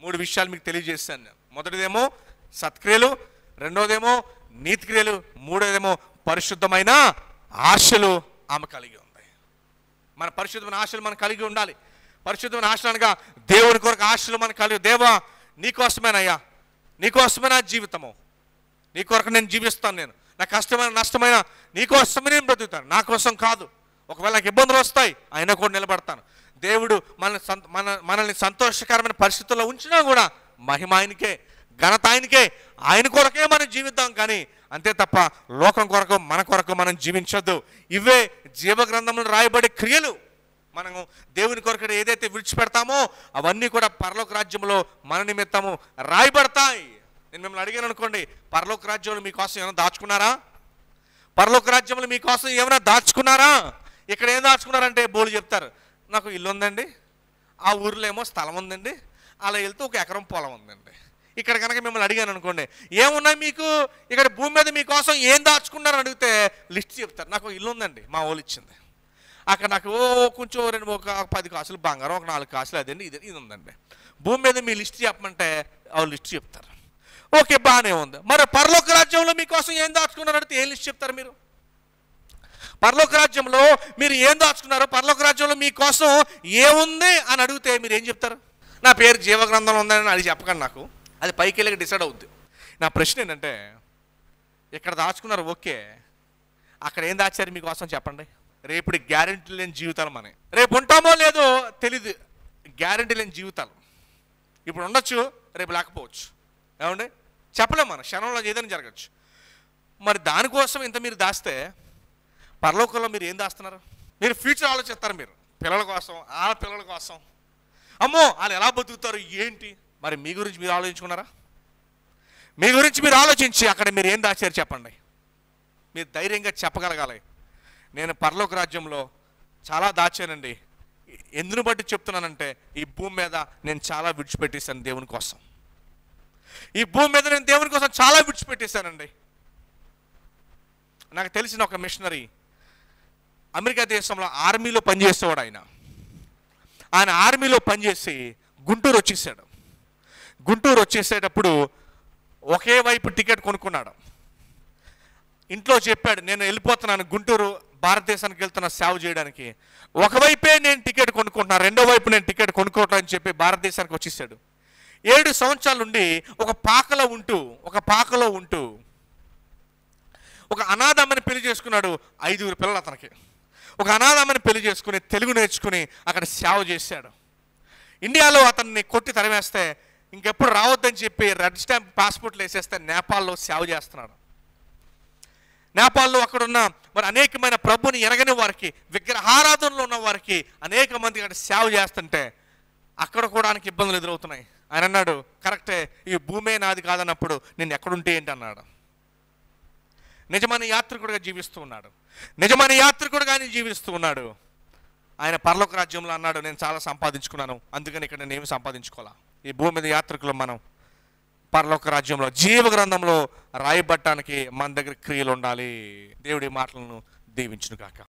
S3: మూడు విషయాలు మీకు తెలియజేశాను నేను. మొదటిదేమో సత్క్రియలు, రెండోదేమో నీతి క్రియలు, మూడోదేమో పరిశుద్ధమైన ఆశలు ఆమె కలిగి ఉంది. మన పరిశుద్ధమైన ఆశలు మనం కలిగి ఉండాలి. పరిశుద్ధమైన ఆశలు అనగా దేవుని కొరకు ఆశలు మనం కలిగి, దేవా నీకోసమేనయ్యా, నీకోసమైన జీవితము, నీ కొరకు నేను జీవిస్తాను, నేను నా కష్టమైన నష్టమైన నీకోసమే నేను బ్రతుకుతాను, నా కోసం కాదు. ఒకవేళ నాకు ఇబ్బందులు వస్తాయి అయినా కూడా నిలబడతాను. దేవుడు మనల్ని సంతోషకరమైన పరిస్థితుల్లో ఉంచినా కూడా మహిమ ఆయనకే, ఘనత ఆయనకే, ఆయన కొరకే మనం జీవిద్దాం. కానీ అంతే తప్ప లోకం కొరకు మన కొరకు మనం జీవించొద్దు. ఇవే జీవగ్రంథంలో రాయబడే క్రియలు. మనము దేవుని కొరకు ఏదైతే విడిచిపెడతామో అవన్నీ కూడా పరలోక రాజ్యంలో మన నిమిత్తము రాయబడతాయి. నేను మిమ్మల్ని అడిగాను అనుకోండి, పరలోక రాజ్యంలో మీకోసం ఏమైనా దాచుకున్నారా? పరలోక రాజ్యంలో మీకోసం ఏమైనా దాచుకున్నారా? ఇక్కడ ఏం దాచుకున్నారంటే బోలు చెప్తారు, నాకు ఇల్లు ఉందండి, ఆ ఊరిలో ఏమో స్థలం ఉందండి, అలా వెళ్తే 1 ఎకరం పొలం ఉందండి. ఇక్కడ కనుక మిమ్మల్ని అడిగాను అనుకోండి, ఏమున్నాయి మీకు ఇక్కడ భూమి మీద మీకోసం ఏం దాచుకున్నారని అడిగితే లిస్ట్ చెప్తారు. నాకు ఇల్లు ఉందండి, మా వాళ్ళు ఇచ్చింది, అక్కడ నాకు కొంచెం ఒక 10 కాసులు బంగారం, ఒక 4 కాసులు అదండి, ఇది ఉందండి. భూమి మీద మీ లిస్ట్ చెప్పమంటే వాళ్ళు లిస్ట్ చెప్తారు. ఓకే, బాగానే ఉంది. మరి పరలోక రాజ్యంలో మీకోసం ఏం దాచుకున్నారు అడిగితే ఏం లిస్ట్ చెప్తారు మీరు? పరలోక రాజ్యంలో మీరు ఏం దాచుకున్నారు, పరలోక రాజ్యంలో మీకోసం ఏముంది అని అడిగితే మీరు ఏం చెప్తారు? నా పేరు జీవగ్రంథంలో ఉందని అది చెప్పకండి, నాకు అది పైకి వెళ్ళి డిసైడ్ అవుద్ది. నా ప్రశ్న ఏంటంటే, ఇక్కడ దాచుకున్నారు ఓకే, అక్కడ ఏం దాచారు మీకోసం చెప్పండి. రేపు గ్యారెంటీ లేని జీవితాలు మనకి, రేపు ఉంటామో లేదో తెలీదు, గ్యారెంటీ లేని జీవితాలు. ఇప్పుడు ఉండొచ్చు, రేపు లేకపోవచ్చు. ఏమండి, చెప్పలేము, మన క్షణంలో ఏదైనా జరగచ్చు. మరి దానికోసం ఇంత మీరు దాస్తే పరలోకంలో మీరు ఏం దాస్తున్నారు? మీరు ఫ్యూచర్ ఆలోచిస్తారు, మీరు పిల్లల కోసం, ఆ పిల్లల కోసం, అమ్మో వాళ్ళు ఎలా బతుకుతారు ఏంటి. మరి మీ గురించి మీరు ఆలోచించుకున్నారా? మీ గురించి మీరు ఆలోచించి అక్కడ మీరు ఏం దాచారు చెప్పండి. మీరు ధైర్యంగా చెప్పగలగాలి, నేను పరలోక రాజ్యంలో చాలా దాచానండి. ఎందును బట్టి చెప్తున్నానంటే ఈ భూమి మీద నేను చాలా విడిచిపెట్టేశాను దేవుని కోసం. ఈ భూమి మీద నేను దేవుని కోసం చాలా విడిచిపెట్టేశానండి. నాకు తెలిసిన ఒక మిషనరీ అమెరికా దేశంలో ఆర్మీలో పనిచేసేవాడు. ఆయన ఆర్మీలో పనిచేసి గుంటూరు వచ్చేసాడు. గుంటూరు వచ్చేసేటప్పుడు ఒకే వైపు టికెట్ కొనుక్కున్నాడు. ఇంట్లో చెప్పాడు, నేను వెళ్ళిపోతున్నాను గుంటూరు, భారతదేశానికి వెళ్తున్నా సేవ చేయడానికి. ఒకవైపే నేను టికెట్ కొనుక్కుంటున్నాను, రెండో వైపు నేను టికెట్ కొనుక్కోవటం అని చెప్పి భారతదేశానికి వచ్చేసాడు. 7 సంవత్సరాల నుండి ఒక పాకలో ఉంటూ ఒక అనాథమ్మని పెళ్లి చేసుకున్నాడు. 5 పిల్లలు అతనికి. ఒక అనాథమ్మని పెళ్లి చేసుకుని తెలుగు నేర్చుకుని అక్కడ సేవ చేశాడు. ఇండియాలో అతన్ని కొట్టి తరిమేస్తే ఇంకెప్పుడు రావద్దని చెప్పి రెడ్ స్టాంప్ పాస్పోర్ట్లు వేసేస్తే నేపాల్లో సేవ చేస్తున్నాడు. నేపాల్లో అక్కడున్న మరి అనేకమైన ప్రభుని ఎరగని వారికి, విగ్రహారాధనలో ఉన్న వారికి అనేక మంది అక్కడ సేవ చేస్తుంటే అక్కడ కూడా ఆయనకి ఇబ్బందులు ఎదురవుతున్నాయి. ఆయన అన్నాడు, కరెక్టే, ఈ భూమే నాది కాదన్నప్పుడు నేను ఎక్కడుంటే ఏంటి అన్నాడు. నిజమైన యాత్రికుడిగా జీవిస్తూ ఉన్నాడు. నిజమైన యాత్రికుడిగా ఆయన జీవిస్తూ ఉన్నాడు. ఆయన పరలోక రాజ్యంలో అన్నాడు, నేను చాలా సంపాదించుకున్నాను, అందుకని ఇక్కడ నేను ఏమి సంపాదించుకోవాలా. ఈ భూమి మీద యాత్రికులు మనం పరలోక రాజ్యంలో జీవ గ్రంథంలో రాయబట్టడానికి మన దగ్గర క్రియలు ఉండాలి. దేవుడి మాటలను దీవించును గాక.